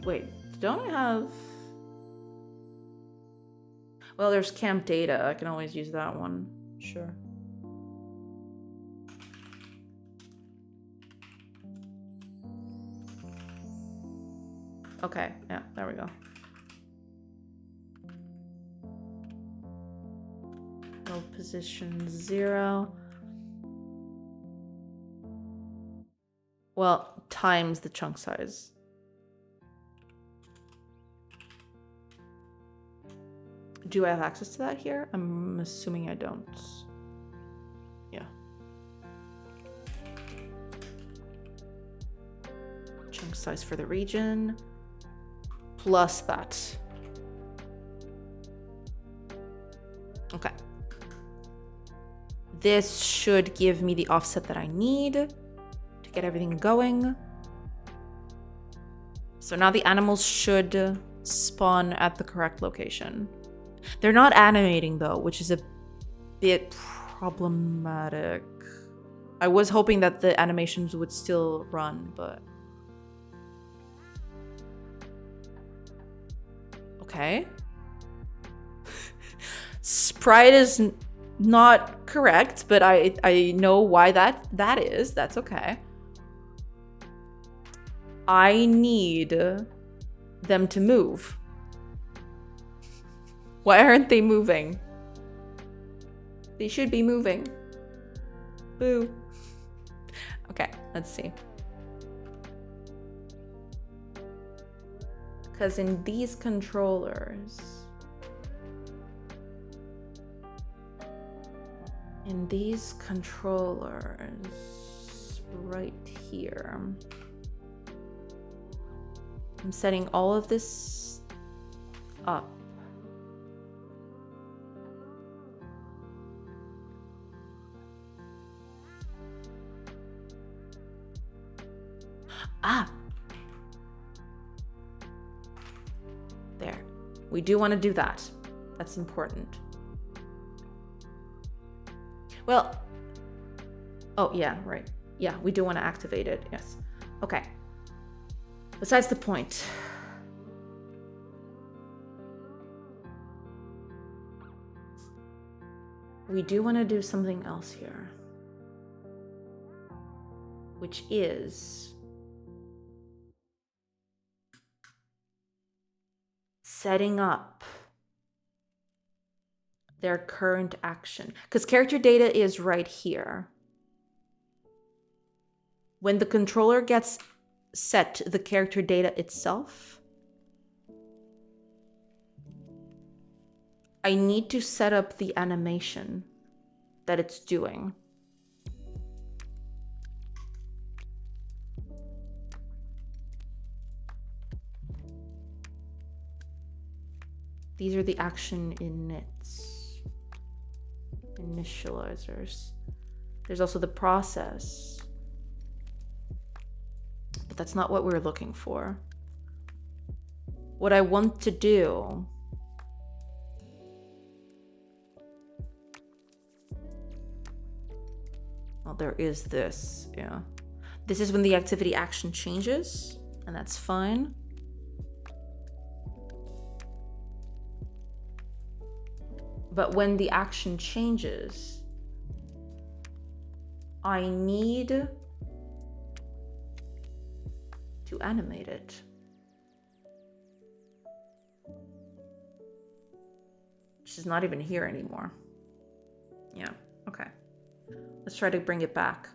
Wait, Don't I have... Well, there's camp data. I can always use that one. Sure. Okay, yeah, there we go. Build position 0. Well, times the chunk size. Do I have access to that here? I'm assuming I don't. Yeah. Chunk size for the region. Plus that. Okay. This should give me the offset that I need to get everything going. So now the animals should spawn at the correct location. They're not animating though, which is a bit problematic. I was hoping that the animations would still run, but... Okay. Sprite is not correct, but I know why that is. That's okay. I need them to move. Why aren't they moving? They should be moving. Boo. Okay, let's see. Because in these controllers, right here, I'm setting all of this up. Ah, there. We do want to do that. That's important. Well, oh yeah, right. Yeah, we do want to activate it. Yes. Okay. Besides the point. We do want to do something else here, which is setting up their current action, because character data is right here. When the controller gets set to the character data itself, I need to set up the animation that it's doing. These are the action inits, initializers. There's also the process, but that's not what we're looking for. What I want to do well, there is this, yeah. This is when the activity action changes, and that's fine. But when the action changes, I need to animate it. She's not even here anymore. Yeah, okay. Let's try to bring it back.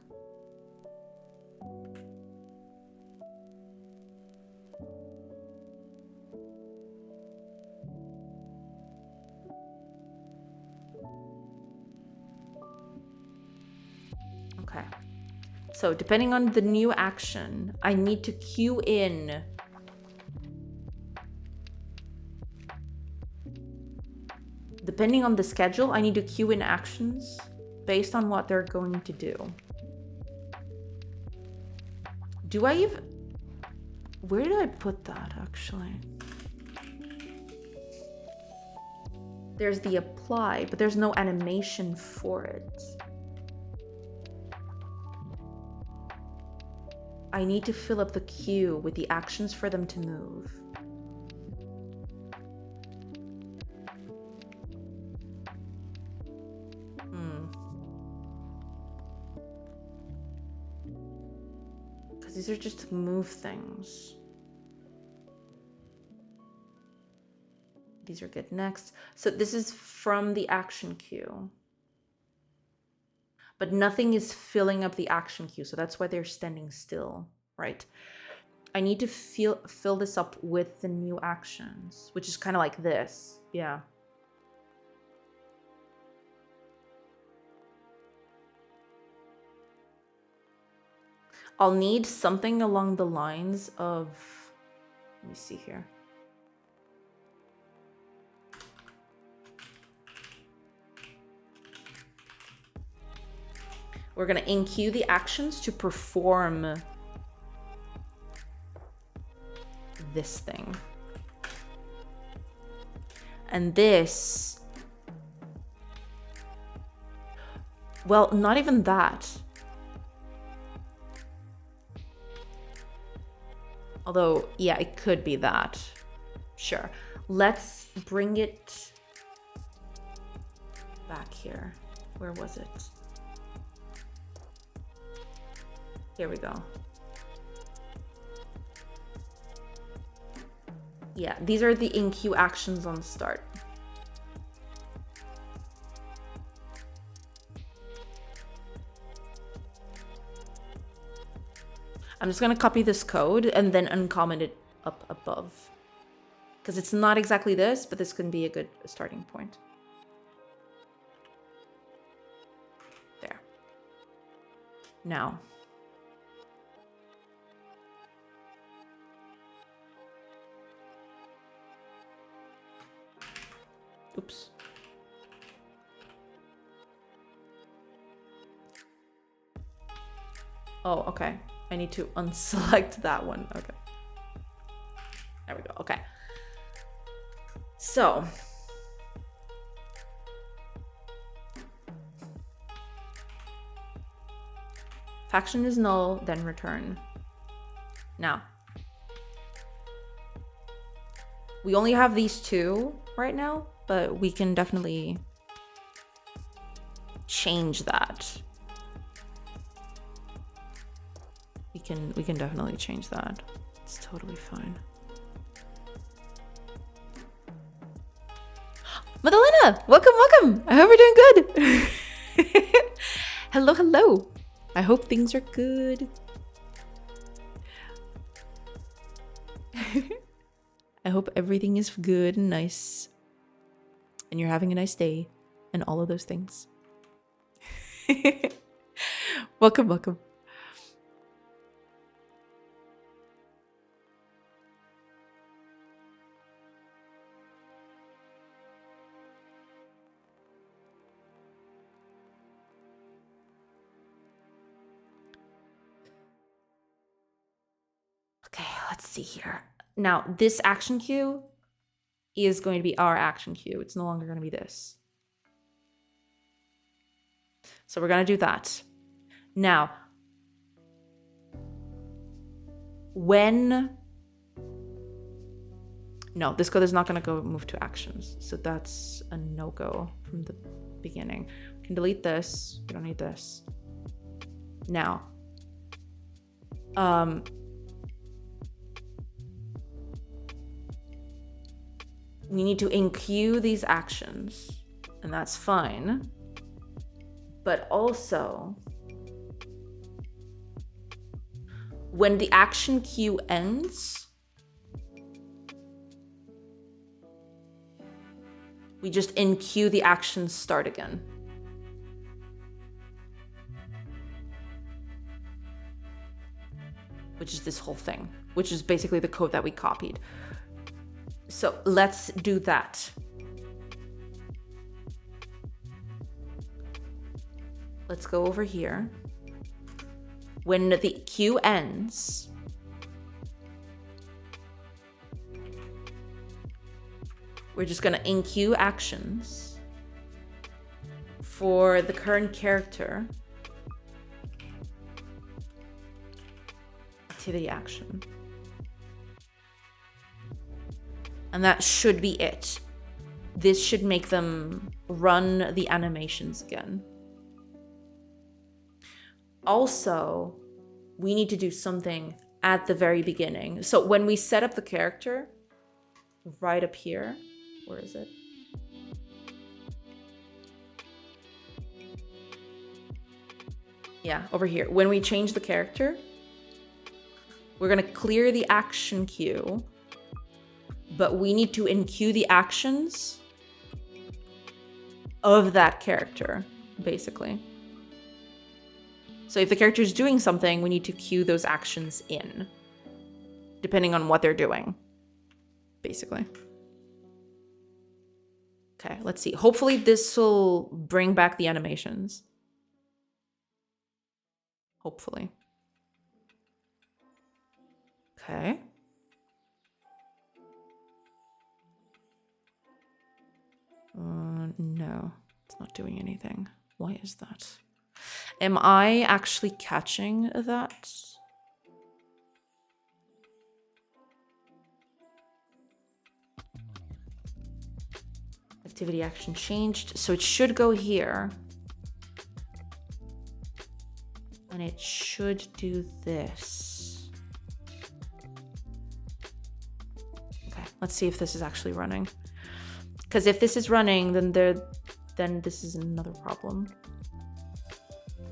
Okay. So depending on the new action, I need to queue in depending on the schedule, I need to queue in actions based on what they're going to do. Do I even... Where did I put that, actually? There's the apply, but there's no animation for it. I need to fill up the queue with the actions for them to move. these are just to move things. These are good. Next. So this is from the action queue. But nothing is filling up the action queue, so that's why they're standing still, right? I need to fill this up with the new actions, which is kind of like this. Yeah. I'll need something along the lines of, let me see here. We're going to in-queue the actions to perform this thing. And this, well, not even that. Although, yeah, it could be that. Sure. Let's bring it back here. Where was it? Here we go. Yeah, these are the in-queue actions on the start. I'm just gonna copy this code and then uncomment it up above. Because it's not exactly this, but this can be a good starting point. There. Now. Oops. Oh, okay. I need to unselect that one. Okay. There we go. Okay. So. Faction is null, then return. Now. We only have these two right now, but we can definitely change that. We can definitely change that. It's totally fine. Madalena, welcome, welcome. I hope you're doing good. Hello, hello. I hope things are good. I hope everything is good and nice. And you're having a nice day. And all of those things. Welcome, welcome. Okay, let's see here. Now, this action queue is going to be our action queue. It's no longer going to be this. So we're going to do that. Now, when... No, this code is not going to go move to actions. So that's a no-go from the beginning. We can delete this. We don't need this. Now, we need to in-queue these actions, and that's fine. But also, when the action queue ends, we just in-queue the actions start again. Which is this whole thing, which is basically the code that we copied. So let's do that. Let's go over here. When the queue ends, we're just gonna in-queue actions for the current character. Activity action. And that should be it. This should make them run the animations again. Also, we need to do something at the very beginning. So when we set up the character, right up here, where is it? Yeah, over here. When we change the character, we're gonna clear the action queue, but we need to enqueue the actions of that character, basically. So if the character is doing something, we need to queue those actions in, depending on what they're doing, basically. Okay, let's see. Hopefully this will bring back the animations. Hopefully. Okay. No, it's not doing anything. Why is that? Am I actually catching that? Activity action changed, so it should go here. And it should do this. Okay, let's see if this is actually running. Because if this is running, then this is another problem.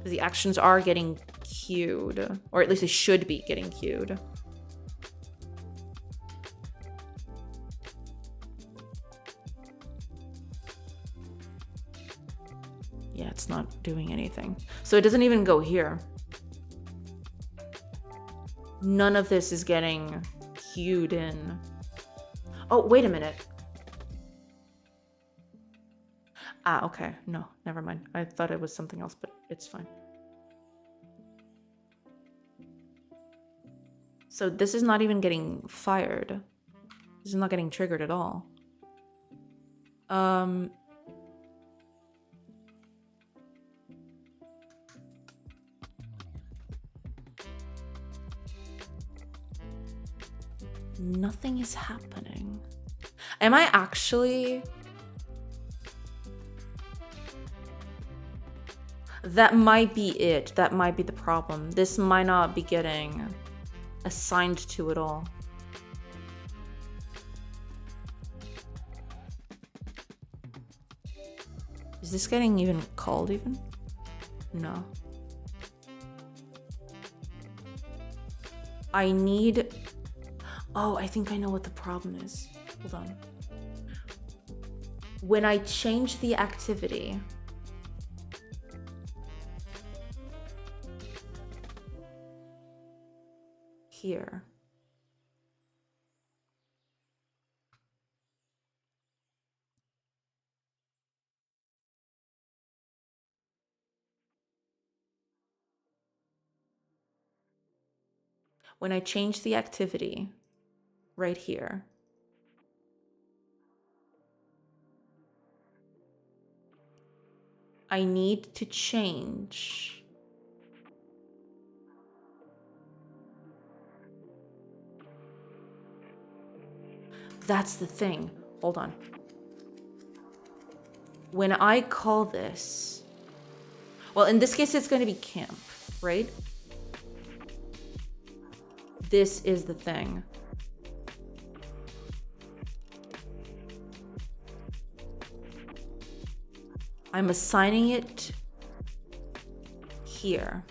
The actions are getting queued, or at least they should be getting queued. Yeah, it's not doing anything. So it doesn't even go here. None of this is getting queued in. Oh, wait a minute. Ah, okay. No, never mind. I thought it was something else, but it's fine. So this is not even getting fired. This is not getting triggered at all. Nothing is happening. Am I actually... That might be it. That might be the problem. This might not be getting assigned to it all. Is this getting even called even? No. I need... Oh, I think I know what the problem is. Hold on. When I change the activity... here. When I change the activity right here, I need to change that's the thing. Hold on. When I call this, well, in this case, it's going to be camp, right? This is the thing. I'm assigning it here.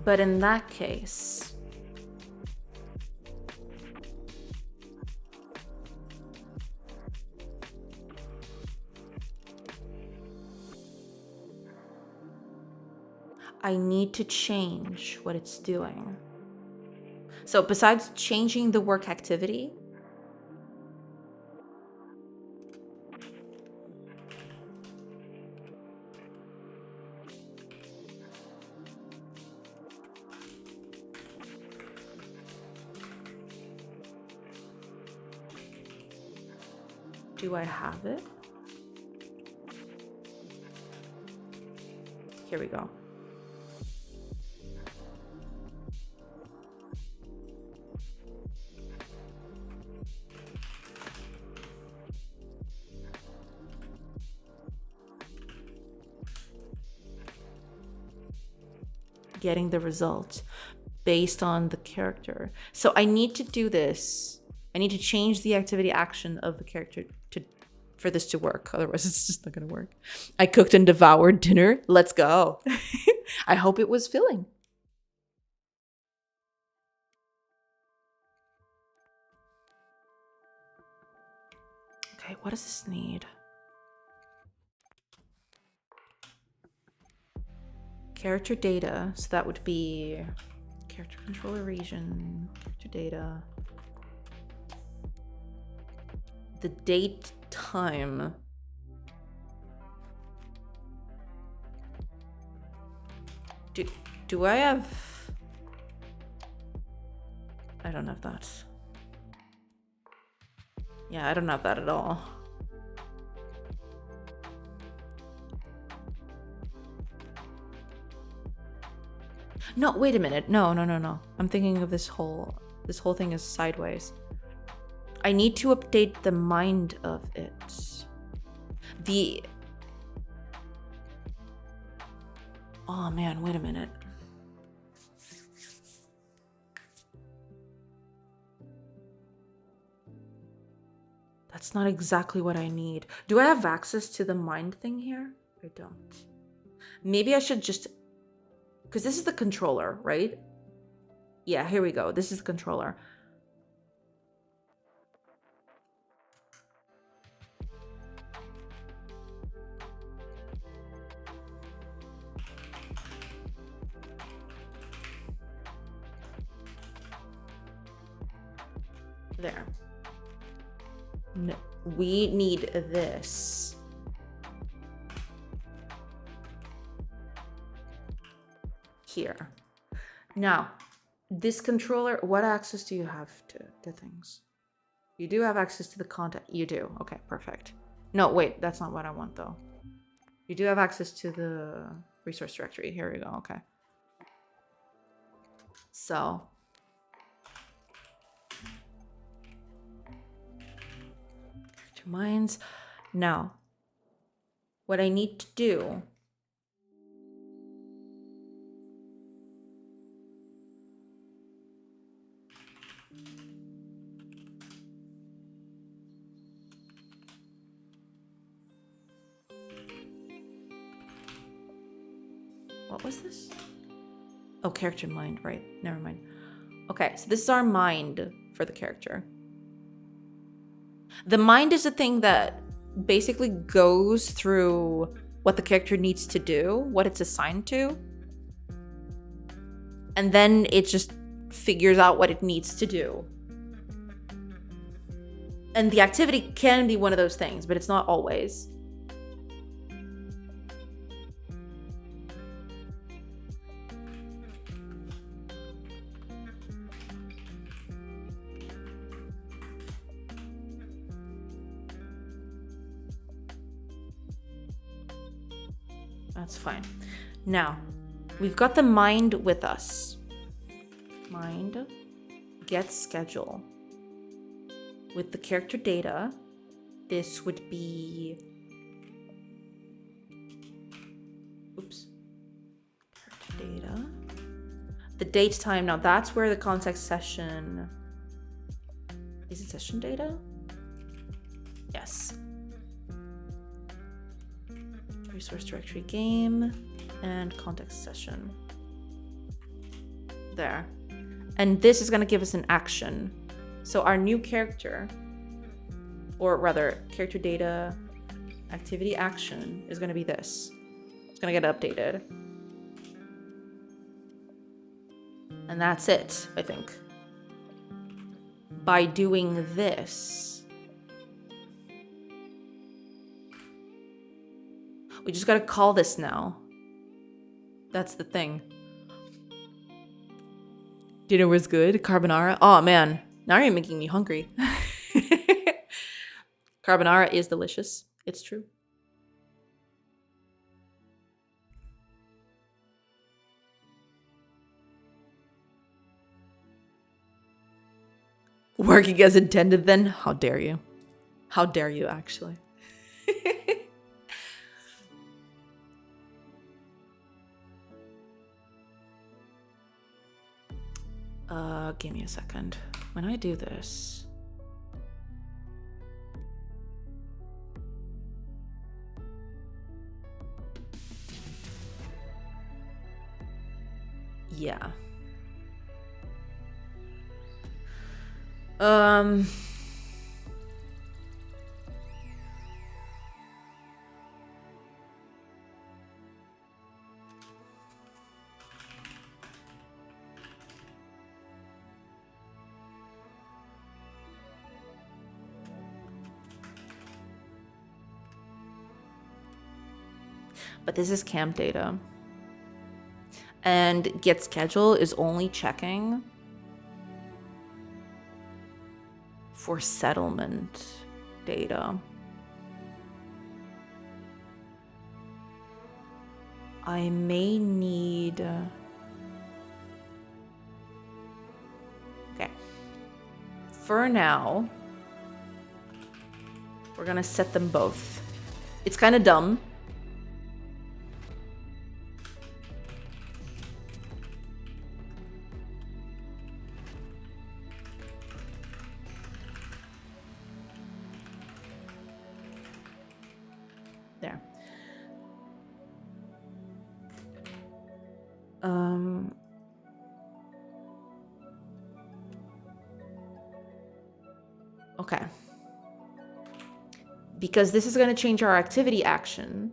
But in that case, I need to change what it's doing. So besides changing the work activity, do I have it? Here we go. getting the result based on the character. So I need to do this. I need to change the activity action of the character for this to work. Otherwise, it's just not going to work. I cooked and devoured dinner. Let's go. I hope it was filling. Okay, what does this need? Character data. So that would be character controller region, character data. The date, time. Do I have... I don't have that. Yeah, I don't have that at all. No, wait a minute. No. I'm thinking of this whole thing is sideways. I need to update the mind of it. Oh man, wait a minute. That's not exactly what I need. Do I have access to the mind thing here? I don't. Maybe I should just... Because this is the controller, right? Yeah, here we go. This is the controller. There. No, we need this. Here. Now, this controller, what access do you have to things? You do have access to the content. You do. Okay, perfect. No, wait, that's not what I want though. You do have access to the resource directory. Here we go. Okay. So. Character minds. Now, what I need to do. What was this? Oh, character mind, right. Never mind. Okay, so this is our mind for the character. The mind is a thing that basically goes through what the character needs to do, what it's assigned to. And then it just figures out what it needs to do. And the activity can be one of those things, but it's not always. That's fine. Now, we've got the mind with us. Mind, get schedule. With the character data, this would be... Oops. Character data. The date time, now that's where the context session... Is it session data? Yes. Resource directory game and context session. There. And this is going to give us an action. So our new character, or rather character data activity action, is going to be this. It's going to get updated. And that's it, I think. By doing this, we just gotta call this now. That's the thing. Dinner was good. Carbonara. Oh man, now you're making me hungry. Carbonara is delicious. It's true. Working as intended then? How dare you? How dare you, actually? Give me a second. When I do this... Yeah. But this is camp data. And get schedule is only checking for settlement data. I may need... Okay. For now, we're gonna set them both. It's kind of dumb. There. Okay. Because this is going to change our activity action.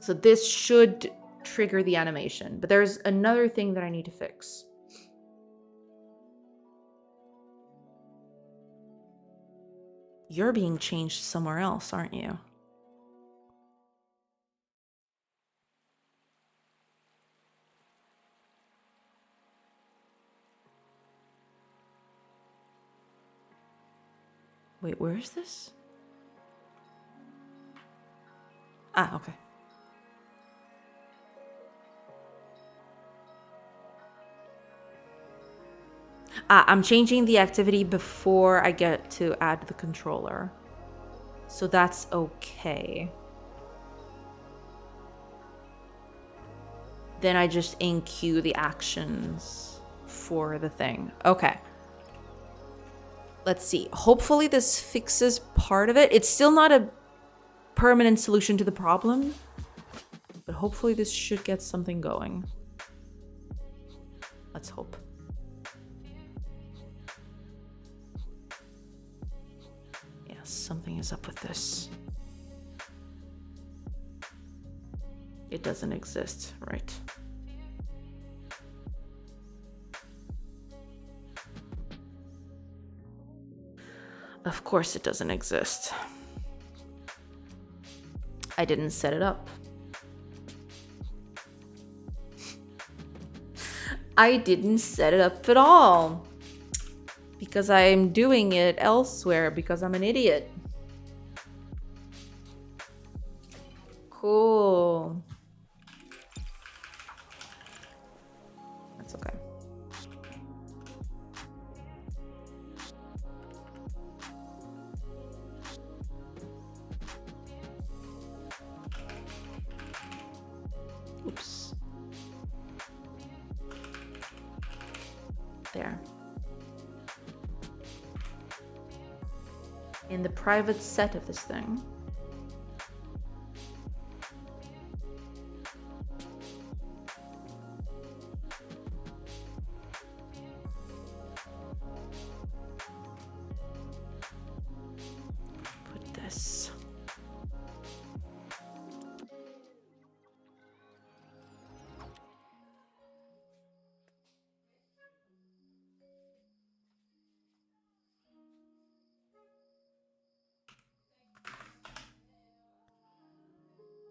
So this should trigger the animation. But there's another thing that I need to fix. You're being changed somewhere else, aren't you? Wait, where is this? Ah, okay. I'm changing the activity before I get to add the controller. So that's okay. Then I just in-queue the actions for the thing. Okay. Let's see. Hopefully this fixes part of it. It's still not a permanent solution to the problem, but hopefully this should get something going. Let's hope. Yeah, something is up with this. It doesn't exist, right? Of course it doesn't exist. I didn't set it up. I didn't set it up at all. Because I'm doing it elsewhere because I'm an idiot. Cool. That's okay. Oops. There. In the private set of this thing. Put this.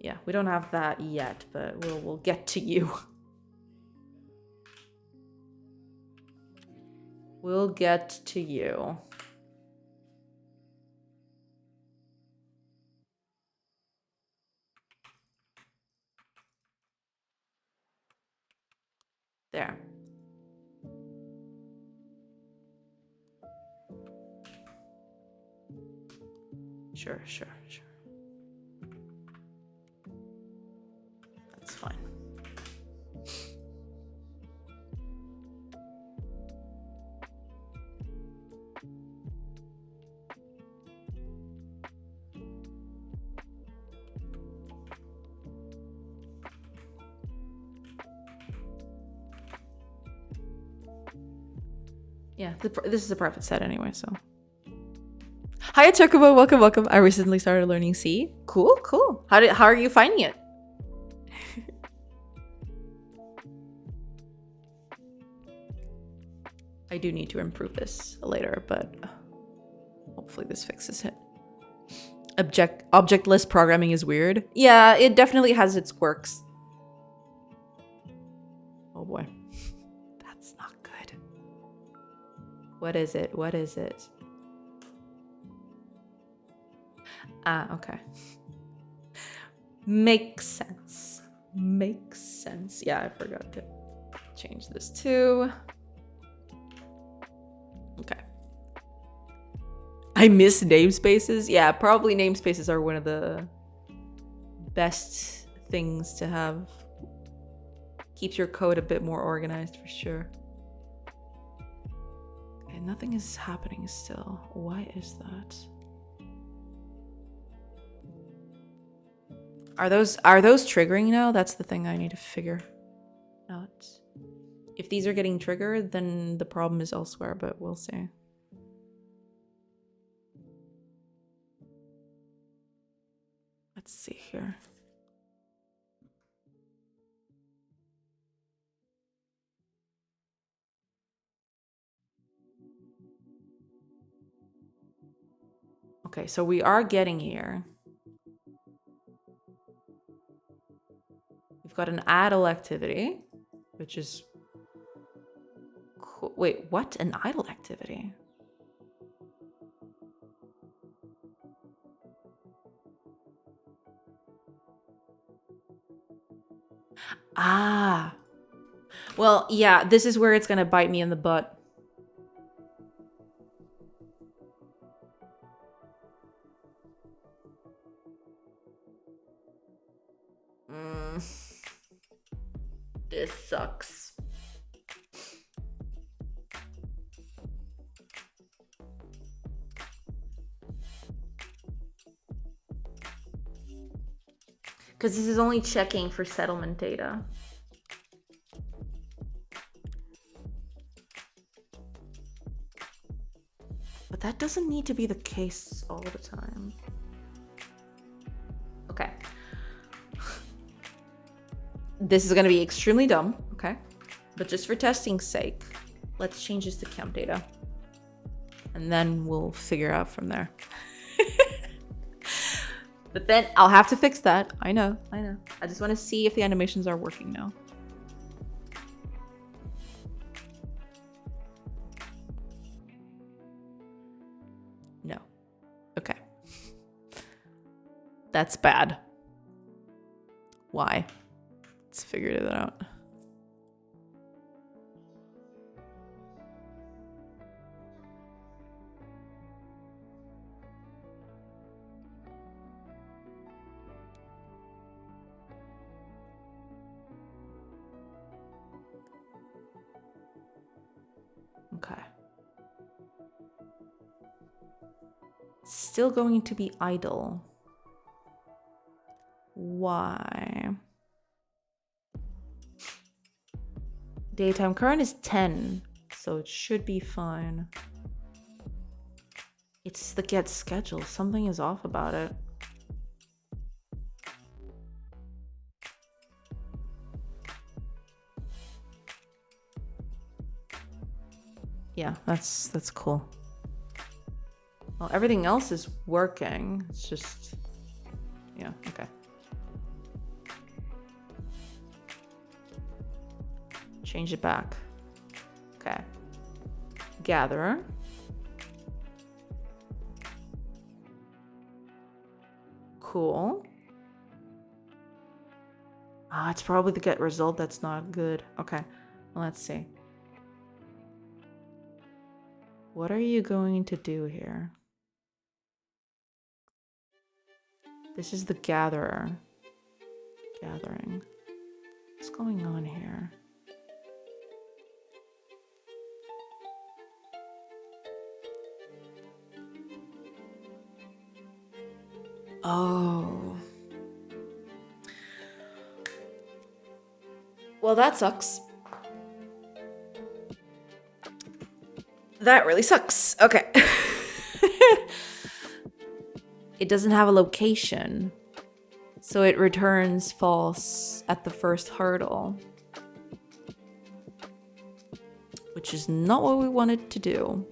Yeah, we don't have that yet, but we'll get to you. We'll get to you. There. Sure. That's fine. Yeah, this is a private set anyway, so. Hi, Chocobo. Welcome, welcome. I recently started learning C. Cool, cool. How are you finding it? I do need to improve this later, but hopefully this fixes it. Objectless programming is weird. Yeah, it definitely has its quirks. Oh boy. That's not good. What is it? What is it? Ah, okay. Makes sense. Makes sense. Yeah, I forgot to change this too. Okay. I miss namespaces. Yeah, probably namespaces are one of the best things to have. Keeps your code a bit more organized for sure. Okay, nothing is happening still. Why is that? Are those triggering now? That's the thing I need to figure out. If these are getting triggered, then the problem is elsewhere, but we'll see. Let's see here. Okay, so we are getting here. We've got an idle activity, which is cool. Wait, what? An idle activity? Ah. Well, yeah, this is where it's gonna bite me in the butt. This sucks. Because this is only checking for settlement data. But that doesn't need to be the case all the time. Okay. This is going to be extremely dumb, okay? But just for testing's sake, let's change this to count data. And then we'll figure out from there. But then I'll have to fix that. I know. I just want to see if the animations are working now. No. Okay. That's bad. Why? Let's figure it out. Okay. Still going to be idle. Why? Daytime current is 10, so it should be fine. It's the get schedule. Something is off about it. Yeah, that's cool. Well, everything else is working. It's just, yeah, okay. Change it back. Okay. Gatherer. Cool. Ah, it's probably the get result that's not good. Okay, well, let's see. What are you going to do here? This is the gatherer. Gathering. What's going on here? Oh. Well, that sucks. That really sucks. Okay. It doesn't have a location, so it returns false at the first hurdle, which is not what we wanted to do.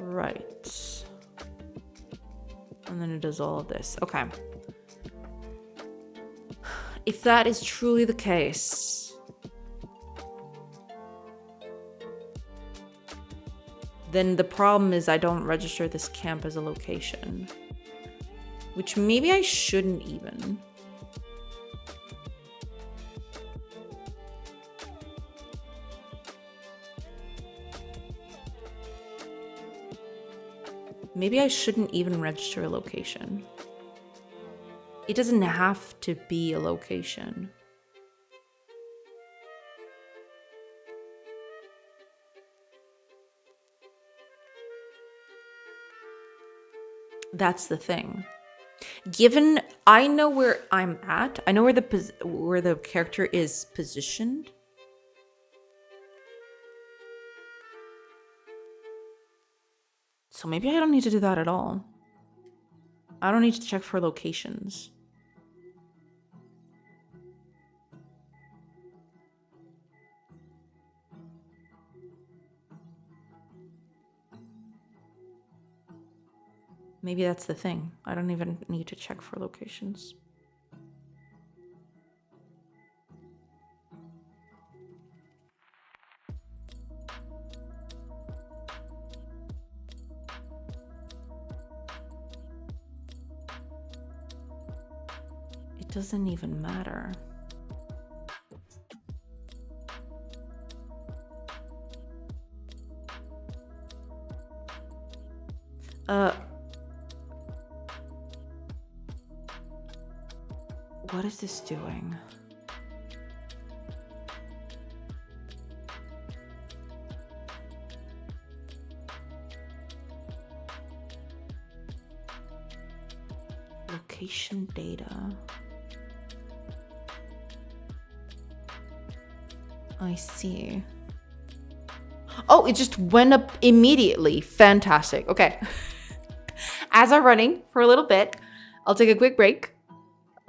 Right. And then it does all of this. Okay. If that is truly the case, then the problem is I don't register this camp as a location, which maybe I shouldn't even. Maybe I shouldn't even register a location. It doesn't have to be a location. That's the thing. Given I know where I'm at, I know where the character is positioned. So maybe I don't need to do that at all. I don't need to check for locations. Maybe that's the thing. I don't even need to check for locations. It doesn't even matter. What is this doing? Location data. I see. Oh, it just went up immediately. Fantastic. Okay. As I'm running for a little bit, I'll take a quick break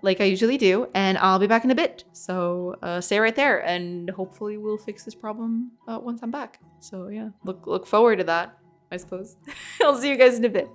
like I usually do, and I'll be back in a bit. So stay right there, and hopefully we'll fix this problem once I'm back. So yeah, look forward to that, I suppose. I'll see you guys in a bit.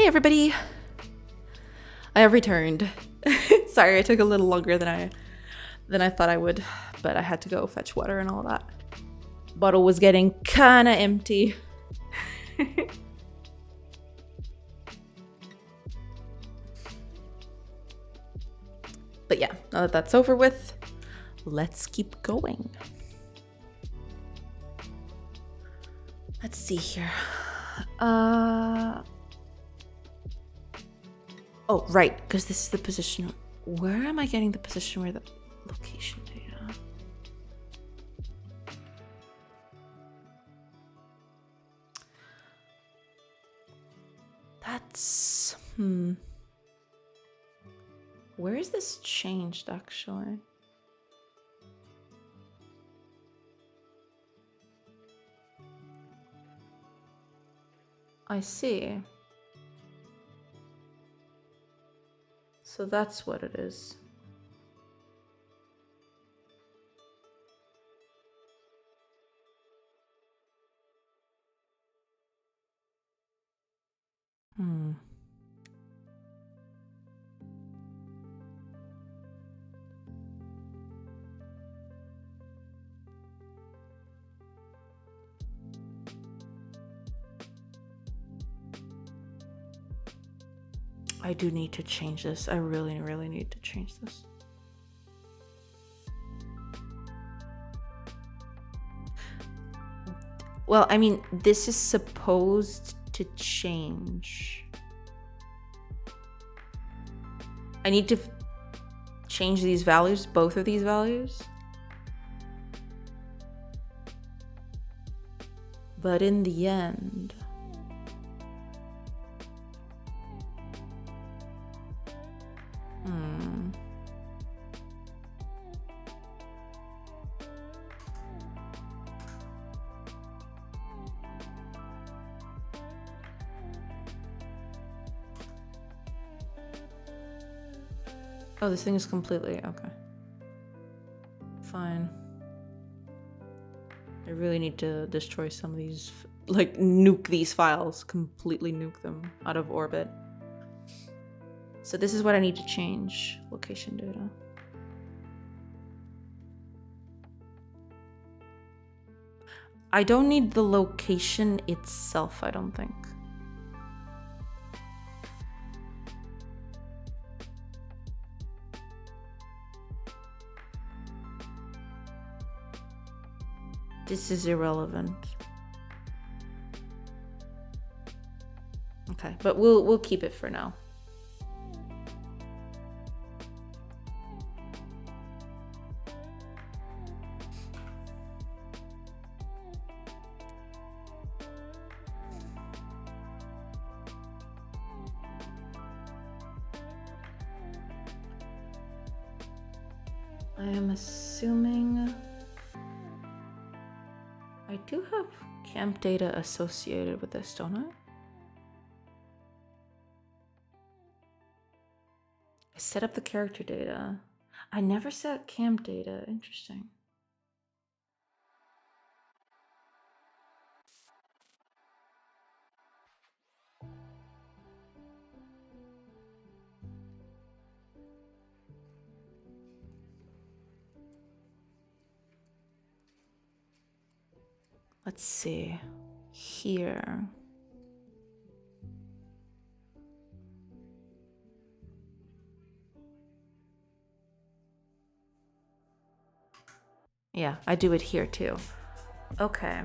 Hey everybody! I have returned. Sorry, I took a little longer than I thought I would, but I had to go fetch water and all that. Bottle was getting kinda empty. But yeah, now that that's over with, let's keep going. Let's see here. Oh, right, because this is the position. Where am I getting the position where the location data? That's, Where is this changed, actually? I see. So that's what it is. I do need to change this. I really, really need to change this. Well, I mean, this is supposed to change. I need to change these values, both of these values. But in the end, oh, this thing is completely, okay. Fine. I really need to destroy some of these, like nuke these files, completely nuke them out of orbit. So this is what I need to change, location data. I don't need the location itself, I don't think. This is irrelevant. Okay, but we'll keep it for now. I am assuming I do have camp data associated with this, don't I? I set up the character data. I never set camp data. Interesting. Let's see. Here. Yeah, I do it here too. Okay.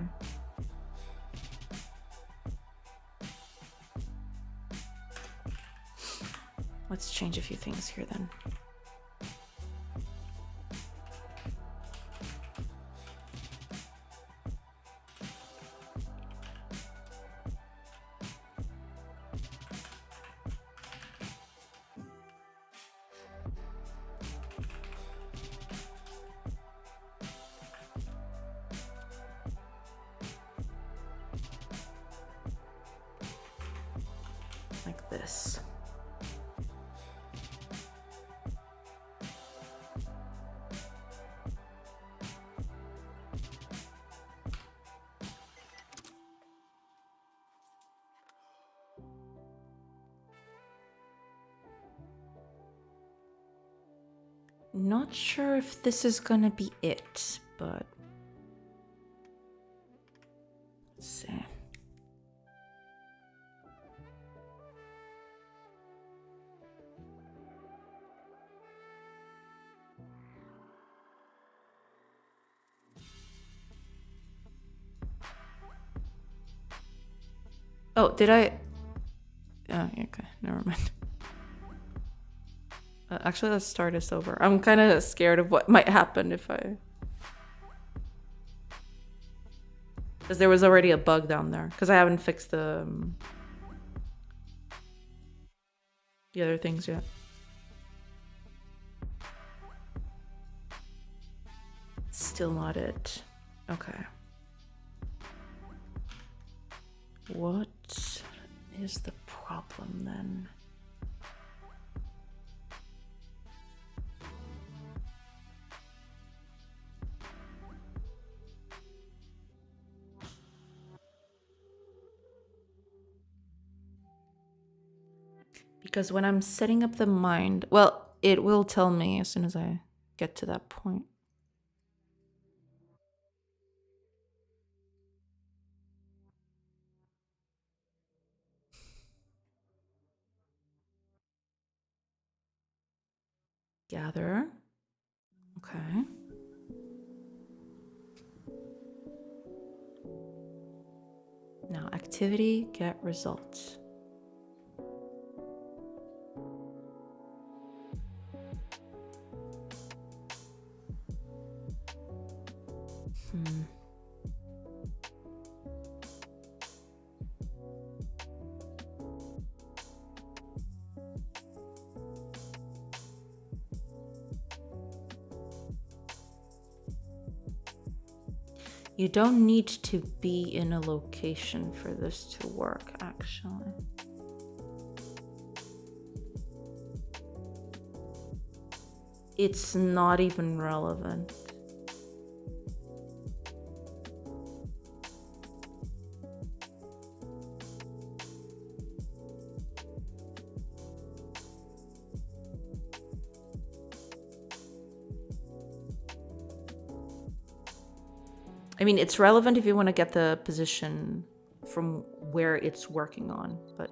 Let's change a few things here then. Like this. Not sure if this is gonna be it, but let's see. Oh, did I? Oh, okay, never mind. Actually, let's start this over. I'm kind of scared of what might happen if I... Because there was already a bug down there. Because I haven't fixed the other things yet. Still not it. Okay. What is the problem then? Because when I'm setting up the mind, well, it will tell me as soon as I get to that point. Gather. Okay. Now, activity, get results. You don't need to be in a location for this to work, actually. It's not even relevant. I mean, it's relevant if you want to get the position from where it's working on, but...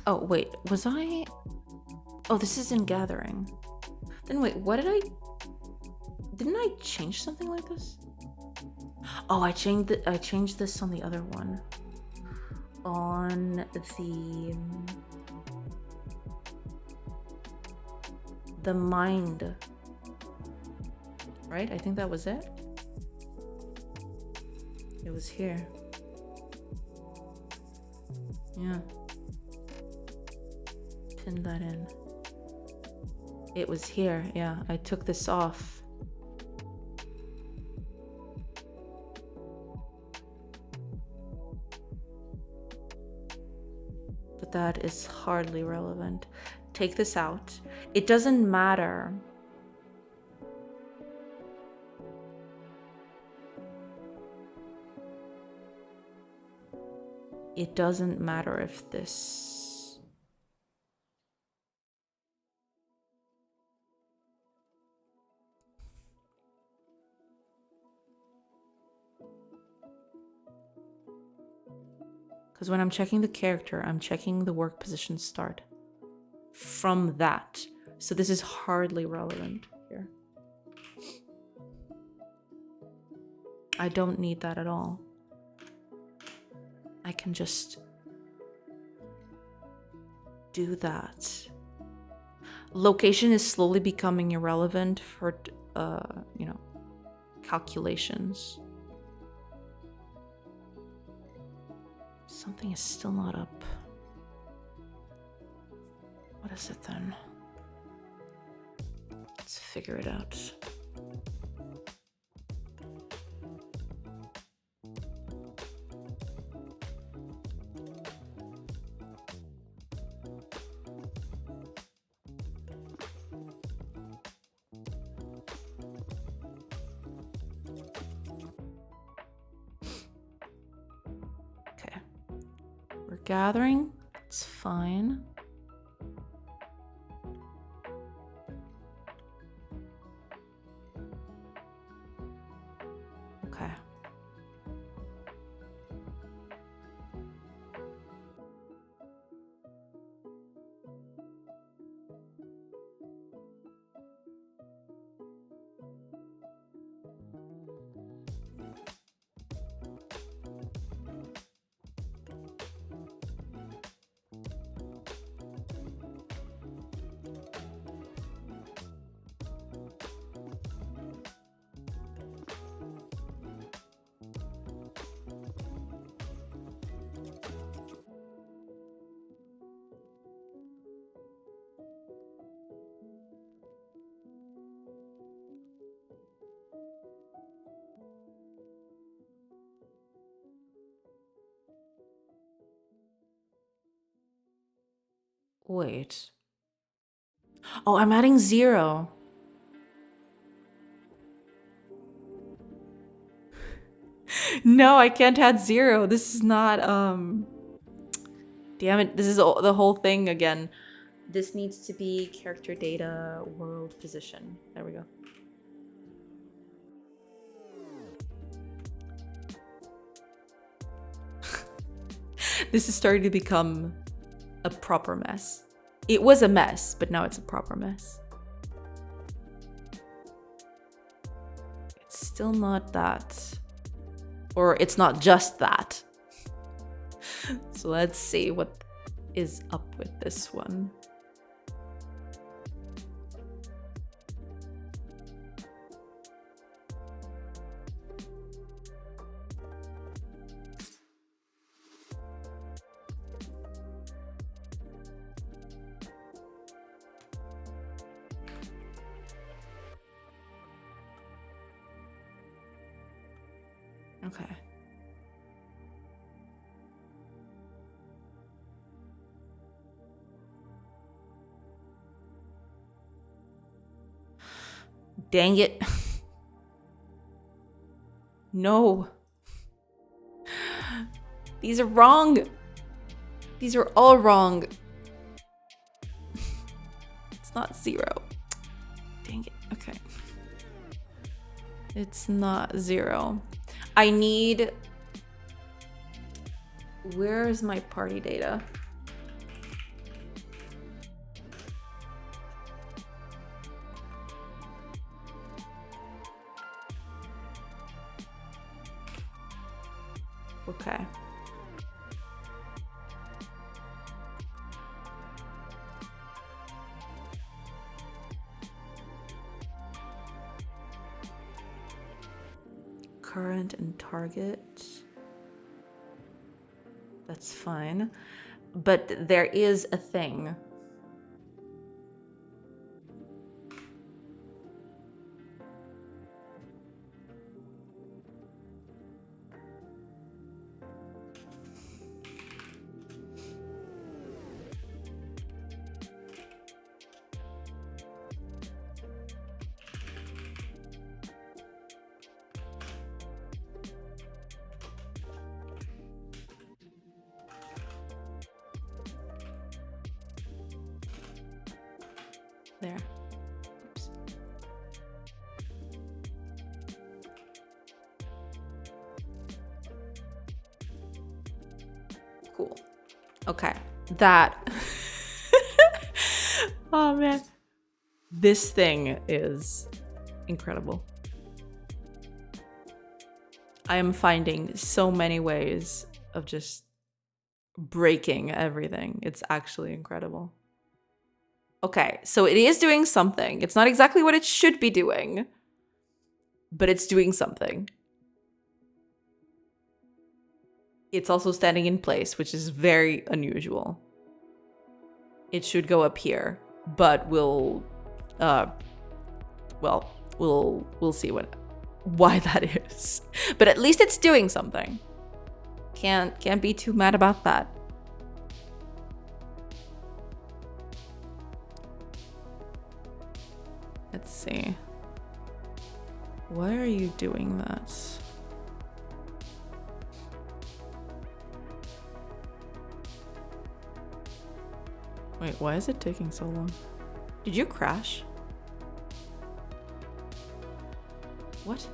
Oh, wait, was I... Oh, this is in gathering. Then wait, what did I... Didn't I change something like this? Oh, I changed this on the other one. On the mind. Right? I think that was it. It was here. Yeah. Pin that in. It was here, yeah. I took this off. But that is hardly relevant. Take this out. It doesn't matter. It doesn't matter if this... Because when I'm checking the character, I'm checking the work position start from that. So this is hardly relevant here. I don't need that at all. I can just do that. Location is slowly becoming irrelevant for, you know, calculations. Something is still not up. What is it then? Let's figure it out. gathering. It's fine. Okay. Wait. Oh, I'm adding 0. No, I can't add 0. This is not, damn it, this is the whole thing again. This needs to be character data, world position. There we go. This is starting to become a proper mess. It was a mess, but now it's a proper mess. It's still not that. Or it's not just that. So let's see what is up with this one. Okay. Dang it. No. These are wrong. These are all wrong. It's not 0. Dang it. Okay. It's not 0. I need... Where is my party data? Okay. Current and target. That's fine. But there is a thing. There. Oops. Cool. Okay. That. Oh man. This thing is incredible. I am finding so many ways of just breaking everything. It's actually incredible. Okay, so it is doing something. It's not exactly what it should be doing, but it's doing something. It's also standing in place, which is very unusual. It should go up here, but we'll see why that is. But at least it's doing something. Can't be too mad about that. Let's see. Why are you doing that? Wait, why is it taking so long? Did you crash? What?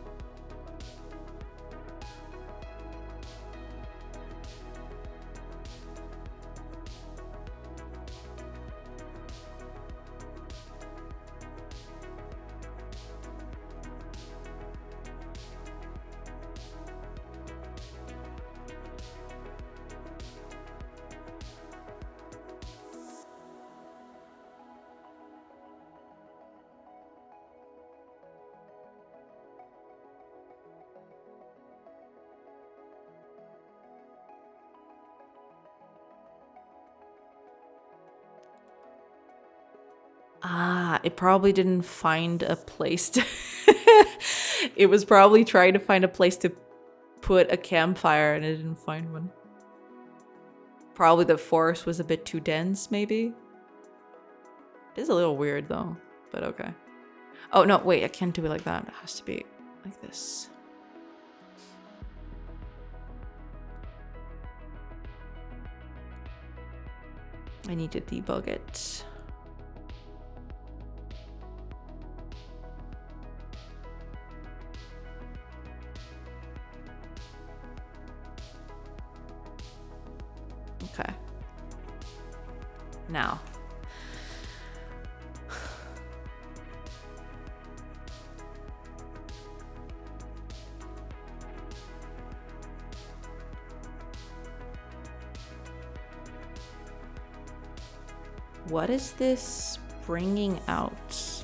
Ah, it probably didn't find a place to... It was probably trying to find a place to put a campfire and it didn't find one. Probably the forest was a bit too dense, maybe? It is a little weird though, but okay. Oh no, wait, I can't do it like that. It has to be like this. I need to debug it. Okay. Now. What is this bringing out?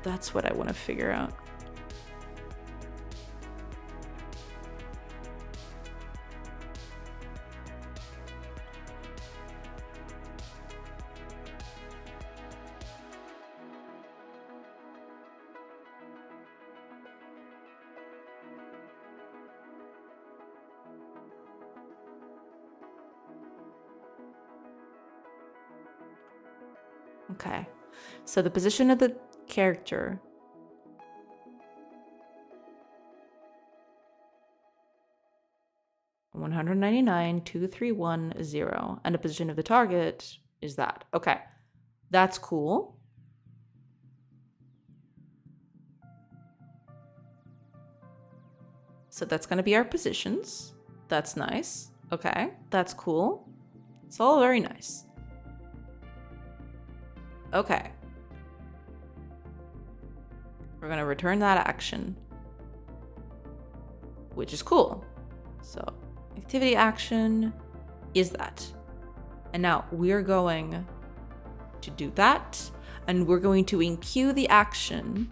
That's what I want to figure out. Okay, so the position of the character. $199, 2310, and the position of the target is that. Okay, that's cool. So that's gonna be our positions. That's nice. Okay, that's cool. It's all very nice. Okay. We're gonna return that action, which is cool. So activity action is that. And now we're going to do that, and we're going to enqueue the action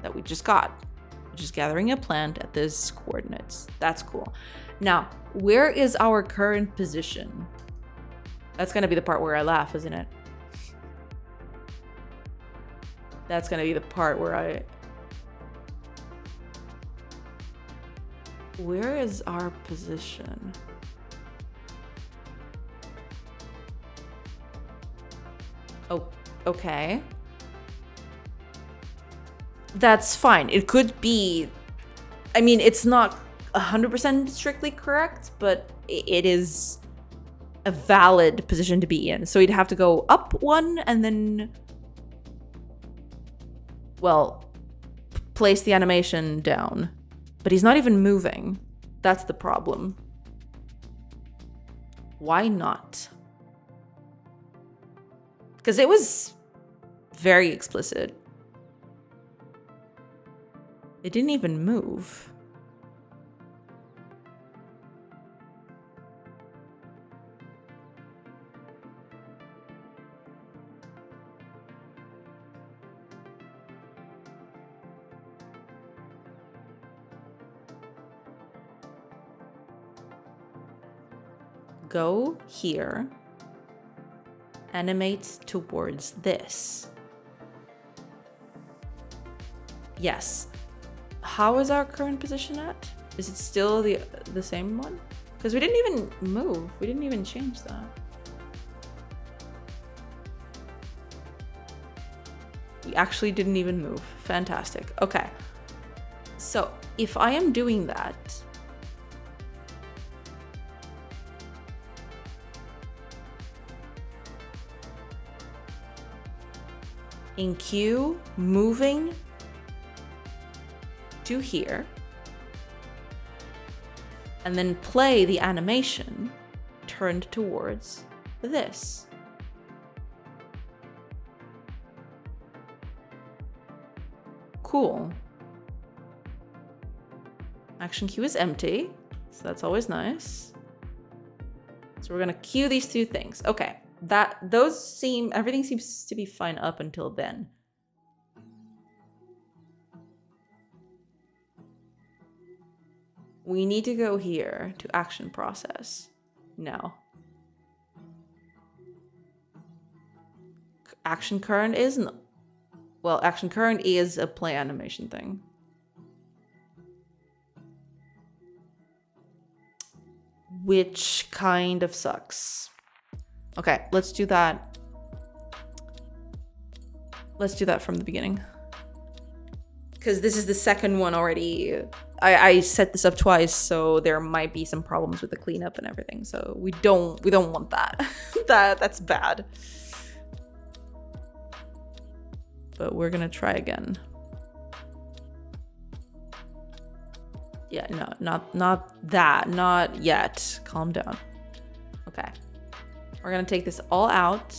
that we just got, which is gathering a plant at this coordinates. That's cool. Now, where is our current position? That's gonna be the part where I laugh, isn't it? That's gonna be the part where Where is our position? Oh, okay. That's fine. It could be... I mean, it's not 100% strictly correct, but it is a valid position to be in. So you'd have to go up one and then... Well, place the animation down. But he's not even moving. That's the problem. Why not? Because it was very explicit. It didn't even move. Go here, animate towards this. Yes. How is our current position at? Is it still the same one? Because we didn't even move. We didn't even change that. We actually didn't even move. Fantastic. Okay. So if I am doing that, in queue, moving to here, and then play the animation turned towards this. Cool. Action queue is empty, so that's always nice. So we're gonna queue these two things. Okay, everything seems to be fine up until then. We need to go here to action process. No. Action current is no. Well, action current is a play animation thing. Which kind of sucks. Okay, let's do that. Let's do that from the beginning. Because this is the second one already. I set this up twice, so there might be some problems with the cleanup and everything. So we don't want that. That's bad. But we're gonna try again. Yeah, no, not that, not yet. Calm down. Okay. We're gonna take this all out.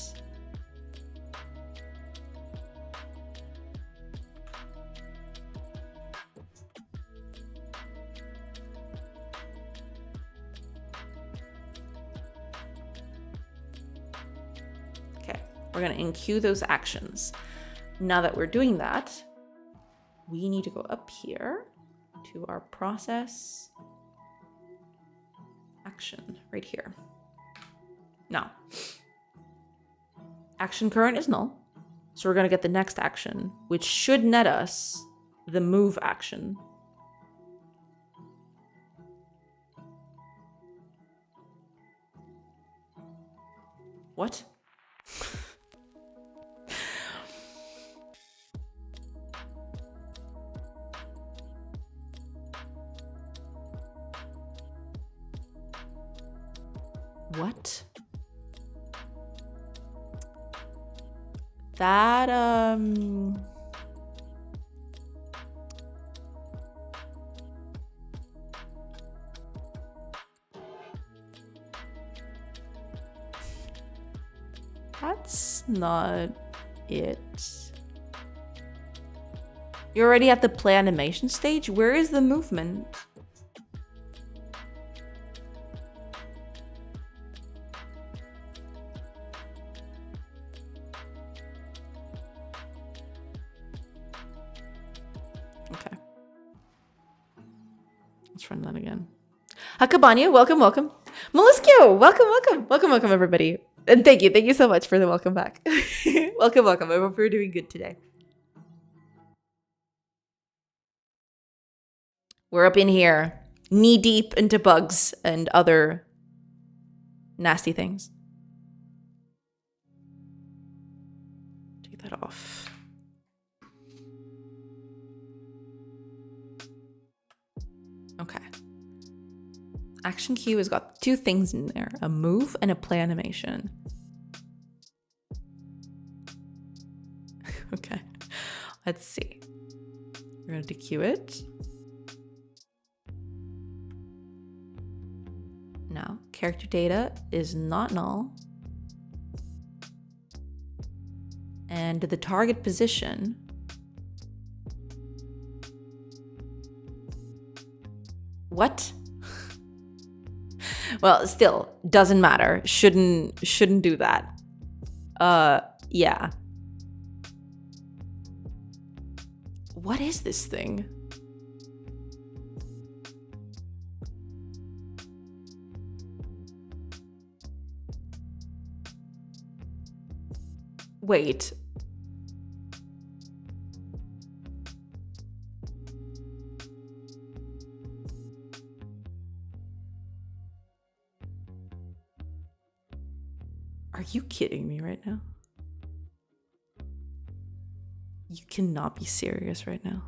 Okay, we're gonna enqueue those actions. Now that we're doing that, we need to go up here to our process action right here. Now, action current is null. So we're going to get the next action, which should net us the move action. What? What? That, that's not it. You're already at the play animation stage? Where is the movement? Okay. Let's run that again. Hakabanya, welcome. Molluscio, welcome, everybody. And thank you so much for the welcome back. welcome. I hope you're doing good today. We're up in here, knee deep into bugs and other nasty things. Take that off. Okay. Action queue has got two things in there, a move and a play animation. Okay, let's see. We're going to dequeue it. Now, character data is not null. And the target position what? Well, still doesn't matter. Shouldn't do that. Yeah. What is this thing? Wait. Are you kidding me right now? You cannot be serious right now.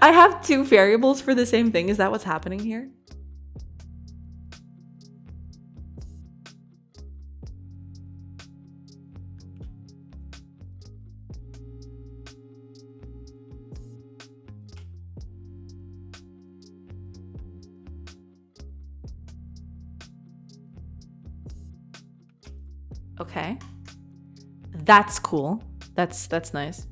I have two variables for the same thing. Is that what's happening here? Okay. That's cool. That's nice.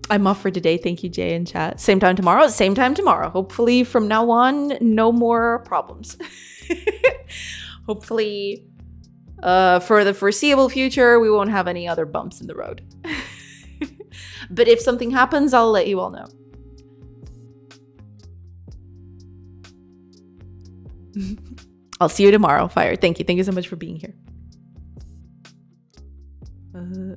I'm off for today. Thank you, Jay, in chat. Same time tomorrow. Same time tomorrow. Hopefully from now on, no more problems. Hopefully, for the foreseeable future, we won't have any other bumps in the road. But if something happens, I'll let you all know. I'll see you tomorrow, Fire. Thank you. Thank you so much for being here. All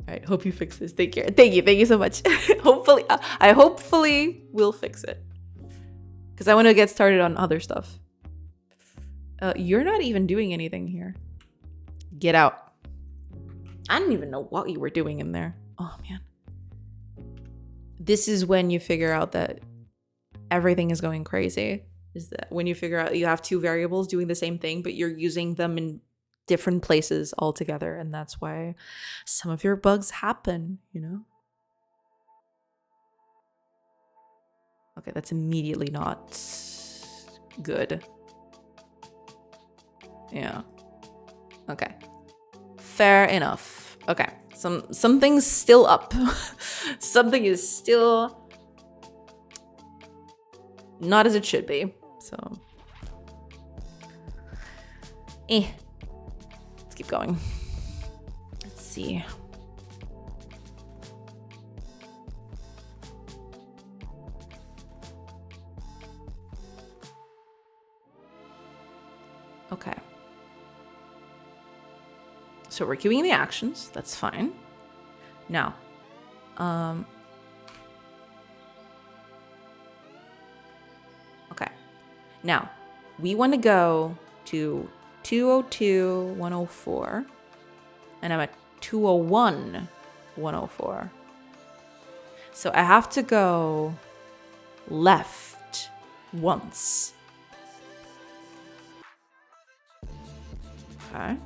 right. Hope you fix this. Take care. Thank you. Thank you so much. I hopefully will fix it. Because I want to get started on other stuff. You're not even doing anything here. Get out. I don't even know what you were doing in there. Oh, man. This is when you figure out that everything is going crazy. Is that when you figure out you have two variables doing the same thing, but you're using them in different places altogether. And that's why some of your bugs happen, you know? Okay, that's immediately not good. Yeah. Okay. Fair enough. Okay. Something's still up. Something is still not as it should be. So let's keep going. Let's see. Okay. So we're queuing the actions. That's fine. Now, okay. Now, we want to go to 202, 104, and I'm at 201, 104. So I have to go left once. Okay.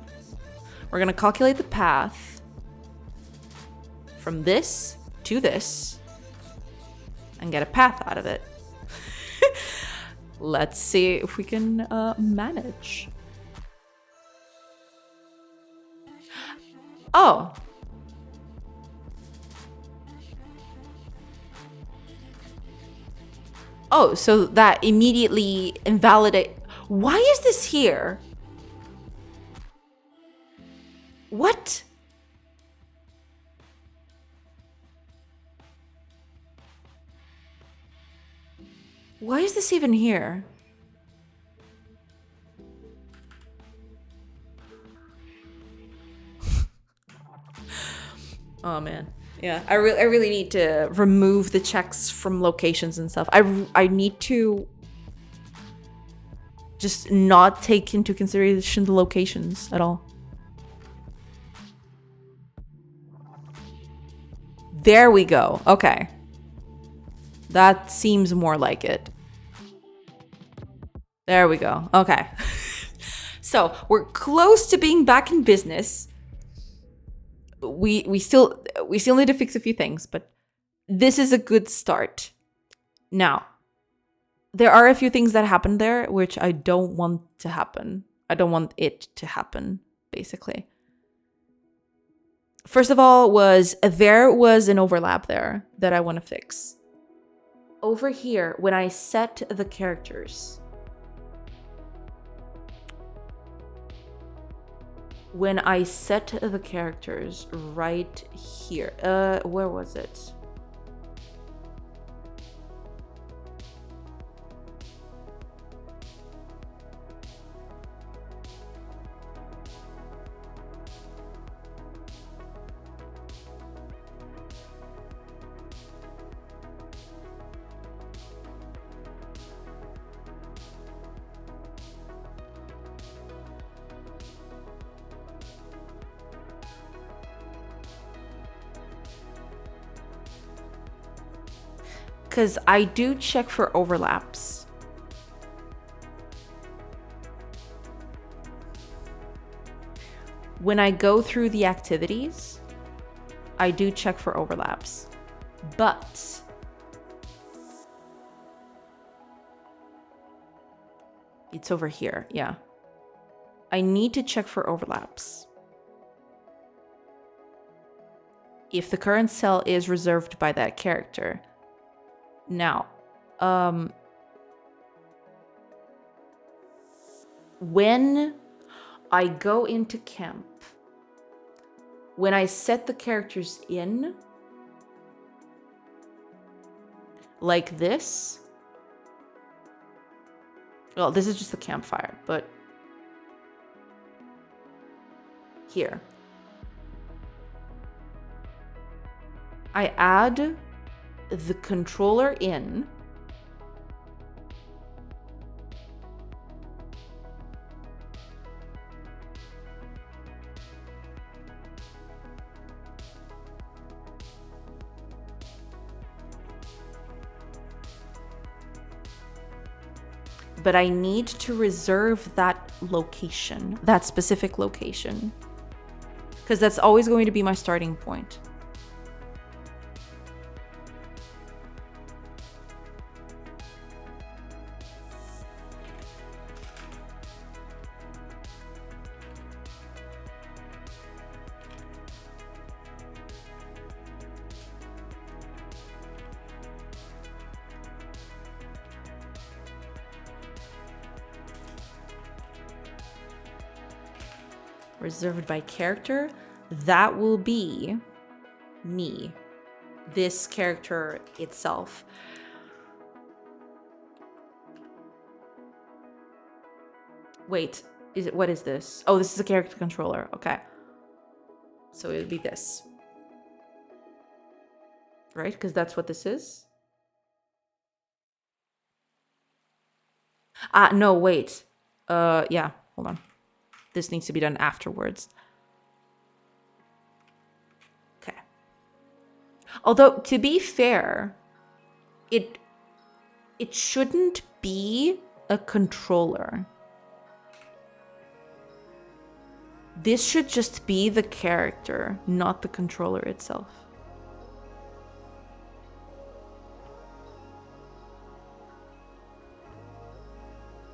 We're going to calculate the path from this to this and get a path out of it. Let's see if we can manage. Oh. Oh, so that immediately invalidate. Why is this here? What? Why is this even here? Oh man. Yeah, I really need to remove the checks from locations and stuff. I need to just not take into consideration the locations at all. There we go. Okay. That seems more like it. There we go. Okay. So we're close to being back in business. We still need to fix a few things, but this is a good start. Now, there are a few things that happened there which I don't want to happen. I don't want it to happen, basically. First of all, there was an overlap there that I want to fix. Over here, when I set the characters, right here, where was it? Because I do check for overlaps. When I go through the activities, I do check for overlaps. But it's over here, yeah. I need to check for overlaps. if the current cell is reserved by that character. Now, when I go into camp, when I set the characters in, like this, well, this is just the campfire, but here, I add the controller in, but I need to reserve that location, that specific location, because that's always going to be my starting point. Reserved by character, that will be me, this character itself. Wait, what is this? Oh, this is a character controller. Okay, so it would be this, right? Because that's what this is. No, wait. Yeah, hold on. This needs to be done afterwards. Okay. Although, to be fair, it shouldn't be a controller. This should just be the character, not the controller itself.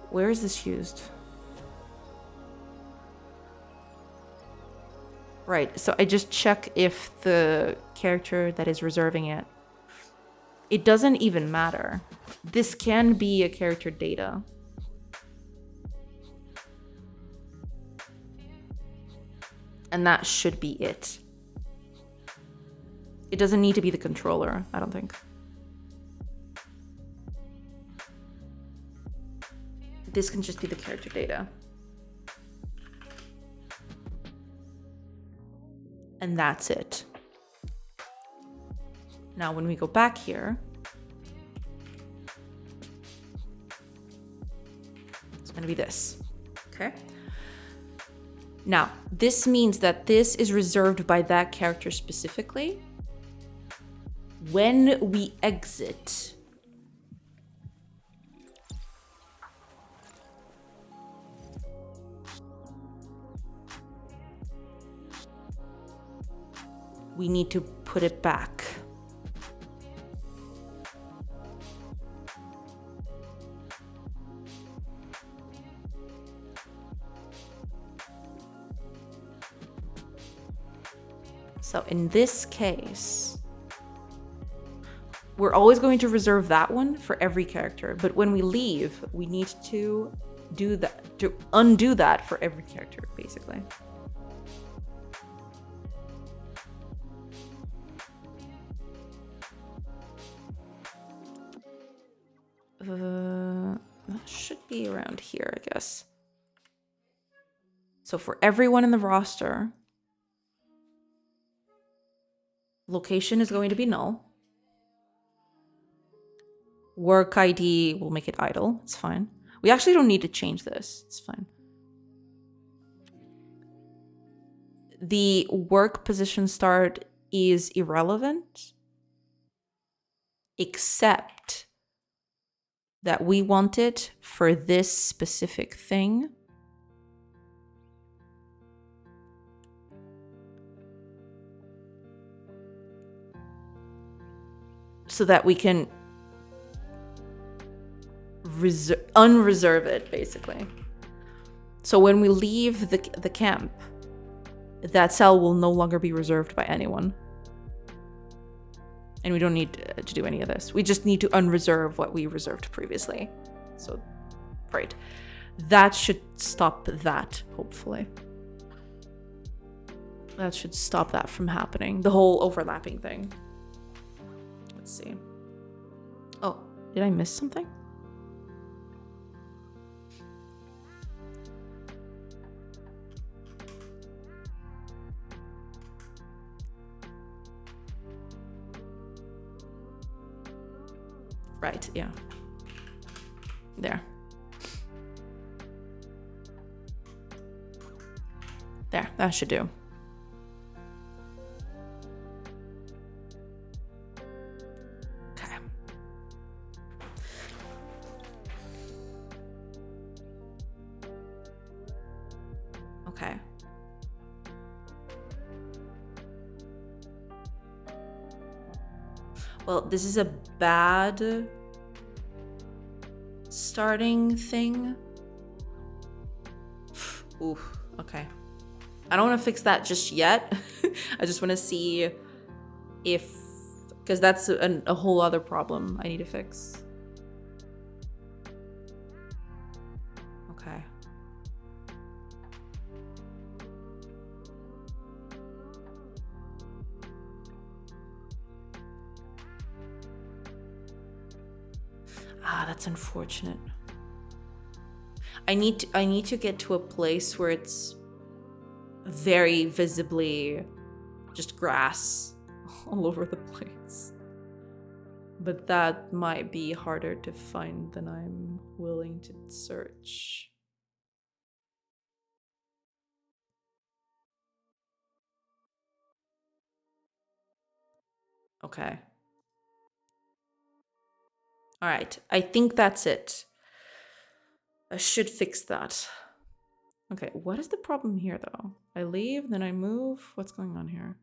Where is this used? Right, so I just check if the character that is reserving it, it doesn't even matter. This can be a character data. And that should be it. It doesn't need to be the controller, I don't think. This can just be the character data. And that's it. Now, when we go back here, it's going to be this. Okay. Now, this means that this is reserved by that character specifically. When we exit, we need to put it back. So in this case, we're always going to reserve that one for every character, but when we leave, we need to do that, to undo that for every character, basically. That should be around here, I guess. So for everyone in the roster, location is going to be null. Work ID, we'll make it idle. It's fine. We actually don't need to change this. It's fine. The work position start is irrelevant, except that we want it for this specific thing. So that we can unreserve it, basically. So when we leave the camp, that cell will no longer be reserved by anyone. And we don't need to do any of this. We just need to unreserve what we reserved previously. So, right. That should stop that, hopefully. That should stop that from happening. The whole overlapping thing. Let's see. Oh, did I miss something? Right, yeah. There. There, that should do. Okay. Okay. Well, this is a bad starting thing. Oof, okay. I don't want to fix that just yet. I just want to see if, because that's a whole other problem I need to fix. Okay. Ah, that's unfortunate. I need to get to a place where it's very visibly just grass all over the place. But that might be harder to find than I'm willing to search. Okay. All right, I think that's it. I should fix that. Okay, what is the problem here though? I leave, then I move. What's going on here?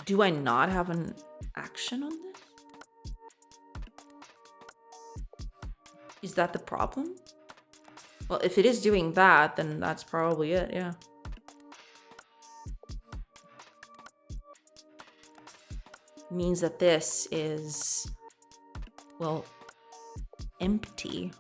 Do I not have an action on this? Is that the problem? Well, if it is doing that, then that's probably it, yeah. Means that this is, well, empty.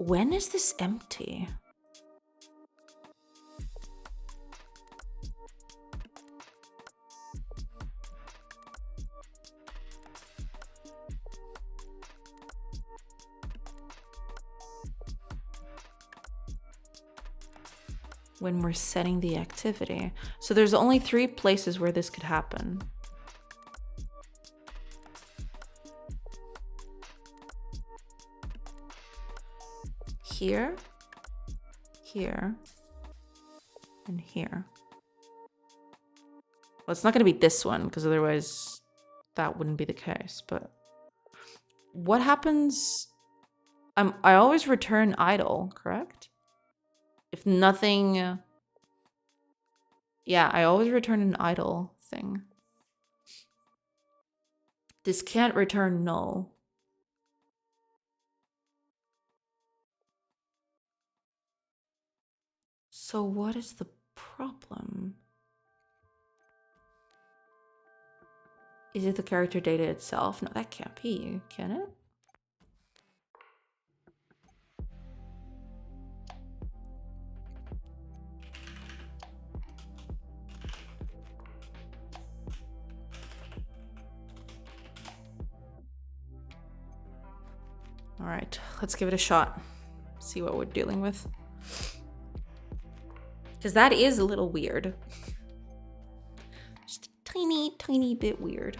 When is this empty? When we're setting the activity. So there's only 3 places where this could happen. Here, here, and here. Well, it's not going to be this one, because otherwise that wouldn't be the case, but what happens? I always return idle, correct? If nothing... Yeah, I always return an idle thing. This can't return null. So what is the problem? Is it the character data itself? No, that can't be, can it? All right, let's give it a shot. See what we're dealing with. Because that is a little weird. Just a tiny, tiny bit weird.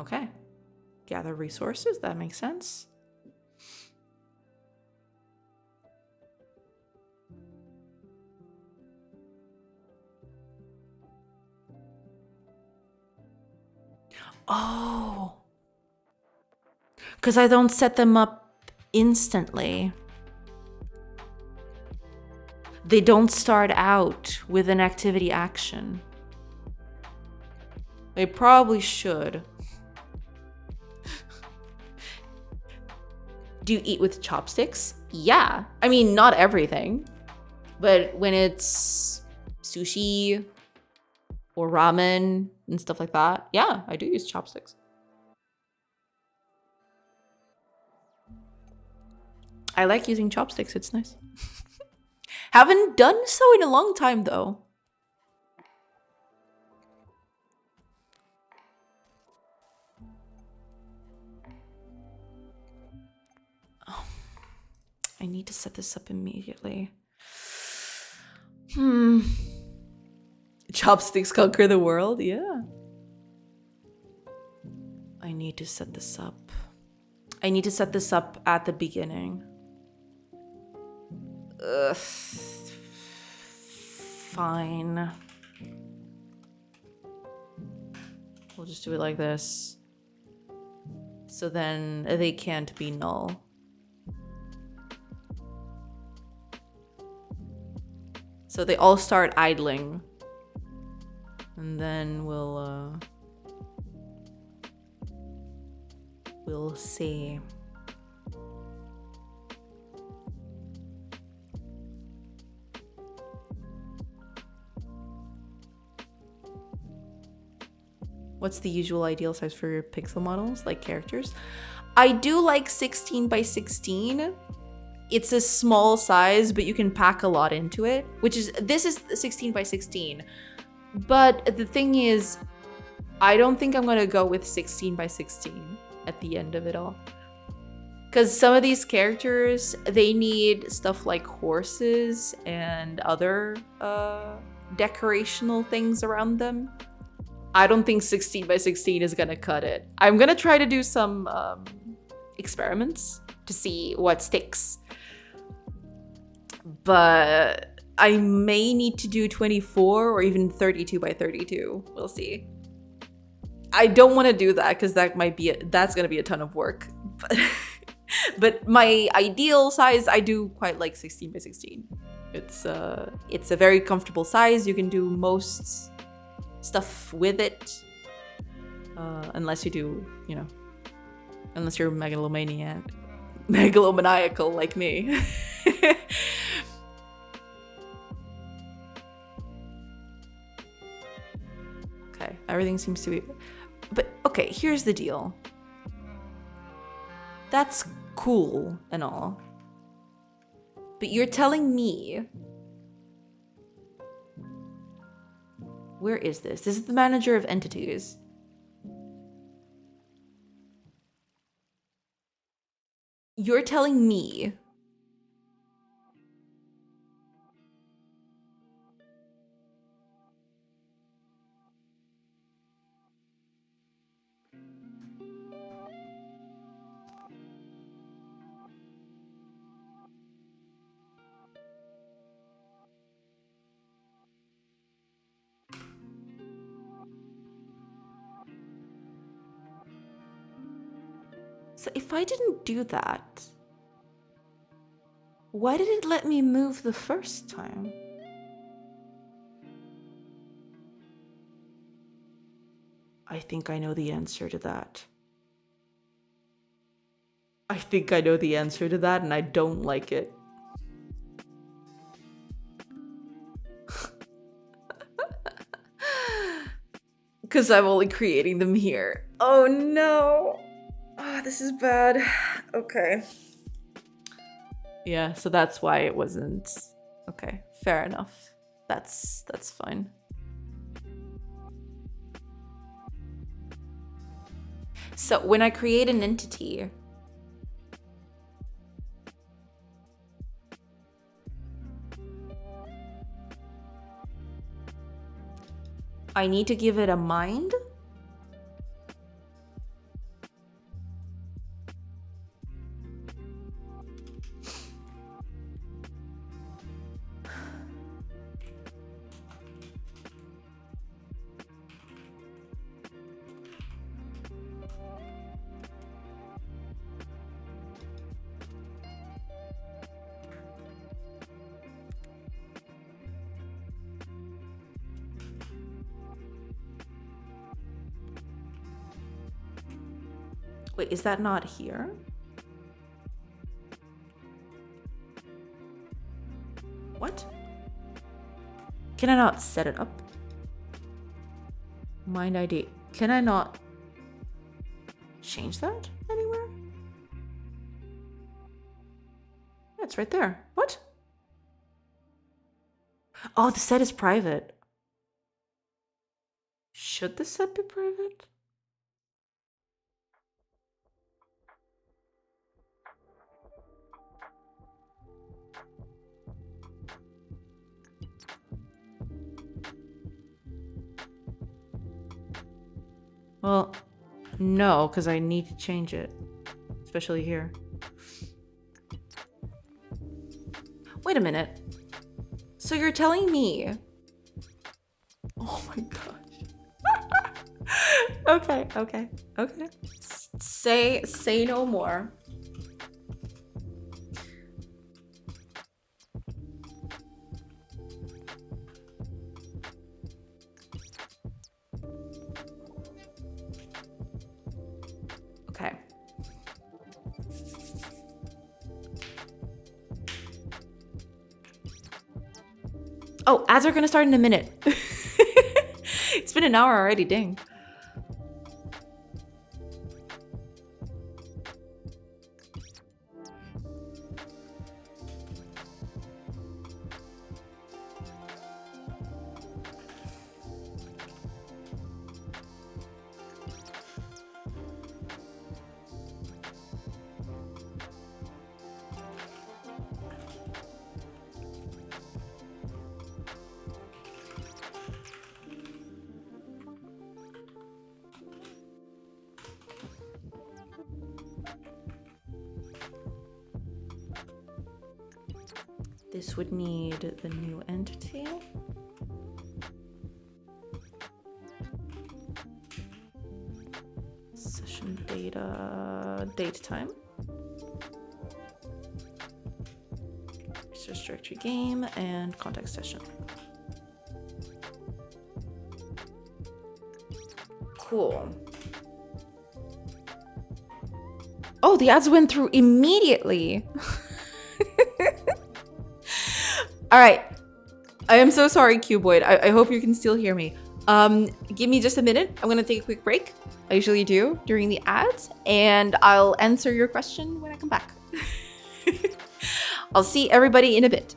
Okay. Gather resources, that makes sense. Oh. Because I don't set them up instantly. They don't start out with an activity action. They probably should. Do you eat with chopsticks? Yeah. I mean, not everything. But when it's sushi or ramen and stuff like that, yeah, I do use chopsticks. I like using chopsticks, it's nice. Haven't done so in a long time, though. Oh, I need to set this up immediately. Chopsticks conquer the world? Yeah. I need to set this up. I need to set this up at the beginning. Ugh. Fine. We'll just do it like this. So then they can't be null. So they all start idling. And then we'll see. What's the usual ideal size for your pixel models, like characters? I do like 16 by 16. It's a small size, but you can pack a lot into it, this is 16 by 16. But the thing is, I don't think I'm gonna go with 16 by 16 at the end of it all. Because some of these characters, they need stuff like horses and other decorational things around them. I don't think 16 by 16 is gonna cut it. I'm gonna try to do some experiments to see what sticks. But I may need to do 24 or even 32 by 32. We'll see. I don't want to do that because that's gonna be a ton of work. But my ideal size, I do quite like 16 by 16. It's a very comfortable size. You can do most stuff with it, unless you do, unless you're megalomaniacal like me. Okay, everything seems to be, but okay, here's the deal. That's cool and all, but you're telling me, where is this? This is the manager of entities. You're telling me so if I didn't do that, why did it let me move the first time? I think I know the answer to that. I think I know the answer to that, and I don't like it. Because I'm only creating them here. Oh no. Oh, this is bad. Okay. Yeah, so that's why it wasn't. Okay, fair enough. That's fine. So when I create an entity, I need to give it a mind. Wait, is that not here? What? Can I not set it up? Mind ID. Can I not change that anywhere? Yeah, it's right there. What? Oh, the set is private. Should the set be private? Well, no, because I need to change it, especially here. Wait a minute. So you're telling me... Oh my gosh. Okay. Say no more. Okay. Oh, ads are gonna start in a minute. It's been an hour already, dang. This would need the new entity. Session data, date time. Resource directory game and context session. Cool. Oh, the ads went through immediately. All right. I am so sorry, Cuboid. I hope you can still hear me. Give me just a minute. I'm gonna take a quick break. I usually do during the ads, and I'll answer your question when I come back. I'll see everybody in a bit.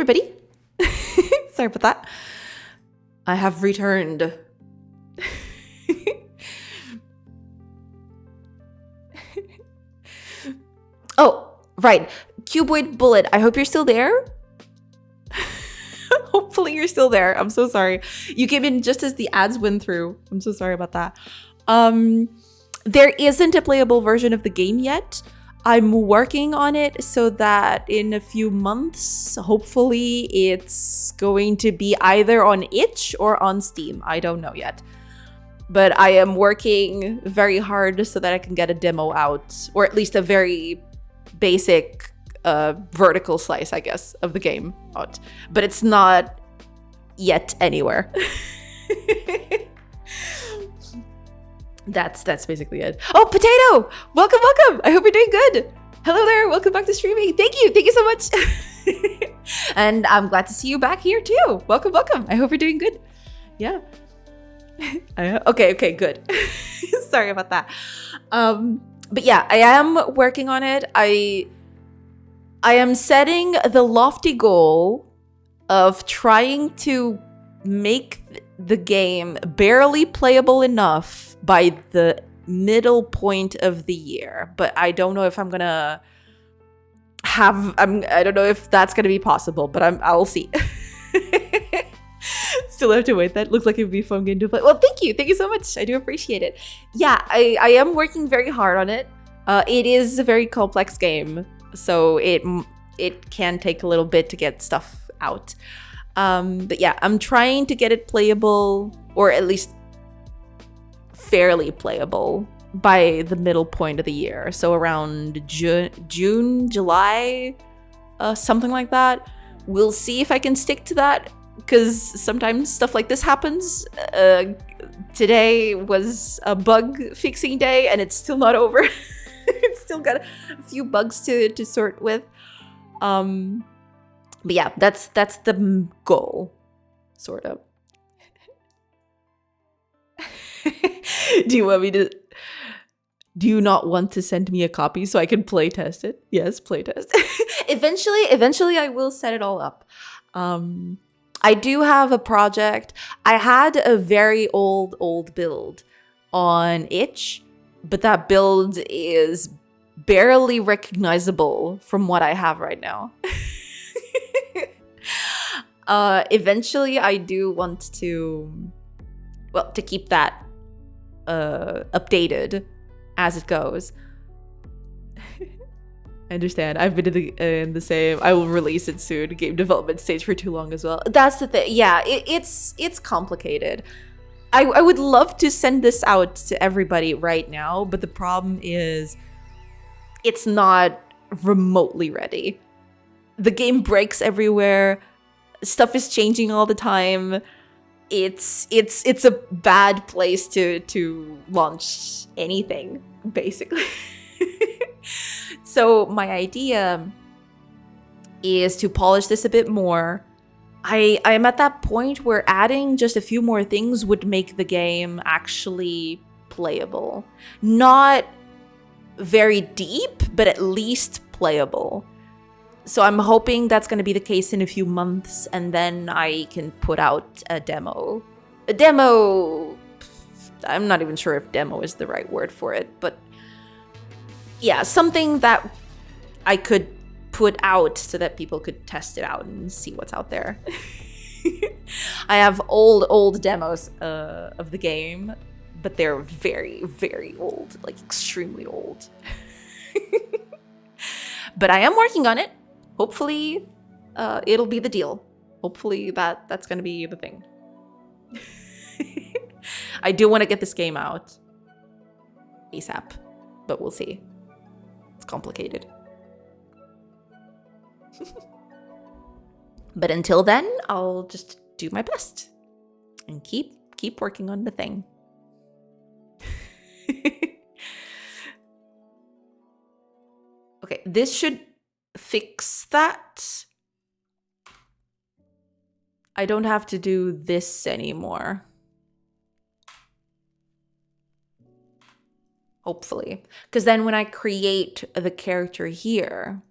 everybody. Sorry about that. I have returned. Oh, right. Cuboid Bullet, I hope you're still there. Hopefully you're still there. I'm so sorry. You came in just as the ads went through. I'm so sorry about that. There isn't a playable version of the game yet. I'm working on it so that in a few months, hopefully it's going to be either on itch or on Steam. I don't know yet. But I am working very hard so that I can get a demo out, or at least a very basic vertical slice, I guess, of the game out. But it's not yet anywhere. That's basically it. Oh, Potato! Welcome, welcome! I hope you're doing good. Hello there, welcome back to streaming. Thank you so much. And I'm glad to see you back here too. Welcome, welcome. I hope you're doing good. Yeah. Okay, good. Sorry about that. But yeah, I am working on it. I am setting the lofty goal of trying to make the game barely playable enough by the middle point of the year. But I don't know if I'm gonna I don't know if that's gonna be possible, but I'll see. Still have to wait. That looks like it would be a fun game to play. Well, thank you so much. I do appreciate it. Yeah, I am working very hard on it. It is a very complex game, so it can take a little bit to get stuff out. But yeah, I'm trying to get it playable, or at least fairly playable, by the middle point of the year. So around June, July, something like that. We'll see if I can stick to that, because sometimes stuff like this happens. Today was a bug fixing day, and it's still not over. It's still got a few bugs to sort with. But yeah, that's the goal, sort of. Do you not want to send me a copy so I can play test it? Yes, play test. Eventually I will set it all up. I do have a project. I had a very old build on itch, but that build is barely recognizable from what I have right now. Eventually I do want to keep that updated as it goes. I understand. I've been in the same. I will release it soon. Game development stage for too long as well. That's the thing. Yeah, it's complicated. I would love to send this out to everybody right now, but the problem is it's not remotely ready. The game breaks everywhere. Stuff is changing all the time. It's a bad place to launch anything, basically. So my idea is to polish this a bit more. I am at that point where adding just a few more things would make the game actually playable. Not very deep, but at least playable. So I'm hoping that's going to be the case in a few months, and then I can put out a demo. A demo... I'm not even sure if demo is the right word for it, but yeah, something that I could put out so that people could test it out and see what's out there. I have old demos of the game, but they're very, very old, like extremely old. But I am working on it. Hopefully, it'll be the deal. Hopefully that's going to be the thing. I do want to get this game out ASAP, but we'll see. It's complicated. But until then, I'll just do my best and keep working on the thing. Okay, this should fix that. I don't have to do this anymore. Hopefully. Because then when I create the character here,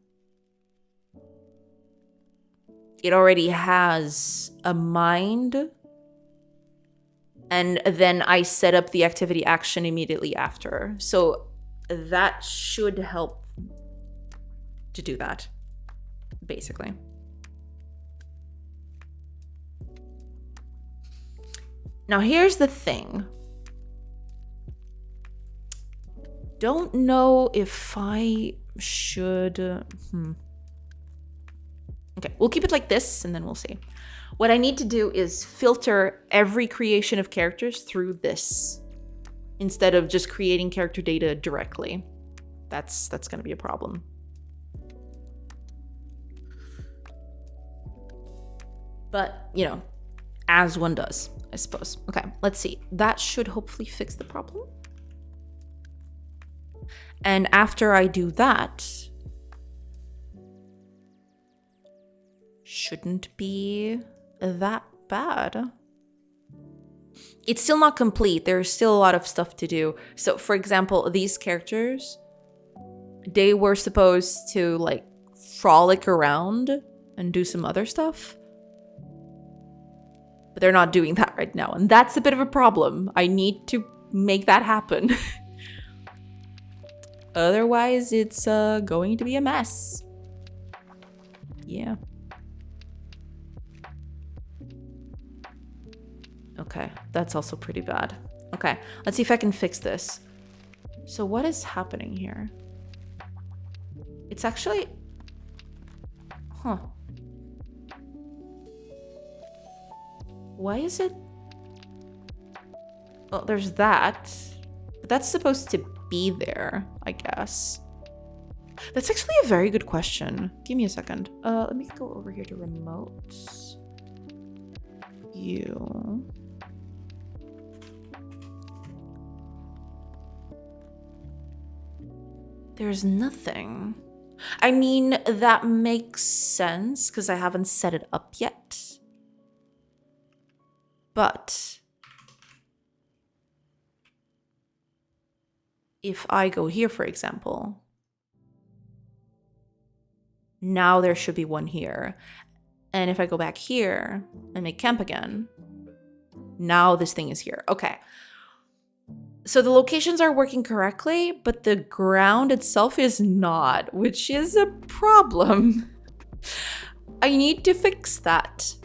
it already has a mind, and then I set up the activity action immediately after. So that should help to do that, basically. Now here's the thing. Don't know if I should... Okay, we'll keep it like this and then we'll see. What I need to do is filter every creation of characters through this instead of just creating character data directly. That's going to be a problem. But, you know, as one does, I suppose. Okay, let's see. That should hopefully fix the problem. And after I do that, shouldn't be that bad. It's still not complete. There's still a lot of stuff to do. So, for example, these characters, they were supposed to like frolic around and do some other stuff. But they're not doing that right now. And that's a bit of a problem. I need to make that happen. Otherwise, it's going to be a mess. Yeah. Okay, that's also pretty bad. Okay, let's see if I can fix this. So what is happening here? It's actually... Huh. Why is it... Well, there's that. But that's supposed to be there, I guess. That's actually a very good question. Give me a second. Let me go over here to remote. You... There's nothing. I mean, that makes sense because I haven't set it up yet. But if I go here, for example, now there should be one here. And if I go back here and make camp again, now this thing is here. Okay. So the locations are working correctly, but the ground itself is not, which is a problem. I need to fix that.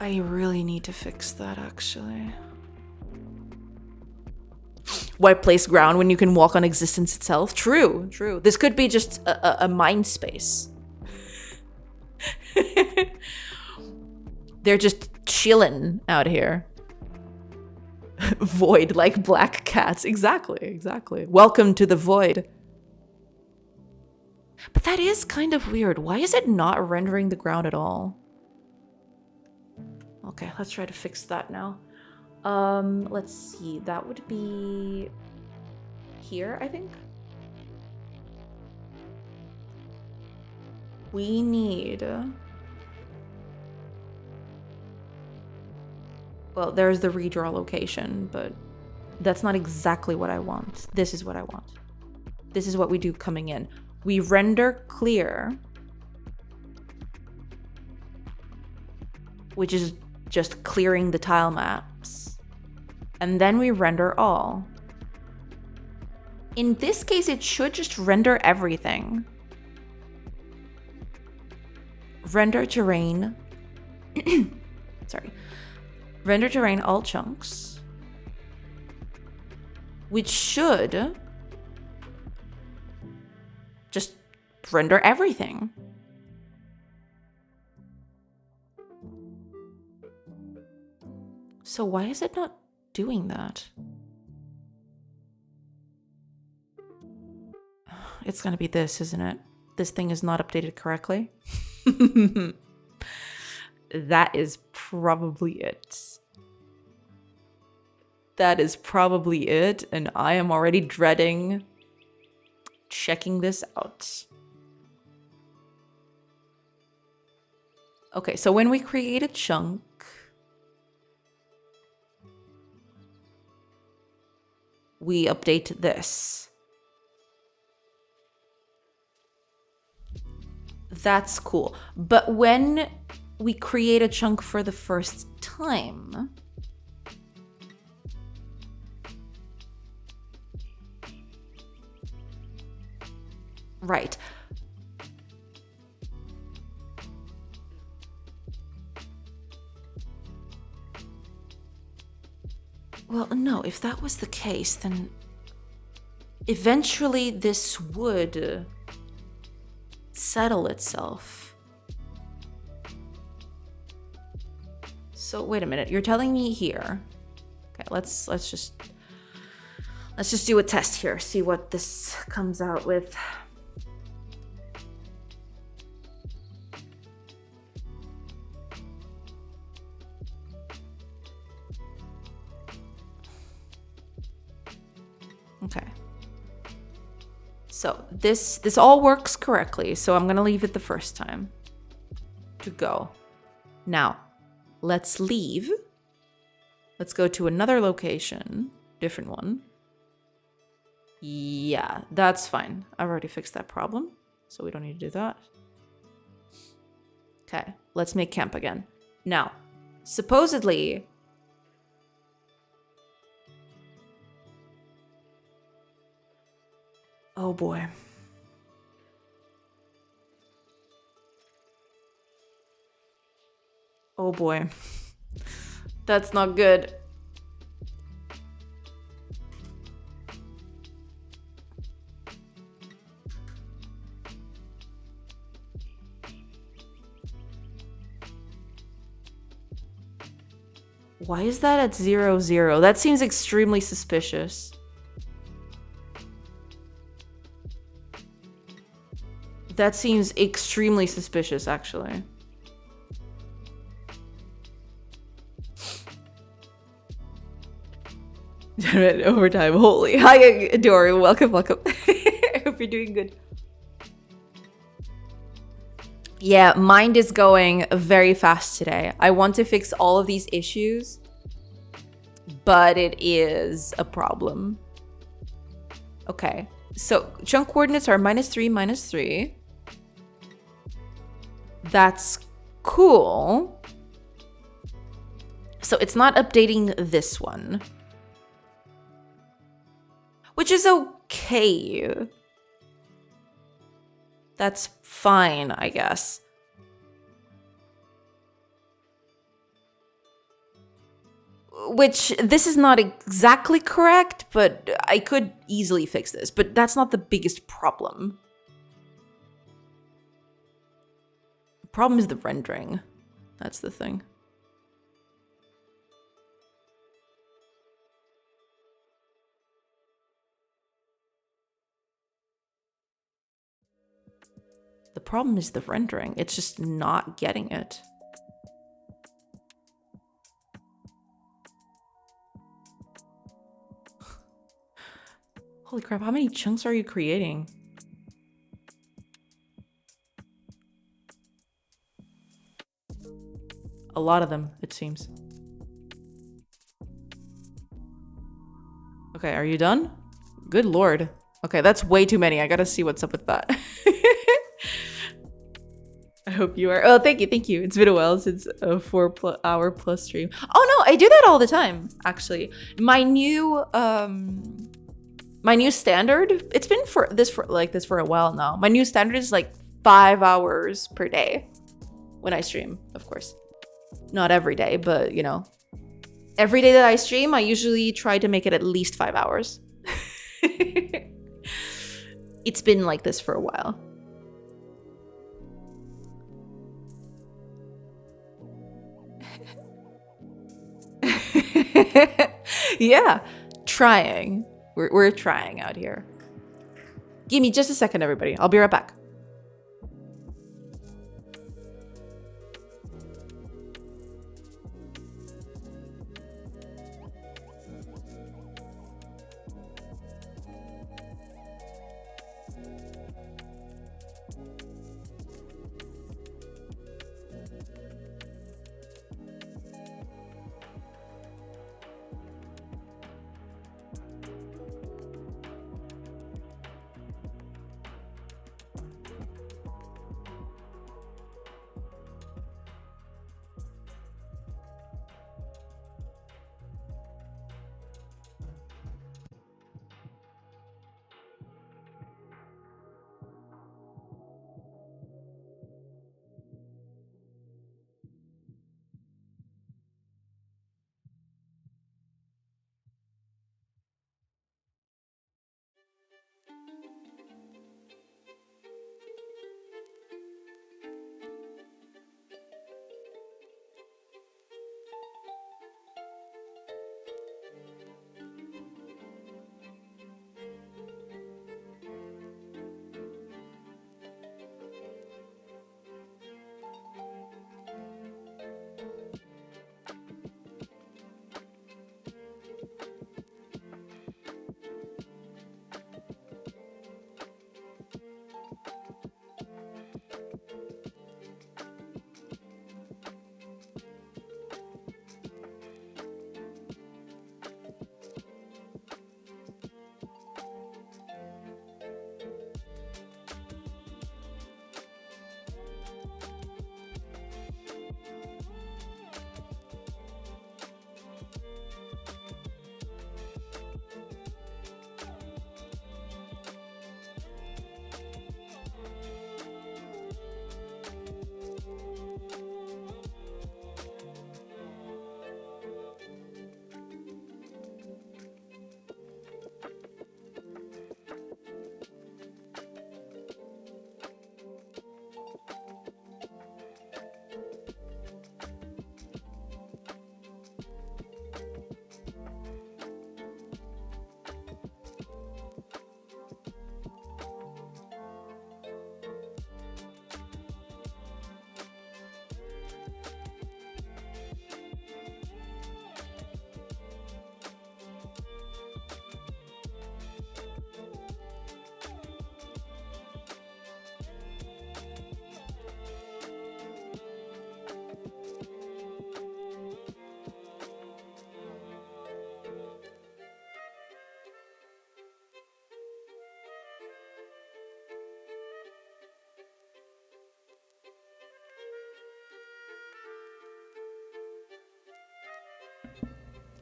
I really need to fix that, actually. Why place ground when you can walk on existence itself? True, true. This could be just a mind space. They're just chilling out here. Void like black cats. Exactly, exactly. Welcome to the void. But that is kind of weird. Why is it not rendering the ground at all? Okay, let's try to fix that now. Let's see. That would be here, I think. We need... Well, there's the redraw location, but that's not exactly what I want. This is what I want. This is what we do coming in. We render clear, which is just clearing the tile maps. And then we render all. In this case, it should just render everything. Render terrain. Sorry. Render terrain all chunks. Which should just render everything. So why is it not doing that? It's gonna be this, isn't it? This thing is not updated correctly. That is probably it. That is probably it, and I am already dreading checking this out. Okay, so when we create a chunk, . we update this. That's cool. But when we create a chunk for the first time, right. Well, no, if that was the case, then eventually this would settle itself. So wait a minute, you're telling me here. Okay, let's just do a test here, see what this comes out with. Okay. So this all works correctly, so I'm gonna leave it the first time to go. Now, let's leave. Let's go to another location, different one. Yeah, that's fine. I've already fixed that problem, so we don't need to do that. Okay, let's make camp again. Now, supposedly, oh boy. Oh boy. That's not good. Why is that at 0, 0? That seems extremely suspicious. That seems extremely suspicious, actually. Overtime, holy. Hi, Dory. Welcome. I hope you're doing good. Yeah, mind is going very fast today. I want to fix all of these issues, but it is a problem. Okay, so chunk coordinates are -3, -3. That's cool. So it's not updating this one, which is okay. That's fine, I guess. Which, this is not exactly correct, but I could easily fix this. But that's not the biggest problem. The problem is the rendering. That's the thing. The problem is the rendering. It's just not getting it. Holy crap, how many chunks are you creating? A lot of them, it seems. Okay, are you done? Good lord. Okay, that's way too many. I gotta see what's up with that. I hope you are. Oh, thank you. It's been a while since a 4-hour plus stream. Oh no, I do that all the time, actually. My new standard, it's been like this for a while now. My new standard is like 5 hours per day when I stream, of course. Not every day, but you know, every day that I stream, I usually try to make it at least 5 hours. It's been like this for a while. Yeah, trying. We're trying out here. Give me just a second, everybody. I'll be right back.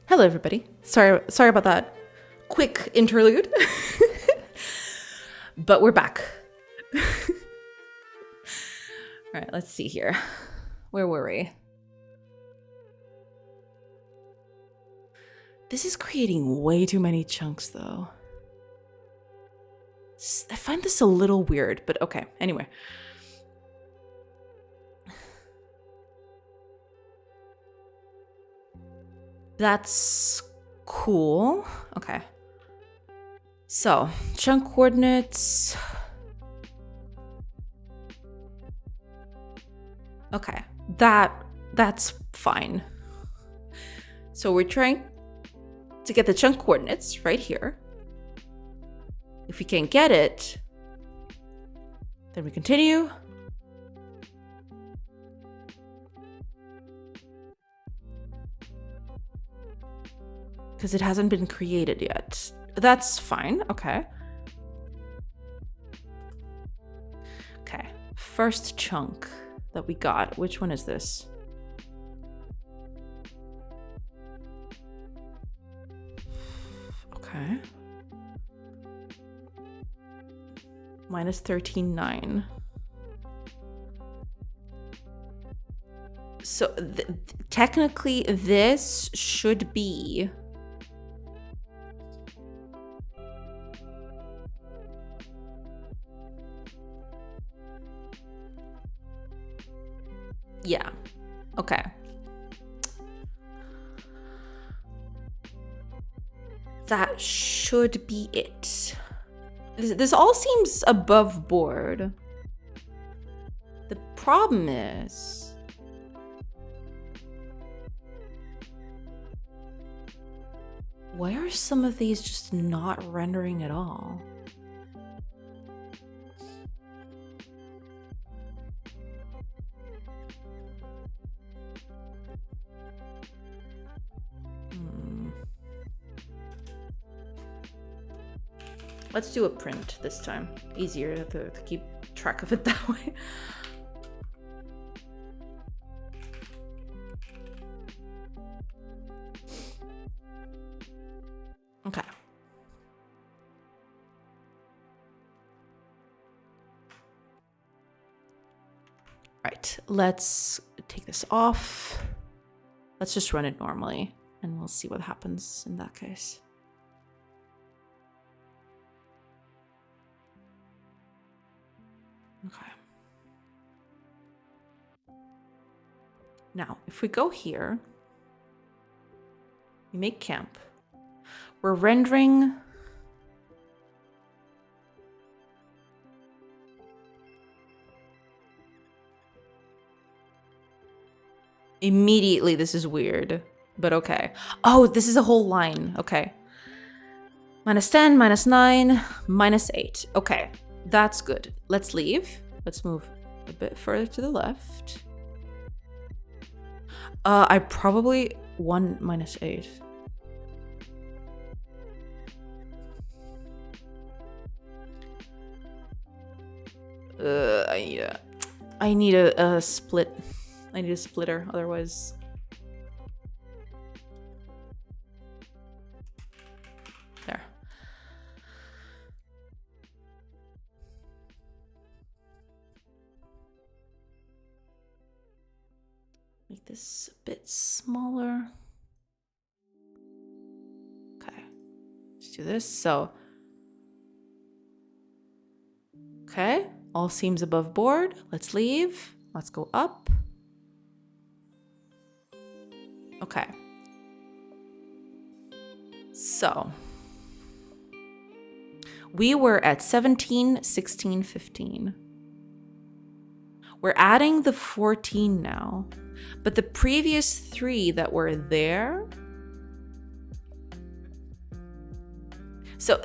Hello, everybody. Sorry about that quick interlude. But we're back. All right, let's see here. Where were we? This is creating way too many chunks, though. I find this a little weird, but okay. Anyway. That's cool. Okay. So, chunk coordinates. Okay. That's fine. So we're trying to get the chunk coordinates right here. If we can't get it, then we continue. Because it hasn't been created yet. That's fine. Okay. Okay. First chunk that we got. Which one is this? Okay. Minus 13.9. So technically this should be yeah. Okay. That should be it. This all seems above board. The problem is why are some of these just not rendering at all? Let's do a print this time. Easier to keep track of it that way. Okay. Right, let's take this off. Let's just run it normally and we'll see what happens in that case. Okay. Now, if we go here, we make camp. We're rendering immediately. This is weird, but okay. Oh, this is a whole line. Okay. Minus 10, minus 9, minus 8. Okay. That's good. Let's leave. Let's move a bit further to the left. I probably 1 minus 8. I need a split. I need a splitter, otherwise. There. Make this a bit smaller. Okay, let's do this. So, okay, all seems above board. Let's leave. Let's go up. Okay. So, we were at 17, 16, 15. We're adding the 14 now, but the previous 3 that were there. So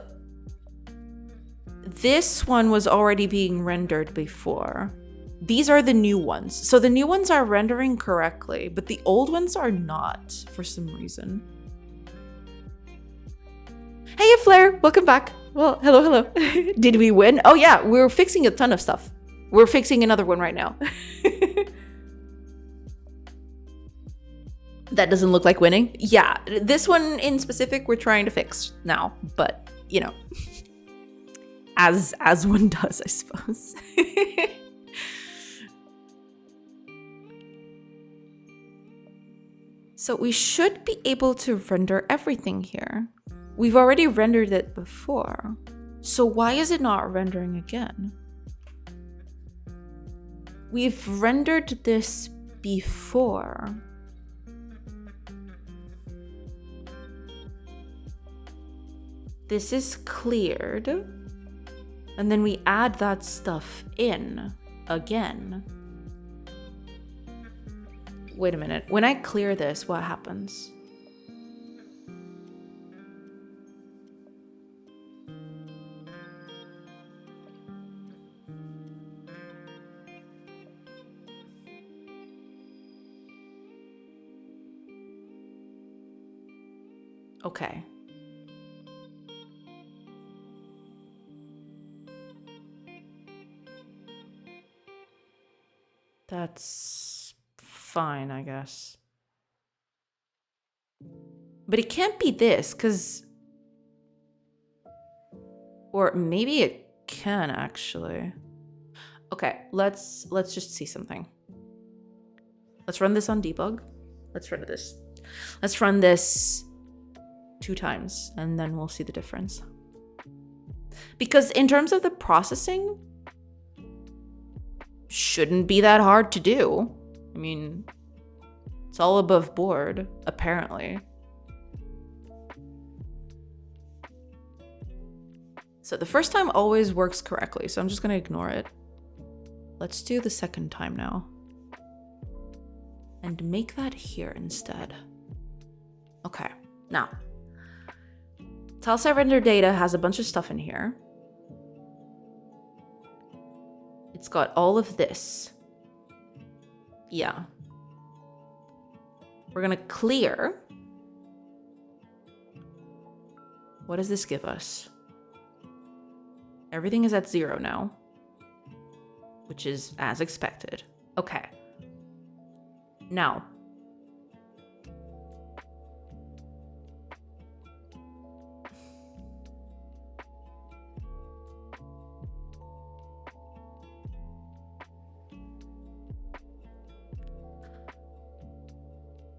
this one was already being rendered before. These are the new ones. So the new ones are rendering correctly, but the old ones are not for some reason. Hey, Flair, welcome back. Well, hello. Did we win? Oh yeah, we're fixing a ton of stuff. We're fixing another one right now. That doesn't look like winning. Yeah, this one in specific we're trying to fix now, but you know, as one does, I suppose. So we should be able to render everything here. We've already rendered it before. So why is it not rendering again? We've rendered this before. This is cleared. And then we add that stuff in again. Wait a minute. When I clear this, what happens? Okay. That's fine, I guess. But it can't be this, because... Or maybe it can, actually. Okay, let's just see something. Let's run this on debug. Let's run this. Let's run this 2 times, and then we'll see the difference. Because in terms of the processing, shouldn't be that hard to do. I mean, it's all above board, apparently. So the first time always works correctly, so I'm just gonna ignore it. Let's do the second time now. And make that here instead. Okay, now. Tilesite render data has a bunch of stuff in here. It's got all of this. Yeah. We're gonna clear. What does this give us? Everything is at 0 now, which is as expected. Okay. Now,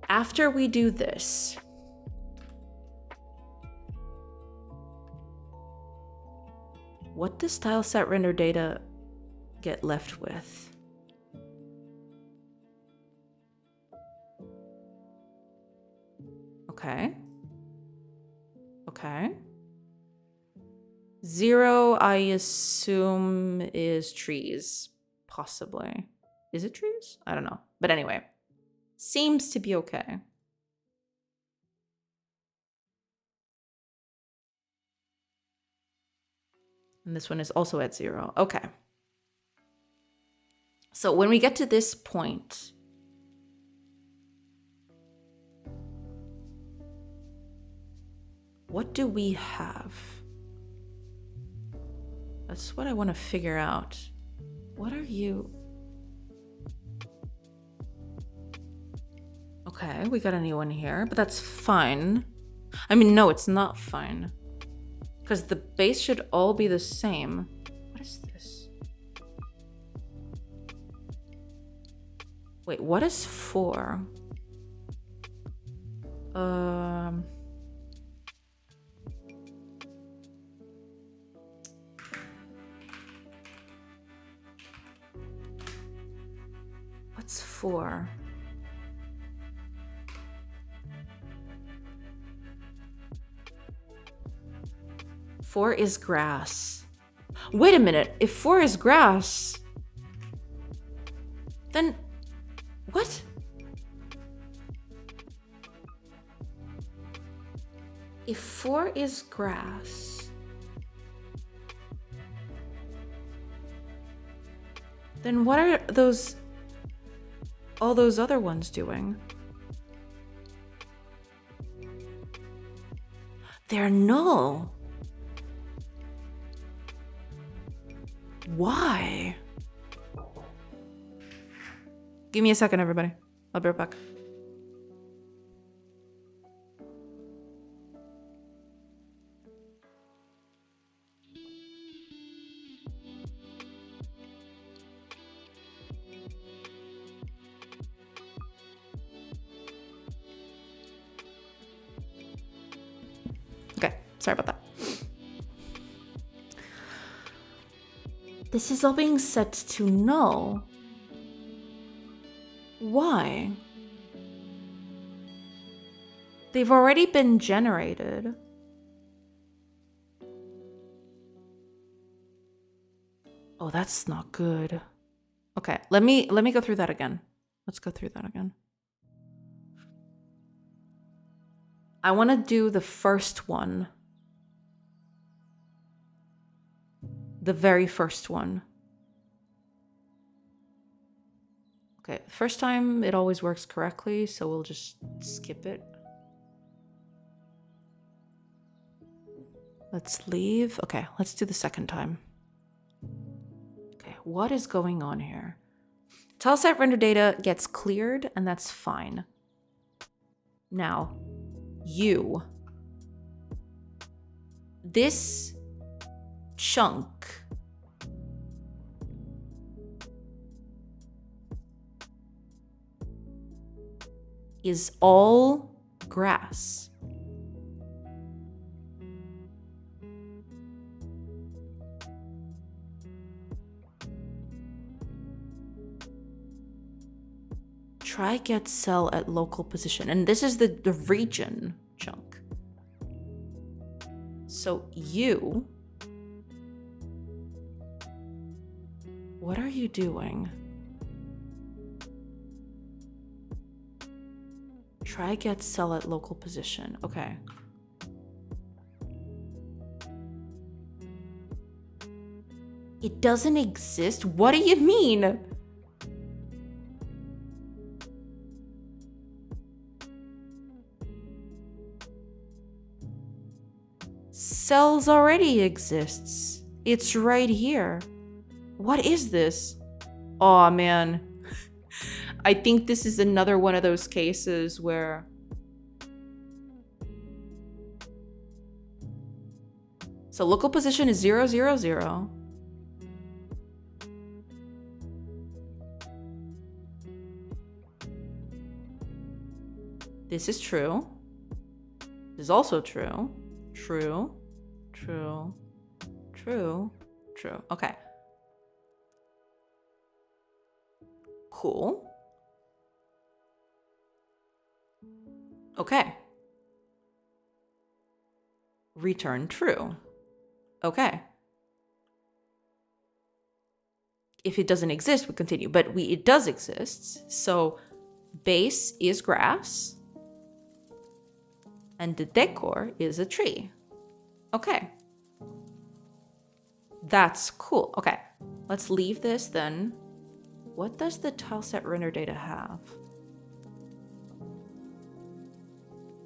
after we do this, what does tileset render data get left with? Okay. Okay. 0, I assume, is trees. Possibly. Is it trees? I don't know. But anyway. Seems to be okay. And this one is also at 0. Okay. So when we get to this point, what do we have? That's what I want to figure out. What are you? Okay, we got a new one here, but that's fine. I mean, no, it's not fine. Because the base should all be the same. What is this? Wait, what is 4? What's 4? Four is grass. Wait a minute. If 4 is grass, then what? If 4 is grass, then what are those, all those other ones doing? They're null. Why? Give me a second, everybody. I'll be right back. Sorry about that. This is all being set to null. Why? They've already been generated. Oh, that's not good. Okay, let me go through that again. Let's go through that again. I want to do the first one. The very first one. Okay, first time it always works correctly, so we'll just skip it. Let's leave. Okay, let's do the second time. Okay, what is going on here? Tileset render data gets cleared, and that's fine. Now, this chunk is all grass. Try get cell at local position. And this is the region chunk. So what are you doing? Try get cell at local position. Okay. It doesn't exist? What do you mean? Cells already exists. It's right here. What is this? Aw, man. I think this is another one of those cases where so local position is 0, 0, 0. This is true. This is also true. True, true, true, true. Okay. Cool. Okay. Return true. Okay. If it doesn't exist, we continue. But it does exist. So base is grass. And the decor is a tree. Okay. That's cool. Okay. Let's leave this then. What does the tileset render data have?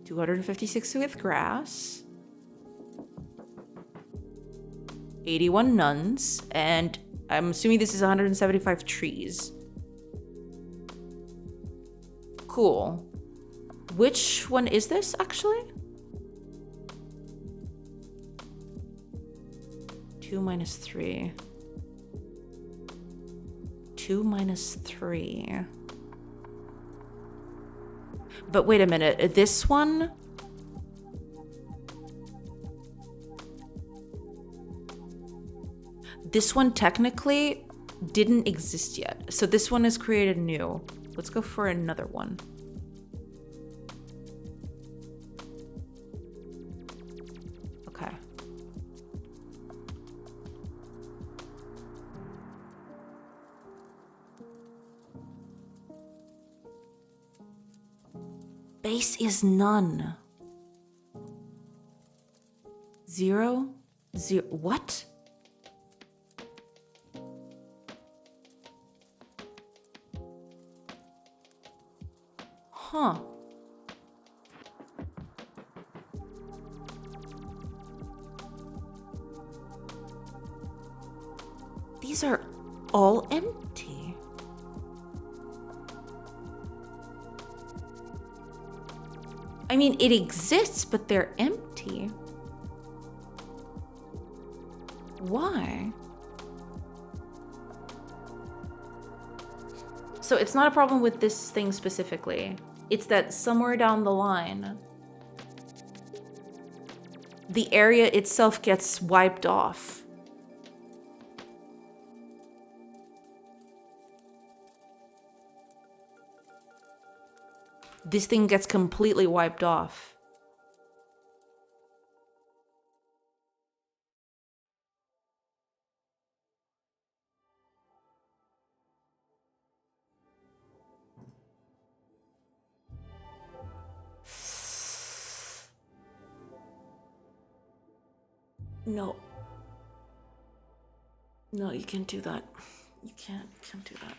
256 with grass. 81 nuns. And I'm assuming this is 175 trees. Cool. Which one is this, actually? 2 minus 3. 2 minus 3. But wait a minute. This one? This one technically didn't exist yet. So this one is created new. Let's go for another one. Base is none. 0, 0. What? Huh. These are all empty. I mean, it exists, but they're empty. Why? So it's not a problem with this thing specifically. It's that somewhere down the line, the area itself gets wiped off. This thing gets completely wiped off. No. No, you can't do that. You can't do that.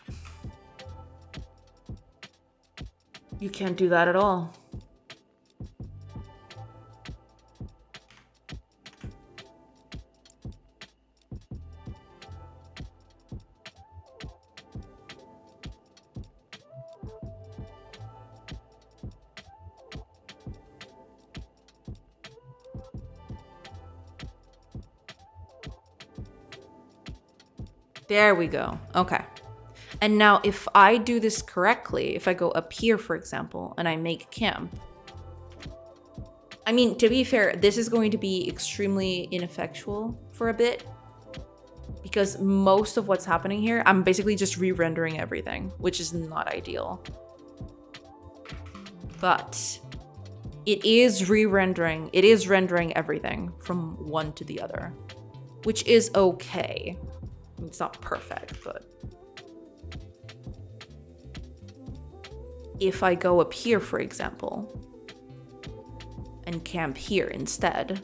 You can't do that at all. There we go. Okay. And now if I do this correctly, if I go up here, for example, and I make camp, I mean, to be fair, this is going to be extremely ineffectual for a bit because most of what's happening here, I'm basically just re-rendering everything, which is not ideal. But it is re-rendering, it is rendering everything from one to the other, which is okay. It's not perfect, but if I go up here, for example, and camp here instead,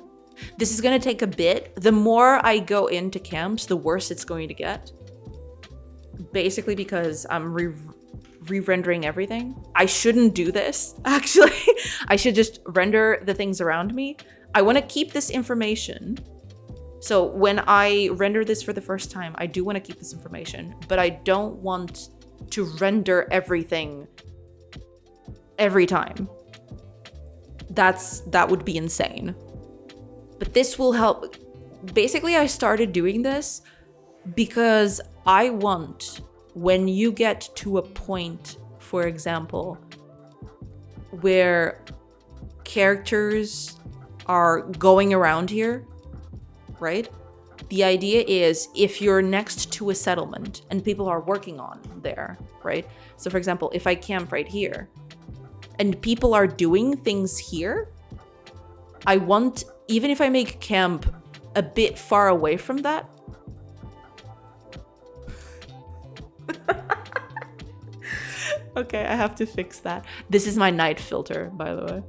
this is going to take a bit. The more I go into camps, the worse it's going to get. Basically because I'm re-rendering everything. I shouldn't do this, actually. I should just render the things around me. I want to keep this information. So when I render this for the first time, I do want to keep this information, but I don't want to render everything every time. That would be insane. But this will help. Basically, I started doing this because I want, when you get to a point, for example, where characters are going around here, right? The idea is if you're next to a settlement and people are working on there, right? So for example, if I camp right here and people are doing things here, I want, even if I make camp a bit far away from that, okay, I have to fix that. This is my night filter, by the way.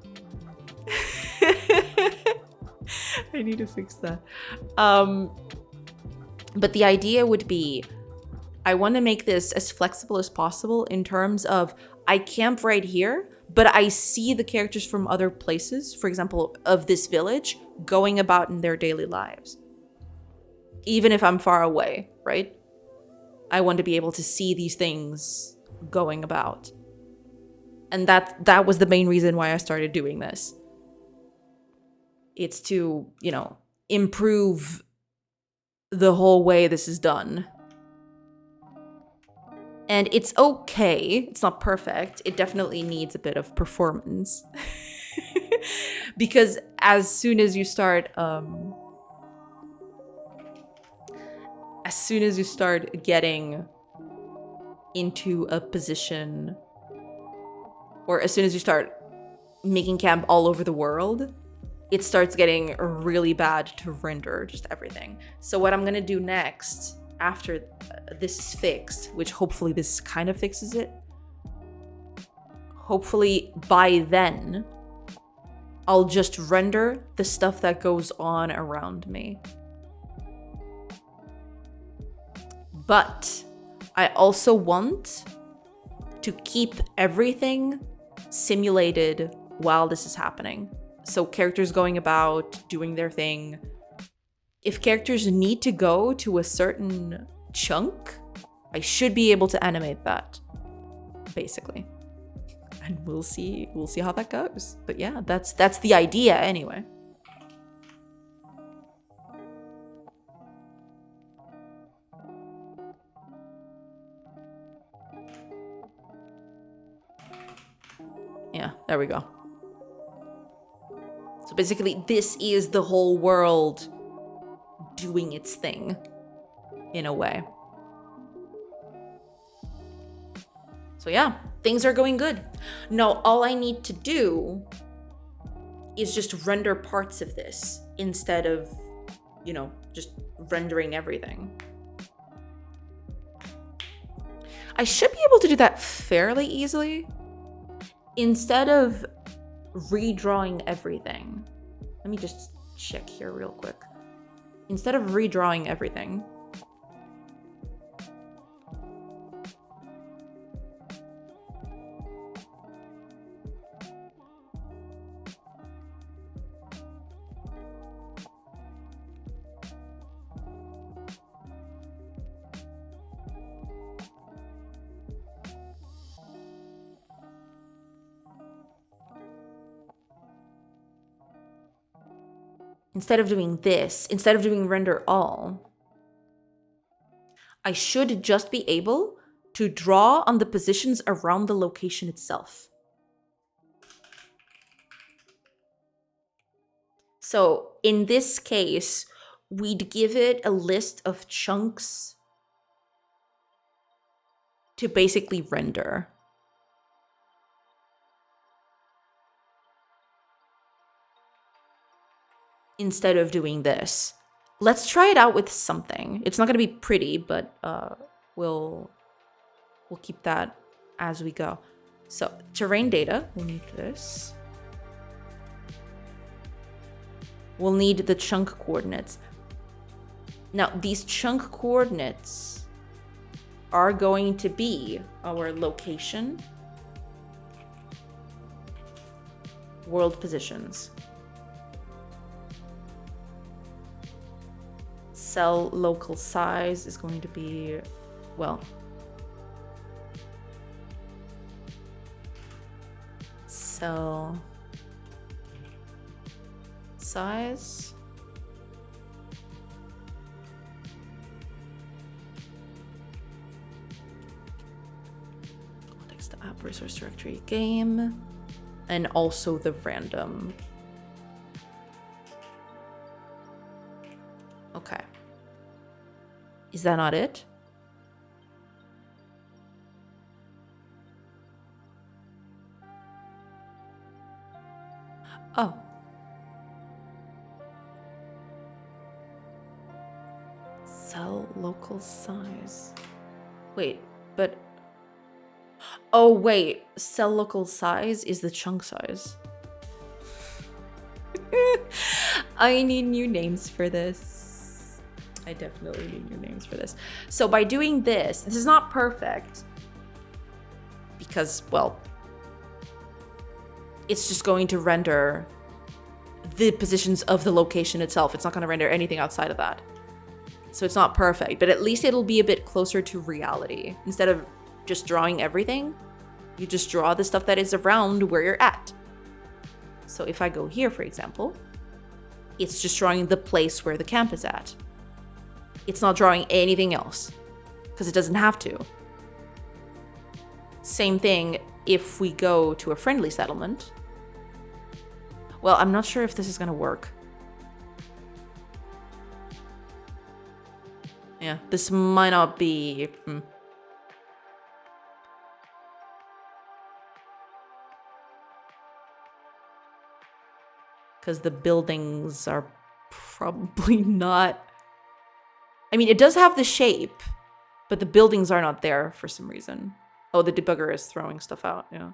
I need to fix that. But the idea would be, I want to make this as flexible as possible in terms of I camp right here, but I see the characters from other places, for example, of this village, going about in their daily lives. Even if I'm far away, right? I want to be able to see these things going about. And that was the main reason why I started doing this. It's to, you know, improve the whole way this is done. And it's okay. It's not perfect. It definitely needs a bit of performance. Because as soon as you start getting into a position, or as soon as you start making camp all over the world, it starts getting really bad to render just everything. So what I'm gonna do next, after this is fixed, which hopefully this kind of fixes it, hopefully by then, I'll just render the stuff that goes on around me. But I also want to keep everything simulated while this is happening. So characters going about, doing their thing. If characters need to go to a certain chunk, I should be able to animate that, basically. And we'll see how that goes. But yeah, that's the idea anyway. Yeah, there we go. So So basically, this is the whole world doing its thing, in a way. So yeah, things are going good. Now, all I need to do is just render parts of this instead of, you know, just rendering everything. I should be able to do that fairly easily. Instead of redrawing everything, let me just check here real quick. Instead of redrawing everything, instead of doing this, instead of doing render all, I should just be able to draw on the positions around the location itself. So in this case, we'd give it a list of chunks to basically render. Instead of doing this. Let's try it out with something. It's not going to be pretty, but we'll keep that as we go. So terrain data, we'll need this. We'll need the chunk coordinates. Now, these chunk coordinates are going to be our location, world positions. Cell local size is going to be, well, cell size. Context the app resource directory game, and also the random. Okay. Is that not it? Oh. Cell local size. Wait, but... Oh, wait. Cell local size is the chunk size. I need new names for this. I definitely need new names for this. So by doing this, this is not perfect. Because, well, it's just going to render the positions of the location itself. It's not going to render anything outside of that. So it's not perfect, but at least it'll be a bit closer to reality. Instead of just drawing everything, you just draw the stuff that is around where you're at. So if I go here, for example, it's just drawing the place where the camp is at. It's not drawing anything else because it doesn't have to. Same thing if we go to a friendly settlement. Well, I'm not sure if this is going to work. Yeah, this might not be... Because the buildings are probably not... I mean, it does have the shape, but the buildings are not there for some reason. Oh, the debugger is throwing stuff out, yeah.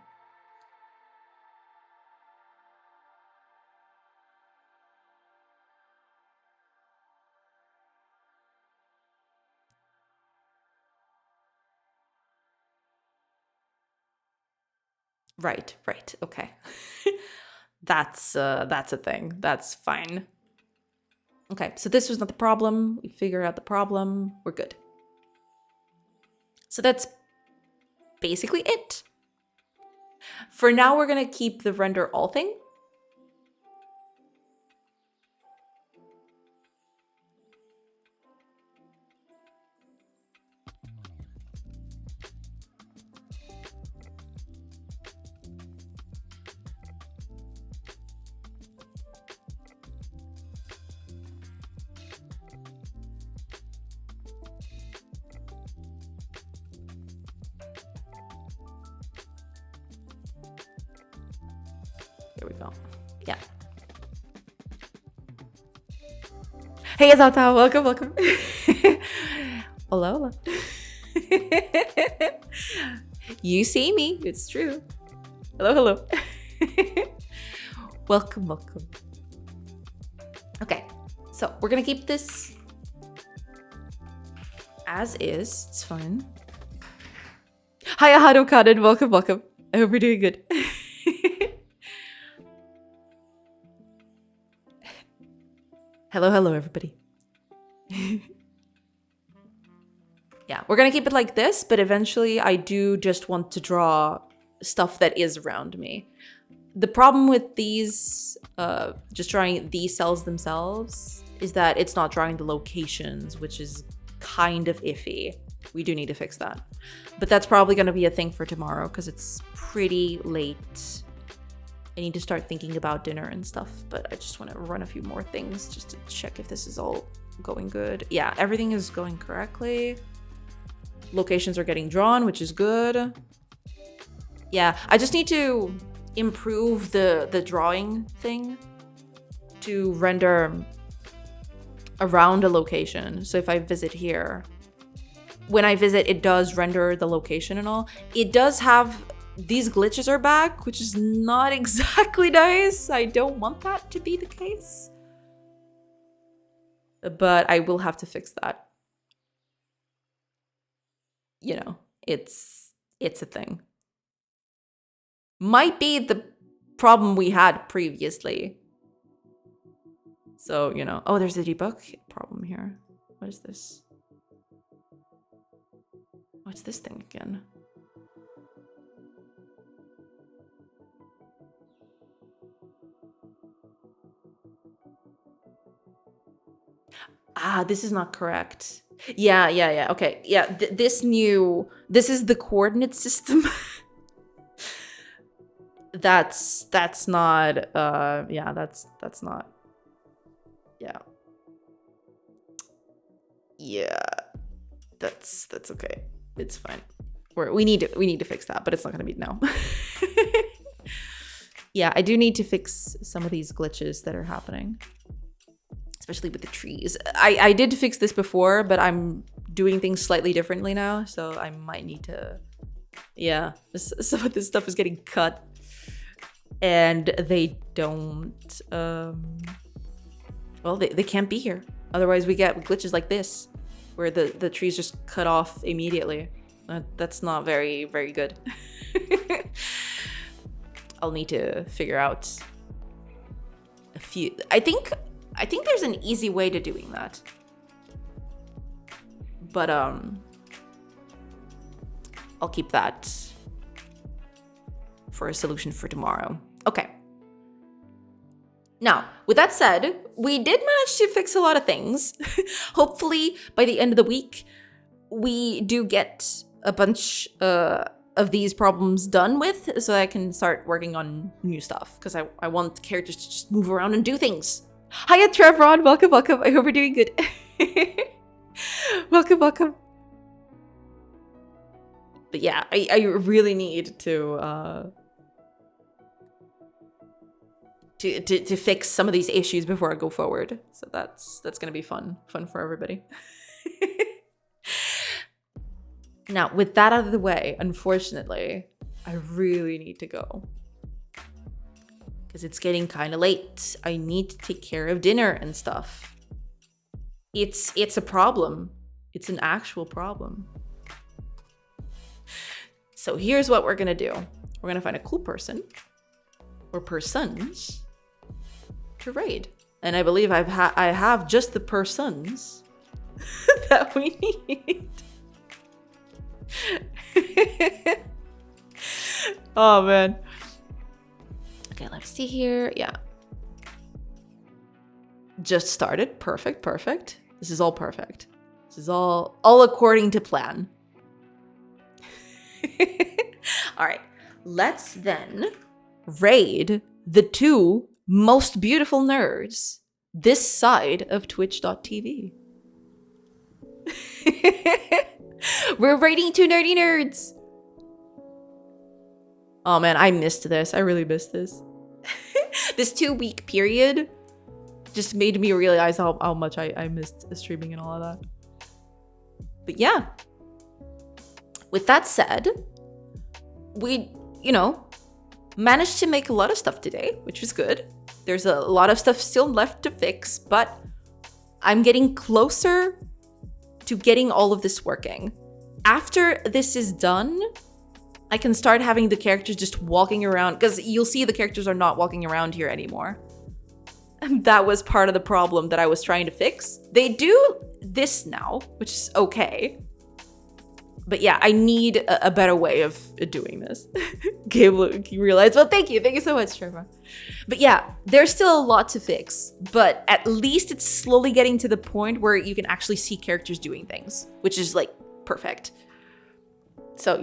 Right, okay. That's a thing. That's fine. Okay, so this was not the problem. We figured out the problem. We're good. So that's basically it. For now, we're gonna keep the render all thing. There we go. Yeah. Hey, Azata, welcome, welcome. Hello, hello. You see me, it's true. Hello, hello. Welcome, welcome. Okay, so we're gonna keep this as is. It's fine. Hiya, Hado Kaden, welcome, welcome. I hope you're doing good. Hello, hello, everybody. Yeah, we're gonna keep it like this, but eventually I do just want to draw stuff that is around me. The problem with these, just drawing these cells themselves, is that it's not drawing the locations, which is kind of iffy. We do need to fix that. But that's probably gonna be a thing for tomorrow because it's pretty late. I need to start thinking about dinner and stuff, but I just want to run a few more things just to check if this is all going good. Yeah, everything is going correctly. Locations are getting drawn, which is good. Yeah, I just need to improve the drawing thing to render around a location. So if I visit here, when I visit, it does render the location and all. It does have... These glitches are back, which is not exactly nice. I don't want that to be the case. But I will have to fix that. You know, it's a thing. Might be the problem we had previously. So, you know. Oh, there's a debug problem here. What is this? What's this thing again? Ah, this is not correct. Yeah. Okay, yeah. This is the coordinate system. that's not. Yeah, that's not. Yeah. Yeah. That's okay. It's fine. We need to fix that, but it's not gonna be now. Yeah, I do need to fix some of these glitches that are happening. Especially with the trees. I did fix this before, but I'm doing things slightly differently now, so I might need to... Yeah, some of this stuff is getting cut. And they don't... Well, they can't be here. Otherwise, we get glitches like this, where the trees just cut off immediately. That's not very, very good. I'll need to figure out a few... I think there's an easy way to doing that. But I'll keep that for a solution for tomorrow. Okay. Now, with that said, we did manage to fix a lot of things. Hopefully, by the end of the week, we do get a bunch of these problems done with, so I can start working on new stuff. Because I want characters to just move around and do things. Hiya, Trevron. Welcome, welcome. I hope you're doing good. Welcome, welcome. But yeah, I really need to fix some of these issues before I go forward. So that's gonna be fun for everybody. Now, with that out of the way, unfortunately, I really need to go. Because it's getting kind of late. I need to take care of dinner and stuff. It's a problem. It's an actual problem. So here's what we're gonna do. We're gonna find a cool person or persons to raid. And I believe I have just the persons that we need. Oh man. Okay, let's see here. Yeah. Just started. Perfect, perfect. This is all perfect. This is all according to plan. All right. Let's then raid the two most beautiful nerds this side of twitch.tv. We're raiding two nerdy nerds. Oh man, I missed this. I really missed this. This 2-week period just made me realize how much I missed streaming and all of that. But yeah, with that said, we, managed to make a lot of stuff today, which was good. There's a lot of stuff still left to fix, but I'm getting closer to getting all of this working. After this is done, I can start having the characters just walking around, because you'll see the characters are not walking around here anymore. And that was part of the problem that I was trying to fix. They do this now, which is okay. But yeah, I need a better way of doing this. Gabe, you realize? Well, thank you so much, Trevor. But yeah, there's still a lot to fix, but at least it's slowly getting to the point where you can actually see characters doing things, which is like perfect. So,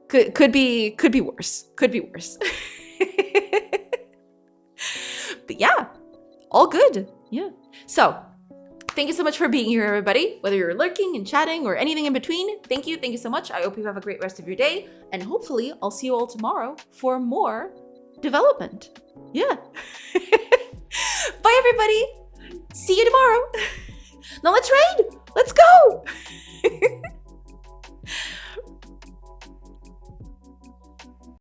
could be worse. Could be worse. But yeah, all good. Yeah. So, thank you so much for being here, everybody. Whether you're lurking and chatting or anything in between, thank you so much. I hope you have a great rest of your day, and hopefully I'll see you all tomorrow for more development. Yeah. Bye, everybody. See you tomorrow. Now let's raid. Let's go.